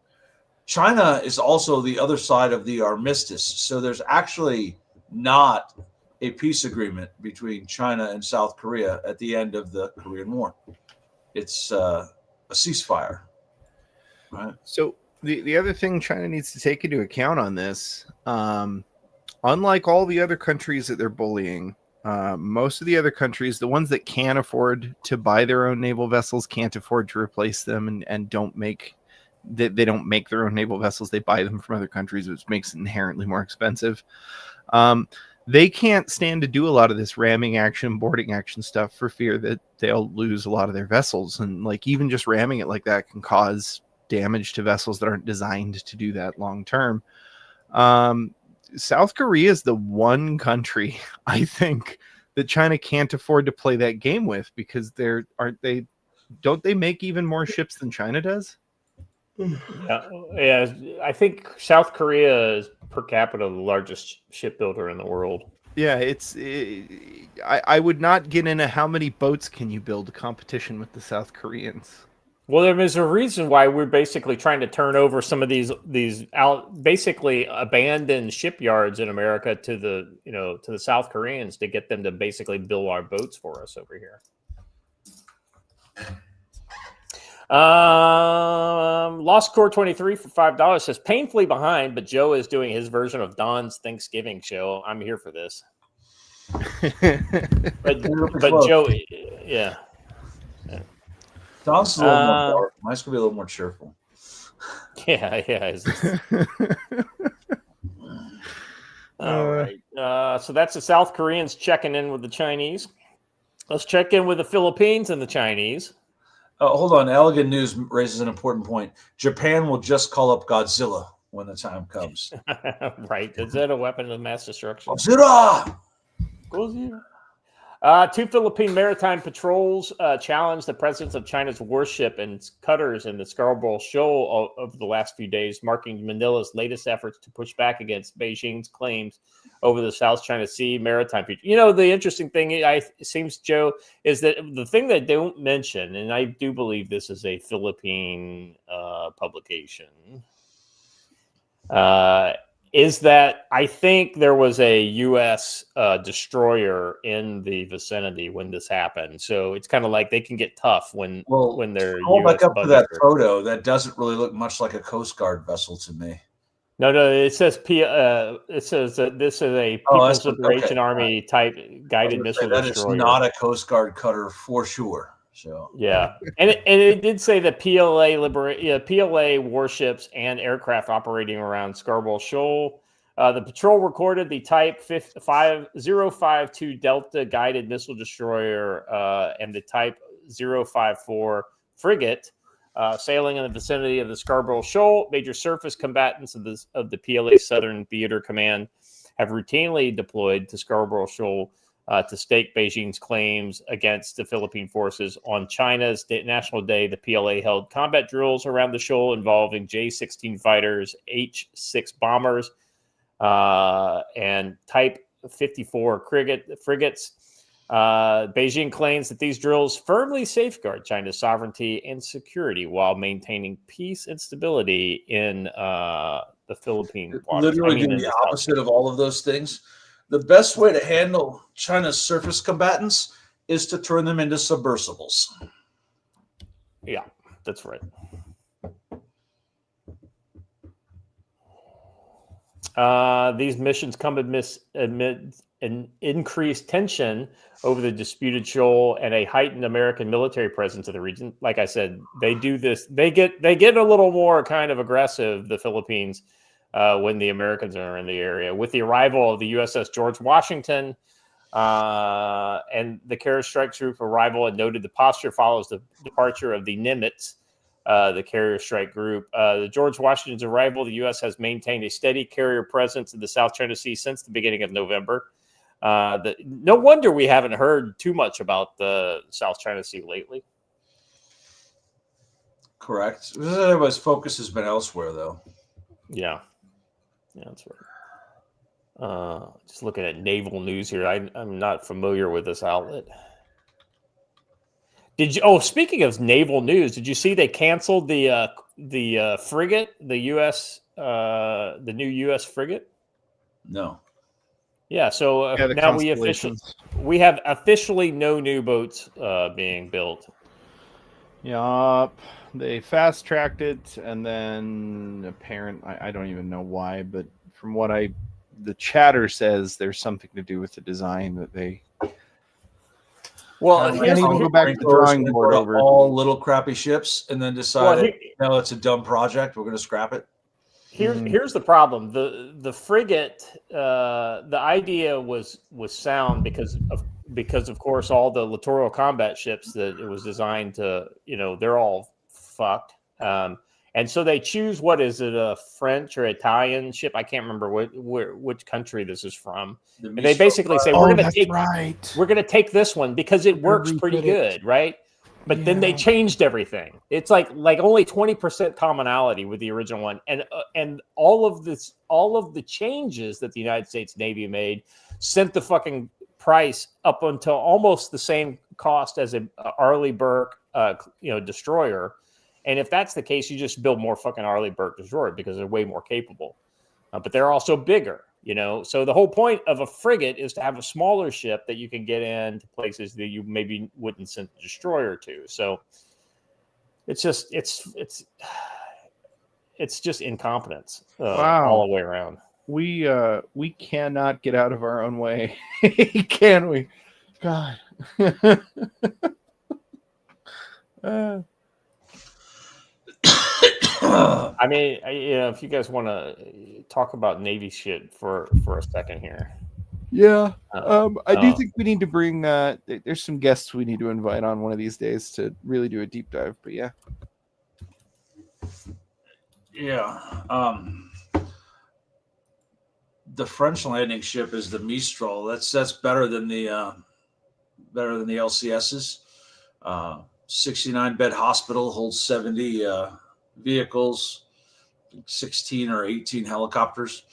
China is also the other side of the armistice. So there's actually not a peace agreement between China and South Korea at the end of the Korean War. It's a ceasefire, right? So the other thing China needs to take into account on this, unlike all the other countries that they're bullying, most of the other countries, the ones that can afford to buy their own naval vessels, can't afford to replace them and don't make they don't make their own naval vessels. They buy them from other countries, which makes it inherently more expensive. They can't stand to do a lot of this ramming action, boarding action stuff for fear that they'll lose a lot of their vessels. And like even just ramming it like that can cause damage to vessels that aren't designed to do that long term. South Korea is the one country, I think, that China can't afford to play that game with because don't they make even more ships than China does? Yeah, I think South Korea is per capita the largest shipbuilder in the world. Yeah, I would not get into how many boats can you build a competition with the South Koreans. Well, there's a reason why we're basically trying to turn over some of these basically abandoned shipyards in America to the South Koreans to get them to basically build our boats for us over here. Lost Core 23 for $5 says painfully behind, but Joe is doing his version of Don's Thanksgiving show. I'm here for this. but Joe, yeah. Don's a little more dark. Mine's gonna be a little more cheerful. Yeah. All right. So that's the South Koreans checking in with the Chinese. Let's check in with the Philippines and the Chinese. Hold on. Elegant News raises an important point. Japan will just call up Godzilla when the time comes. Right. Is that a weapon of mass destruction? Godzilla! Godzilla. 2 Philippine maritime patrols challenged the presence of China's warship and cutters in the Scarborough Shoal over the last few days, marking Manila's latest efforts to push back against Beijing's claims over the South China Sea maritime future. The interesting thing, it seems, Joe, is that the thing that they don't mention, and I do believe this is a Philippine publication, is that I think there was a U.S. Destroyer in the vicinity when this happened. So it's kind of like they can get tough when they're scroll US back up to budget that group. photo. That doesn't really look much like a Coast Guard vessel to me. No, it says it says that this is a People's Liberation Army type guided missile that destroyer. is not a Coast Guard cutter for sure. So yeah, and it did say that PLA warships and aircraft operating around Scarborough Shoal. The patrol recorded the Type 5052 Delta guided missile destroyer and the Type 054 frigate sailing in the vicinity of the Scarborough Shoal. Major surface combatants of the PLA Southern Theater Command have routinely deployed to Scarborough Shoal to stake Beijing's claims against the Philippine forces. On China's National Day, the PLA held combat drills around the shoal involving J-16 fighters, H-6 bombers, and Type 54 frigates. Beijing claims that these drills firmly safeguard China's sovereignty and security while maintaining peace and stability in the Philippine waters. Literally doing the opposite of all of those things. The best way to handle China's surface combatants is to turn them into submersibles. Yeah, that's right. These missions come amid an increased tension over the disputed shoal and a heightened American military presence in the region. Like I said, they do this. They get a little more kind of aggressive, the Philippines, when the Americans are in the area. With the arrival of the USS George Washington and the Carrier Strike Group arrival, and noted the posture follows the departure of the Nimitz, the Carrier Strike Group. The George Washington's arrival, the U.S. has maintained a steady carrier presence in the South China Sea since the beginning of November. No wonder we haven't heard too much about the South China Sea lately. Correct. Everybody's focus has been elsewhere, though. Yeah, that's right. Just looking at naval news here. I'm not familiar with this outlet. Did you? Oh, speaking of naval news, did you see they canceled the frigate, the U.S. The new U.S. frigate? No. Yeah. So now we have officially no new boats being built. Yup. They fast tracked it, and then I don't even know why, but from what the chatter says, there's something to do with the design that they. Well, can't even go back to the drawing board over all little crappy ships, and then decided, no, it's a dumb project. We're going to scrap it. Here's the problem. The frigate, the idea was sound because of course all the littoral combat ships that it was designed to, they're all fucked. And so they choose, what is it, a French or Italian ship? I can't remember which country this is from. And they basically say, we're going to take this one because it works pretty good, right? But then they changed everything. It's like only 20% commonality with the original one, and all of the changes that the United States Navy made sent the fucking price up until almost the same cost as a Arleigh Burke, destroyer. And if that's the case, you just build more fucking Arleigh Burke destroyer because they're way more capable, but they're also bigger. So the whole point of a frigate is to have a smaller ship that you can get into places that you maybe wouldn't send a destroyer to. So it's just incompetence all the way around. We cannot get out of our own way, can we? God. I mean, if you guys want to talk about Navy shit for a second here. Yeah. I do think we need to bring, there's some guests we need to invite on one of these days to really do a deep dive, but yeah. Yeah. The French landing ship is the Mistral. That's better than the LCSs. 69 bed hospital holds 70 vehicles, 16 or 18 helicopters,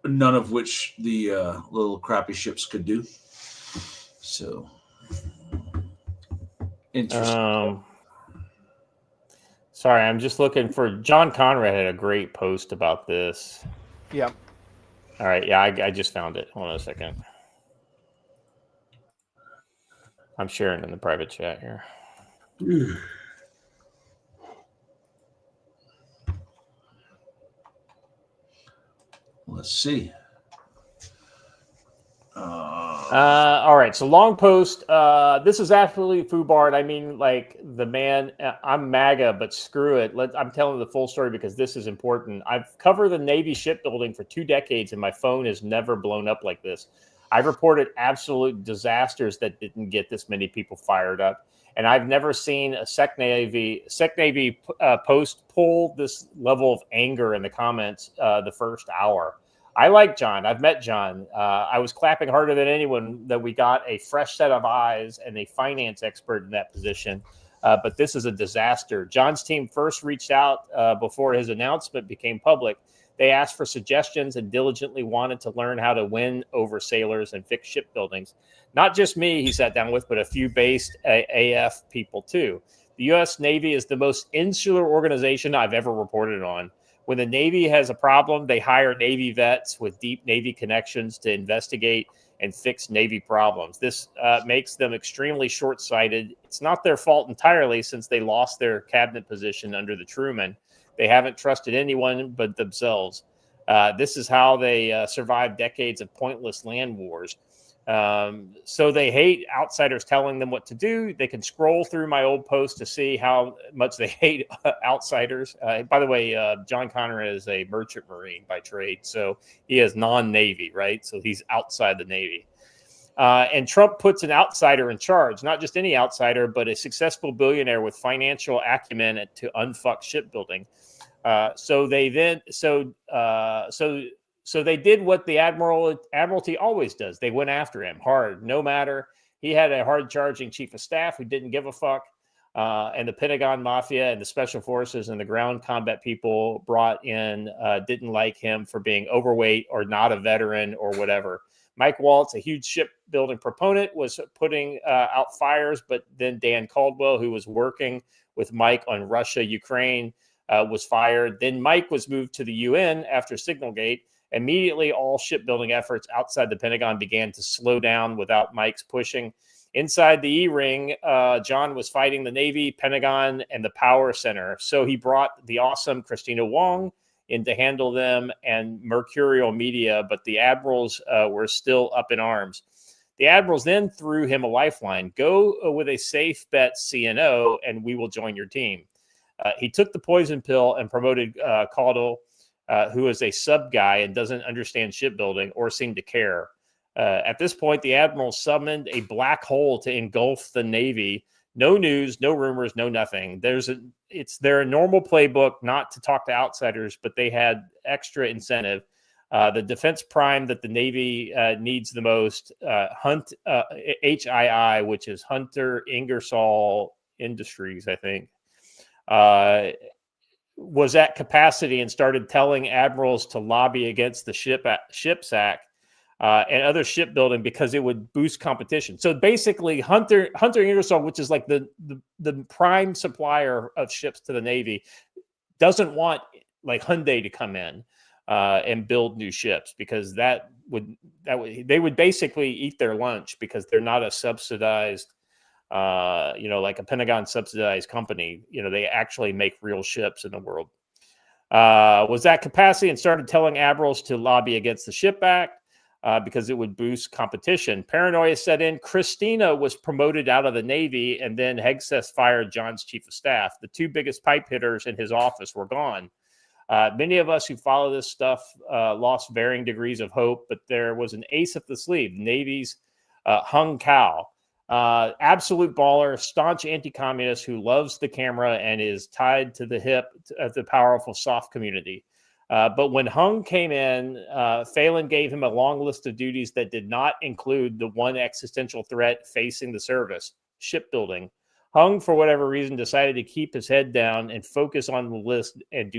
none of which the little crappy ships could do. So interesting. Sorry, I'm just looking for John Conrad had a great post about this. Yeah. All right. Yeah, I just found it. Hold on a second. I'm sharing in the private chat here. Let's see. All right, so long post. This is absolutely FUBARD. I mean, like the man. I'm MAGA, but screw it. I'm telling the full story because this is important. I've covered the Navy shipbuilding for 2 decades, and my phone has never blown up like this. I've reported absolute disasters that didn't get this many people fired up, and I've never seen a Sec Navy post pull this level of anger in the comments the first hour. I like John. I've met John. I was clapping harder than anyone that we got a fresh set of eyes and a finance expert in that position. But this is a disaster. John's team first reached out before his announcement became public. They asked for suggestions and diligently wanted to learn how to win over sailors and fix shipbuildings. Not just me, he sat down with, but a few based AF people too. The U.S. Navy is the most insular organization I've ever reported on. When the Navy has a problem, they hire Navy vets with deep Navy connections to investigate and fix Navy problems. This makes them extremely short-sighted. It's not their fault entirely since they lost their cabinet position under the Truman. They haven't trusted anyone but themselves. This is how they survived decades of pointless land wars. So they hate outsiders telling them what to do. They can scroll through my old post to see how much they hate outsiders. By the way, John Conrad is a merchant marine by trade, so he is non-Navy, right? So he's outside the Navy. And Trump puts an outsider in charge, not just any outsider, but a successful billionaire with financial acumen to unfuck shipbuilding. So they did what the Admiralty always does. They went after him hard, no matter. He had a hard-charging chief of staff who didn't give a fuck. And the Pentagon Mafia and the Special Forces and the ground combat people brought in didn't like him for being overweight or not a veteran or whatever. Mike Waltz, a huge shipbuilding proponent, was putting out fires, but then Dan Caldwell, who was working with Mike on Russia, Ukraine, was fired. Then Mike was moved to the UN after Signalgate. Immediately, all shipbuilding efforts outside the Pentagon began to slow down without Mike's pushing. Inside the E-ring, John was fighting the Navy, Pentagon, and the Power Center. So he brought the awesome Christina Wong in to handle them and mercurial media, but the admirals were still up in arms. The admirals then threw him a lifeline. Go with a safe bet CNO, and we will join your team. He took the poison pill and promoted Caldwell, who is a sub guy and doesn't understand shipbuilding or seem to care. At this point, the admiral summoned a black hole to engulf the Navy. No news, no rumors, no nothing. It's their normal playbook not to talk to outsiders, but they had extra incentive. The defense prime that the Navy needs the most, HII, which is Hunter Ingersoll Industries, I think, was at capacity and started telling admirals to lobby against the Ships Act and other shipbuilding because it would boost competition. So basically, Hunter Ingersoll, which is like the prime supplier of ships to the Navy, doesn't want like Hyundai to come in and build new ships because they would basically eat their lunch because they're not a subsidized. Like a Pentagon subsidized company, they actually make real ships in the world. Was at capacity and started telling admirals to lobby against the Ship Act because it would boost competition. Paranoia set in. Christina was promoted out of the Navy, and then Hegseth fired John's chief of staff. The 2 biggest pipe hitters in his office were gone. Many of us who follow this stuff lost varying degrees of hope, but there was an ace up the sleeve, Navy's Hung Kao. Absolute baller, staunch anti-communist who loves the camera and is tied to the hip of the powerful soft community. But when Hung came in, Phelan gave him a long list of duties that did not include the one existential threat facing the service, shipbuilding. Hung, for whatever reason, decided to keep his head down and focus on the list and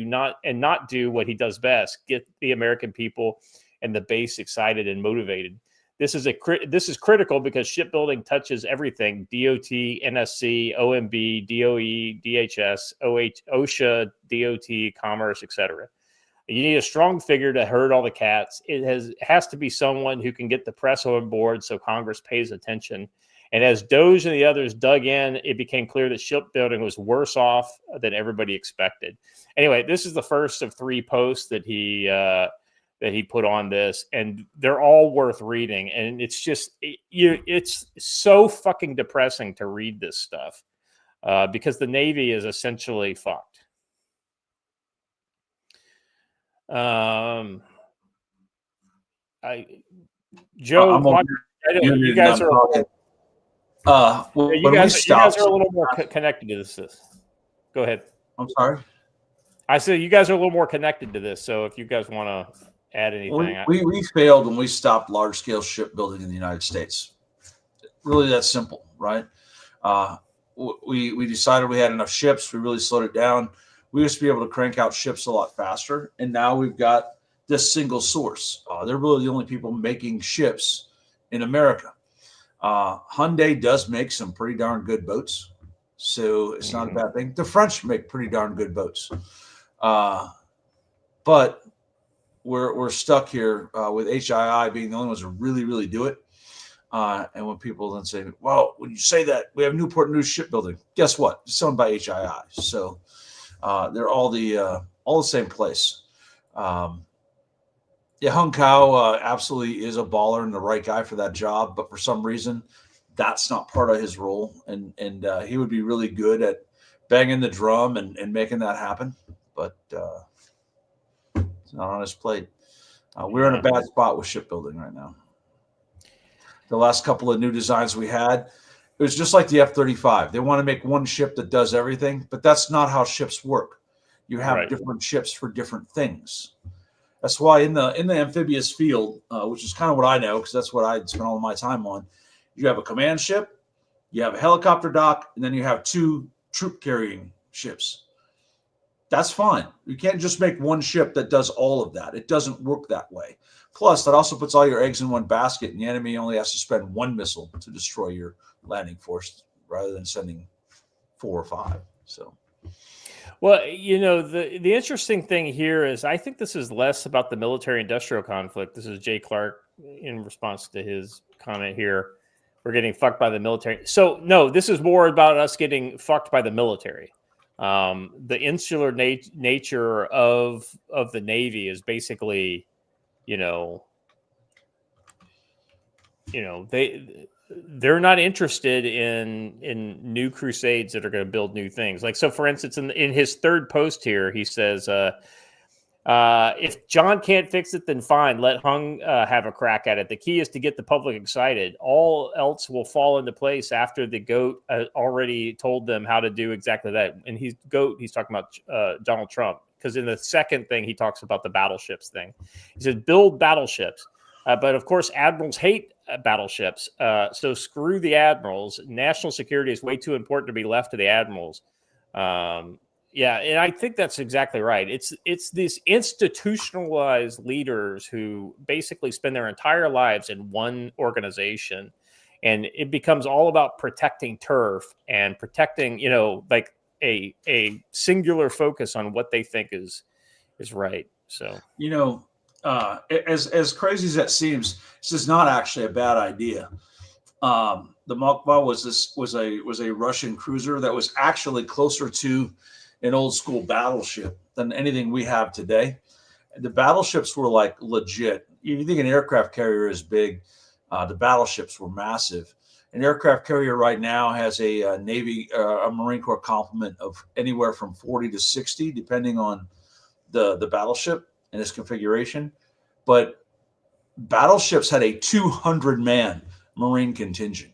not do what he does best, get the American people and the base excited and motivated. This is critical because shipbuilding touches everything: DOT, NSC, OMB, DOE, DHS, OSHA, DOT, Commerce, etc. You need a strong figure to herd all the cats. It has to be someone who can get the press on board so Congress pays attention. And as Doge and the others dug in, it became clear that shipbuilding was worse off than everybody expected. Anyway, this is the first of 3 posts that he put on this, and they're all worth reading. And it's just it's so fucking depressing to read this stuff because the Navy is essentially fucked. Joe, you guys are you guys are a little more connected to this. Go ahead. I'm sorry. I said you guys are a little more connected to this. So if you guys want to add anything, we failed when we stopped large scale shipbuilding in the United States. Really, that simple, right? We decided we had enough ships. We really slowed it down. We used to be able to crank out ships a lot faster, and now we've got this single source. They're really the only people making ships in America. Hyundai does make some pretty darn good boats, so it's not a bad thing. The French make pretty darn good boats, but we're stuck here with HII being the only ones who really do it. And when people then say, "Well, when you say that, we have Newport News Shipbuilding," guess what? It's owned by HII, so they're all the same place. Yeah, Hung Kao absolutely is a baller and the right guy for that job, but for some reason, that's not part of his role, and he would be really good at banging the drum and making that happen, but it's not on his plate. We're in a bad spot with shipbuilding right now. The last couple of new designs we had, it was just like the F-35. They want to make one ship that does everything, but that's not how ships work. You have different ships for different things. That's why in the amphibious field, which is kind of what I know, because that's what I spent all of my time on, you have a command ship, you have a helicopter dock, and then you have 2 troop-carrying ships. That's fine. You can't just make one ship that does all of that. It doesn't work that way. Plus, that also puts all your eggs in one basket, and the enemy only has to spend 1 missile to destroy your landing force rather than sending 4 or 5. So, well, the interesting thing here is I think this is less about the military-industrial conflict. This is Jay Clark in response to his comment here. We're getting fucked by the military. So, no, this is more about us getting fucked by the military. The insular nature of the Navy is basically, they're not interested in new crusades that are going to build new things. Like, so for instance, in his 3rd post here, he says, if John can't fix it, then fine, let Hung have a crack at it. The key is to get the public excited. All else will fall into place after the GOAT already told them how to do exactly that. And he's talking about Donald Trump, because in the second thing, he talks about the battleships thing. He says, build battleships. But of course, admirals hate battleships. So screw the admirals. National security is way too important to be left to the admirals. Yeah, and I think that's exactly right. It's these institutionalized leaders who basically spend their entire lives in one organization, and it becomes all about protecting turf and protecting, like a singular focus on what they think is right. So, as crazy as that seems, this is not actually a bad idea. The Moskva was a Russian cruiser that was actually closer to an old school battleship than anything we have today. The battleships were like legit. You think an aircraft carrier is big, the battleships were massive. An aircraft carrier right now has a Navy, a Marine Corps complement of anywhere from 40 to 60, depending on the battleship and its configuration. But battleships had a 200-man Marine contingent.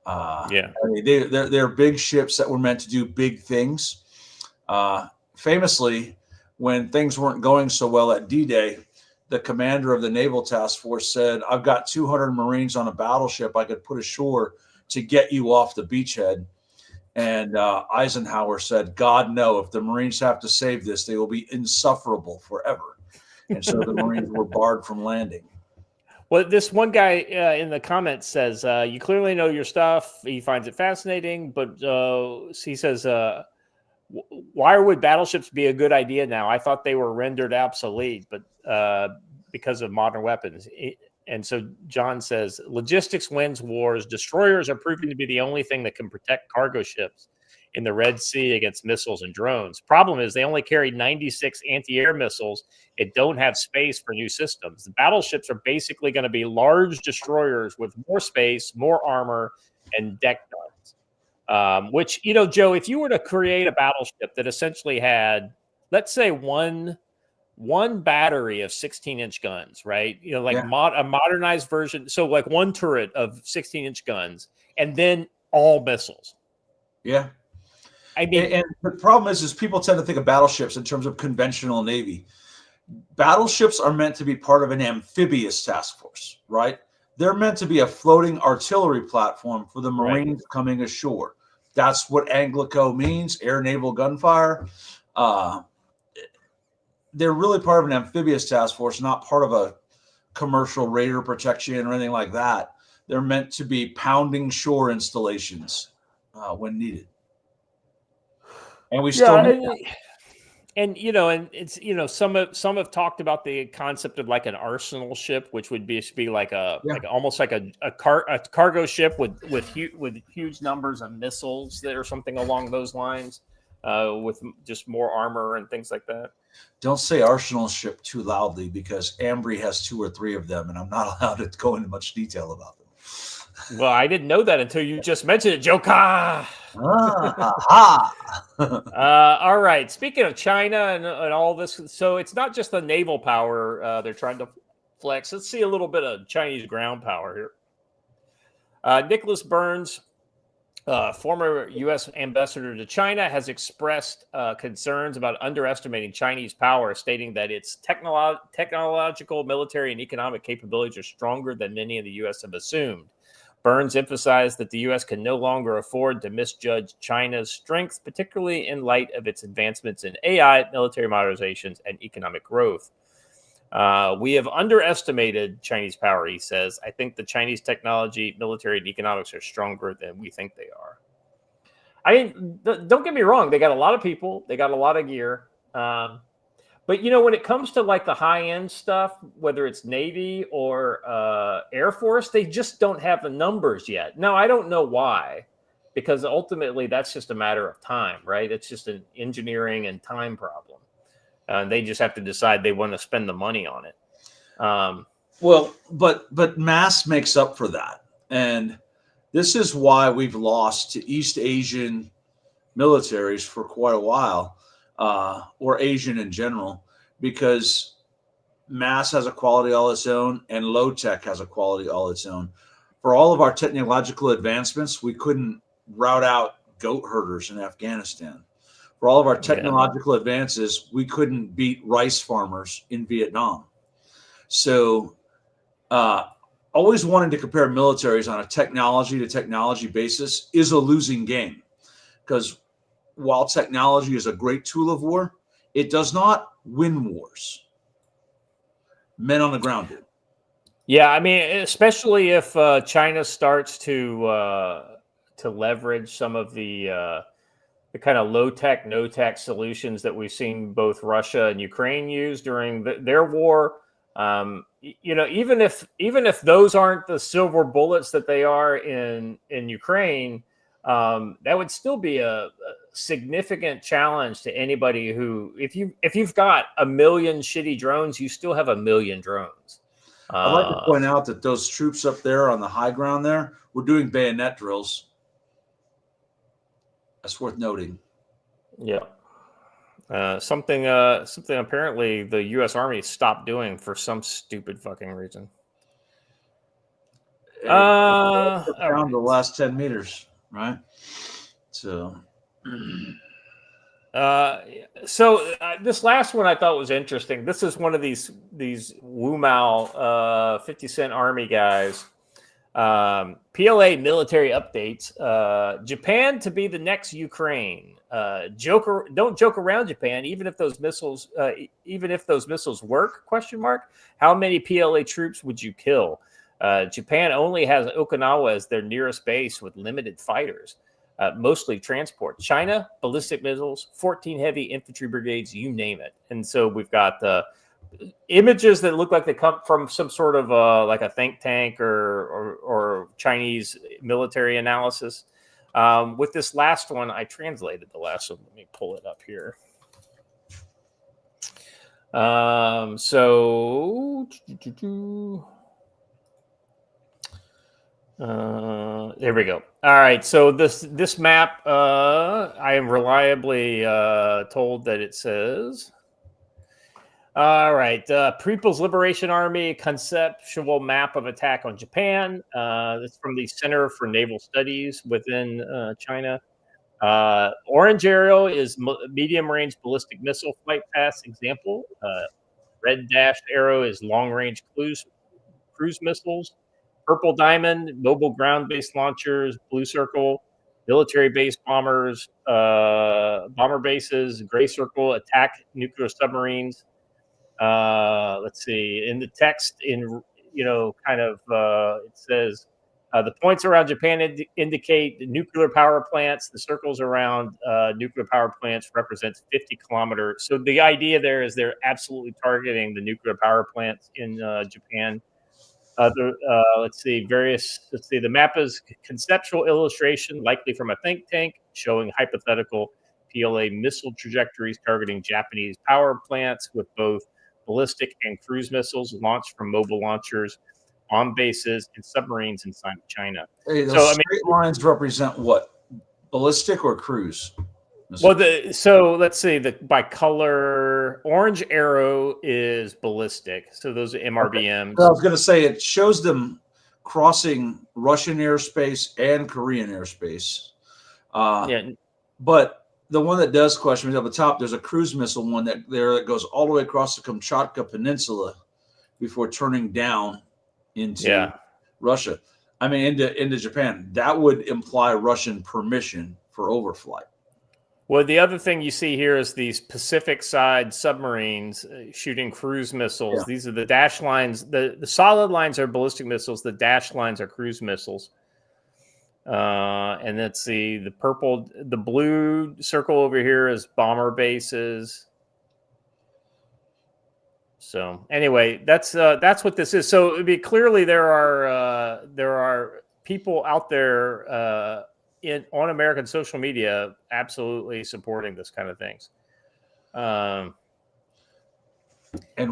I mean, they're big ships that were meant to do big things. Famously, when things weren't going so well at D-Day, the commander of the Naval Task Force said, "I've got 200 Marines on a battleship I could put ashore to get you off the beachhead." And Eisenhower said, "God, no, if the Marines have to save this, they will be insufferable forever." And so the Marines were barred from landing. Well, this one guy in the comments says, you clearly know your stuff. He finds it fascinating, but he says, why would battleships be a good idea now? I thought they were rendered obsolete, but because of modern weapons. And so John says, logistics wins wars. Destroyers are proving to be the only thing that can protect cargo ships in the Red Sea against missiles and drones. Problem is they only carry 96 anti-air missiles and don't have space for new systems. The battleships are basically going to be large destroyers with more space, more armor, and deck guns. Which, you know, Joe, if you were to create a battleship that essentially had, let's say, one battery of 16-inch guns, right? You know, like a modernized version. So like one turret of 16-inch guns and then all missiles. Yeah. I mean, and the problem is people tend to think of battleships in terms of conventional Navy. Battleships are meant to be part of an amphibious task force, right? They're meant to be a floating artillery platform for the Marines coming ashore. That's what Anglico means, air naval gunfire. They're really part of an amphibious task force, not part of a commercial radar protection or anything like that. They're meant to be pounding shore installations when needed. And we still need that. And you know, and it's, you know, some have talked about the concept of like an arsenal ship, which would be like almost like a cargo ship with huge numbers of missiles that or something along those lines, with just more armor and things like that. Don't say arsenal ship too loudly because Ambry has 2 or 3 of them, and I'm not allowed to go into much detail about them. Well, I didn't know that until you just mentioned it, Joker. All right. Speaking of China and all this, so it's not just the naval power they're trying to flex. Let's see a little bit of Chinese ground power here. Nicholas Burns, former U.S. ambassador to China, has expressed concerns about underestimating Chinese power, stating that its technological, military, and economic capabilities are stronger than many in the U.S. have assumed. Burns emphasized that the U.S. can no longer afford to misjudge China's strengths, particularly in light of its advancements in AI, military modernizations, and economic growth. We have underestimated Chinese power, he says. I think the Chinese technology, military, and economics are stronger than we think they are. I mean, don't get me wrong. They got a lot of people. They got a lot of gear. But, you know, when it comes to like the high-end stuff, whether it's Navy or Air Force, they just don't have the numbers yet. Now, I don't know why, because ultimately that's just a matter of time, right? It's just an engineering and time problem. They just have to decide they want to spend the money on it. Well, but mass makes up for that. And this is why we've lost to East Asian militaries for quite a while. Or Asian in general, because mass has a quality all its own and low tech has a quality all its own. For all of our technological advancements, we couldn't rout out goat herders in Afghanistan. For all of our technological advances, we couldn't beat rice farmers in Vietnam. So always wanting to compare militaries on a technology to technology basis is a losing game, because while technology is a great tool of war, it does not win wars. Men on the ground do. Yeah, I mean, especially if China starts to leverage some of the kind of low tech, no tech solutions that we've seen both Russia and Ukraine use during their war. You know, even if those aren't the silver bullets that they are in Ukraine, that would still be a significant challenge to anybody who, if you've got 1 million shitty drones, you still have 1 million drones. I'd like to point out that those troops up there on the high ground there were doing bayonet drills. That's worth noting. Yeah. Something apparently the U.S. Army stopped doing for some stupid fucking reason. Around the last 10 meters, right? So this last one I thought was interesting. This is one of these Wu Mao 50 Cent Army guys PLA military updates. Japan to be the next Ukraine. Don't joke around, Japan. Even if those missiles work? Question mark. How many PLA troops would you kill? Japan only has Okinawa as their nearest base with limited fighters, mostly transport. China, ballistic missiles, 14 heavy infantry brigades, you name it. And so we've got the images that look like they come from some sort of like a think tank or Chinese military analysis. With this last one, I translated the last one. Let me pull it up here. There we go. All right. So this map, I am reliably told that it says. All right. People's Liberation Army conceptual map of attack on Japan. That's from the Center for Naval Studies within China. Orange arrow is medium range ballistic missile flight path example. Red dashed arrow is long range cruise missiles. Purple diamond, mobile ground-based launchers. Blue circle, military-based bombers, bomber bases. Gray circle, attack nuclear submarines. Let's see. In the text, it says the points around Japan indicate the nuclear power plants. The circles around nuclear power plants represents 50 kilometers. So the idea there is they're absolutely targeting the nuclear power plants in Japan. Let's see. The map is conceptual illustration, likely from a think tank, showing hypothetical PLA missile trajectories targeting Japanese power plants with both ballistic and cruise missiles launched from mobile launchers, bomb bases, and submarines inside China. Hey, those straight lines represent what? Ballistic or cruise? Well, let's see. By color, orange arrow is ballistic. So those are MRBMs. Okay. So I was going to say it shows them crossing Russian airspace and Korean airspace. But the one that does question me up the top, there's a cruise missile one that goes all the way across the Kamchatka Peninsula before turning down into Russia. I mean, into Japan. That would imply Russian permission for overflight. Well, the other thing you see here is these Pacific side submarines shooting cruise missiles. Yeah. These are the dash lines. The solid lines are ballistic missiles. The dash lines are cruise missiles. And let's see, the blue circle over here is bomber bases. So anyway, that's what this is. So it'd be clearly there are people out there on American social media absolutely supporting this kind of things. And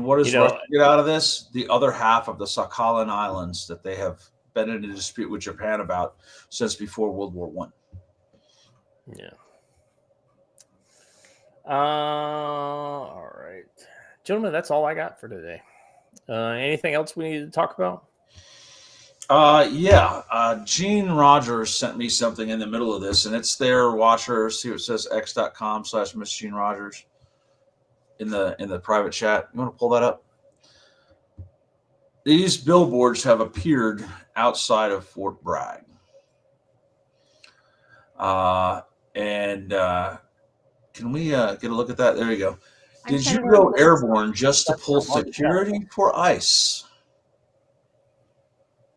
what does Russia get out of this? The other half of the Sakhalin Islands that they have been in a dispute with Japan about since before World War I. Yeah. All right. Gentlemen, that's all I got for today. Anything else we need to talk about? Gene Rogers sent me something in the middle of this, and it's there. Watch her. See what it says, x.com/Miss Gene Rogers in the private chat. You want to pull that up? These billboards have appeared outside of Fort Bragg. Can we get a look at that? There you go. Did you go airborne just to pull security for ICE?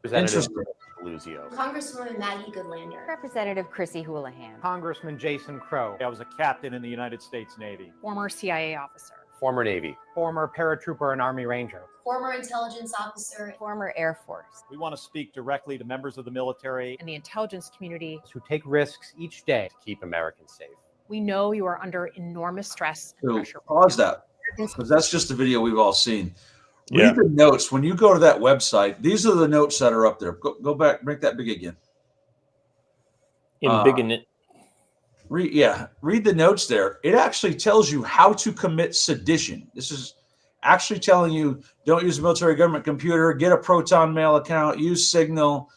Interesting. Congresswoman Maggie Goodlander. Representative Chrissy Houlihan. Congressman Jason Crow. I was a captain in the United States Navy. Former CIA officer. Former Navy. Former paratrooper and Army Ranger. Former intelligence officer. Former Air Force. We want to speak directly to members of the military and the intelligence community who take risks each day to keep Americans safe. We know you are under enormous stress and pressure. Pause that, because that's just a video we've all seen. Read the notes. When you go to that website, these are the notes that are up there. Go back, make that big again. Read the notes there. It actually tells you how to commit sedition. This is actually telling you don't use a military government computer, get a Proton Mail account, use Signal,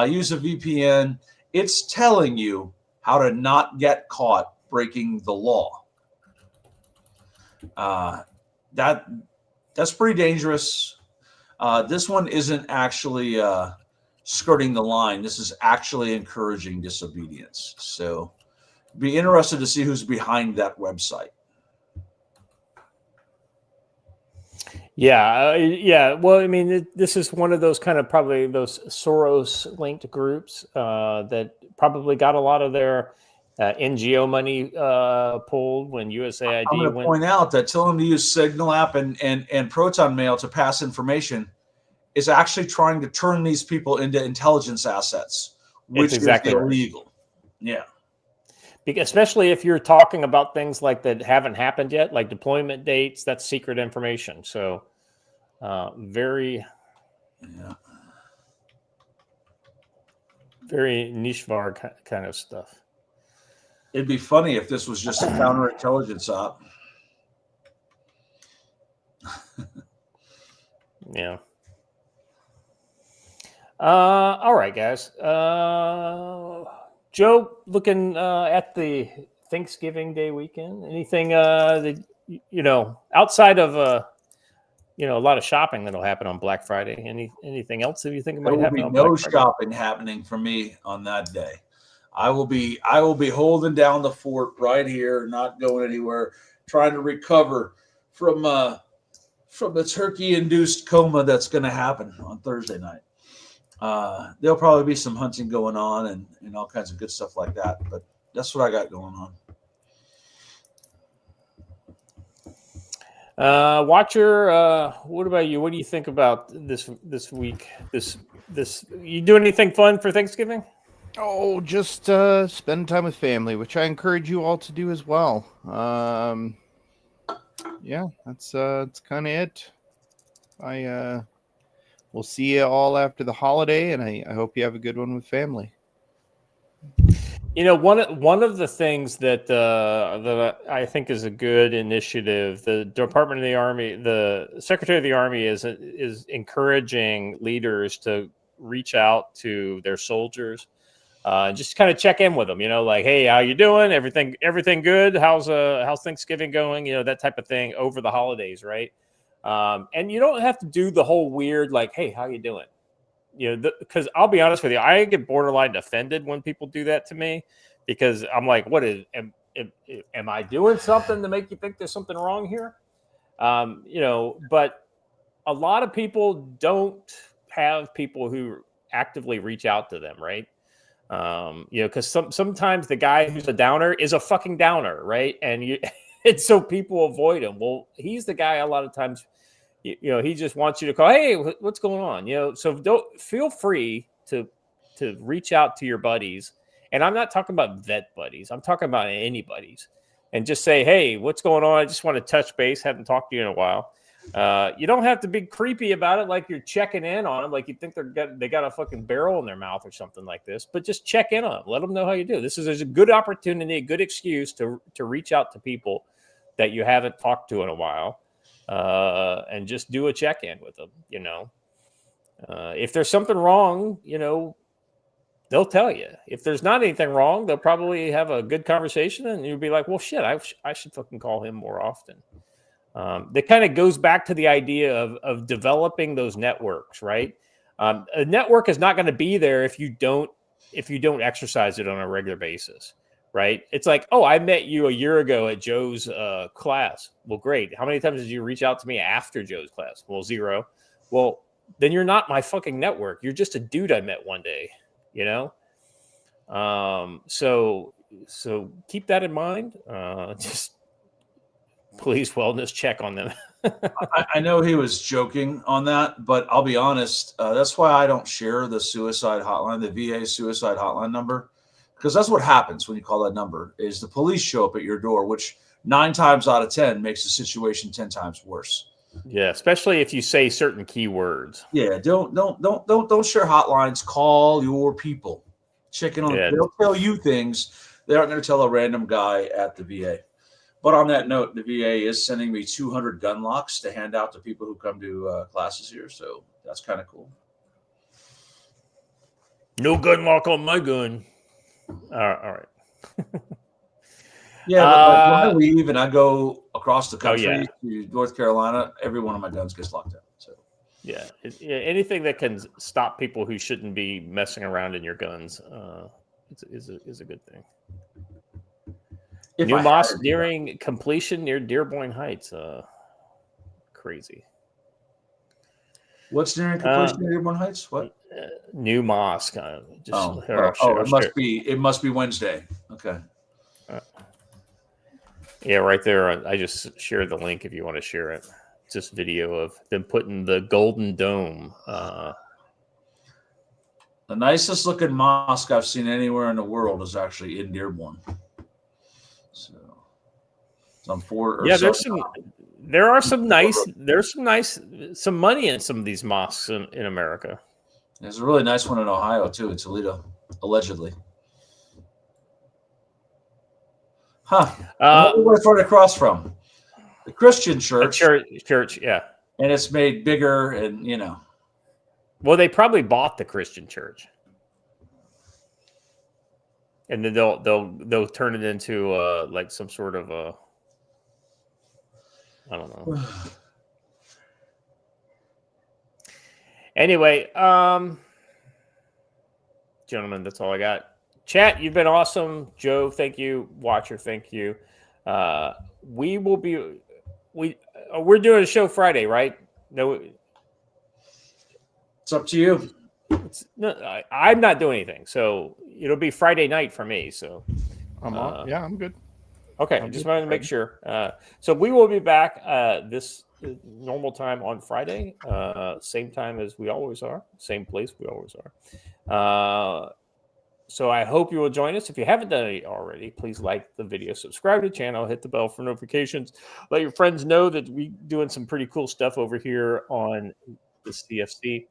use a VPN. It's telling you how to not get caught breaking the law. That's pretty dangerous. This one isn't actually skirting the line. This is actually encouraging disobedience. So be interested to see who's behind that website. Yeah, yeah. Well, I mean, this is one of those kind of probably those Soros-linked groups that probably got a lot of their NGO money pulled when USAID I'm going to went. point out that telling them to use Signal app and Proton Mail to pass information is actually trying to turn these people into intelligence assets, which is illegal. Yeah. Especially if you're talking about things like that haven't happened yet, like deployment dates, that's secret information. So very niche kind of stuff. It'd be funny if this was just a counterintelligence op. Yeah. All right, guys. Joe, looking at the Thanksgiving Day weekend, anything that outside of a lot of shopping that'll happen on Black Friday? Anything else that you think might happen on Black Friday? There will be no shopping happening for me on that day. I will be holding down the fort right here, not going anywhere, trying to recover from the turkey-induced coma that's going to happen on Thursday night. There'll probably be some hunting going on and all kinds of good stuff like that. But that's what I got going on. Watcher, what about you? What do you think about this week? This you do anything fun for Thanksgiving? Oh, just spend time with family, which I encourage you all to do as well. Yeah, that's kind of it. We'll see you all after the holiday, and I hope you have a good one with family. One of the things that I think is a good initiative, the Department of the Army, the Secretary of the Army is encouraging leaders to reach out to their soldiers, just kind of check in with them. Like, hey, how you doing? Everything good? How's Thanksgiving going? That type of thing over the holidays, right? And you don't have to do the whole weird, like, hey, how you doing? Because I'll be honest with you, I get borderline offended when people do that to me, because I'm like, am I doing something to make you think there's something wrong here? But a lot of people don't have people who actively reach out to them, right? Because sometimes the guy who's a downer is a fucking downer, right? And so people avoid him. Well, he's the guy a lot of times, he just wants you to call, hey, what's going on? So don't feel free to reach out to your buddies. And I'm not talking about vet buddies. I'm talking about anybody's, and just say, hey, what's going on? I just want to touch base. Haven't talked to you in a while. You don't have to be creepy about it, like you're checking in on them, like you think they got a fucking barrel in their mouth or something like this. But just check in on them. Let them know how you do. This is a good opportunity, a good excuse to reach out to people that you haven't talked to in a while, and just do a check-in with them. If there's something wrong, they'll tell you. If there's not anything wrong, they'll probably have a good conversation, and you'll be like, well, shit, I should fucking call him more often. That kind of goes back to the idea of developing those networks, right? A network is not going to be there if you don't exercise it on a regular basis, right? It's like, oh, I met you a year ago at Joe's class. Well, great. How many times did you reach out to me after Joe's class? Well, 0. Well, then you're not my fucking network. You're just a dude I met one day, So keep that in mind. Just please wellness check on them. I know he was joking on that, but I'll be honest. That's why I don't share the suicide hotline, the VA suicide hotline number, because that's what happens when you call that number. Is the police show up at your door, which 9 times out of 10 makes the situation 10 times worse. Yeah, especially if you say certain keywords. Yeah, don't share hotlines. Call your people. Check in on them. They'll tell you things they aren't going to tell a random guy at the VA. But on that note, the VA is sending me 200 gun locks to hand out to people who come to classes here. So that's kind of cool. No gun lock on my gun. All right. Yeah, but when I leave and I go across the country to North Carolina, every one of my guns gets locked out. So Yeah, anything that can stop people who shouldn't be messing around in your guns is a good thing. New mosque nearing completion near Dearborn Heights. Crazy. What's nearing completion near Dearborn Heights? What? New mosque. It must be Wednesday. Okay. Yeah, right there. I just shared the link if you want to share it. It's just video of them putting the golden dome. The nicest looking mosque I've seen anywhere in the world is actually in Dearborn. So it's on Fort. There's some money in some of these mosques in America. There's a really nice one in Ohio too, in Toledo, allegedly. Huh? Where's it across from? The Christian church. Church, yeah. And it's made bigger, and Well, they probably bought the Christian church, and then they'll turn it into like some sort of I don't know. Anyway, gentlemen, that's all I got. Chat, you've been awesome. Joe, thank you. Watcher, thank you. We're doing a show Friday, right? No, it's up to you. I'm not doing anything, so it'll be Friday night for me. So I'm on. Yeah, I'm good. Okay, I just wanted to make sure. So we will be back this normal time on Friday, same time as we always are, same place we always are. So I hope you will join us. If you haven't done it already, please like the video, subscribe to the channel, hit the bell for notifications. Let your friends know that we're doing some pretty cool stuff over here on the CFC.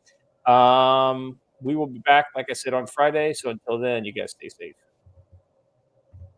We will be back, like I said, on Friday. So until then, you guys stay safe.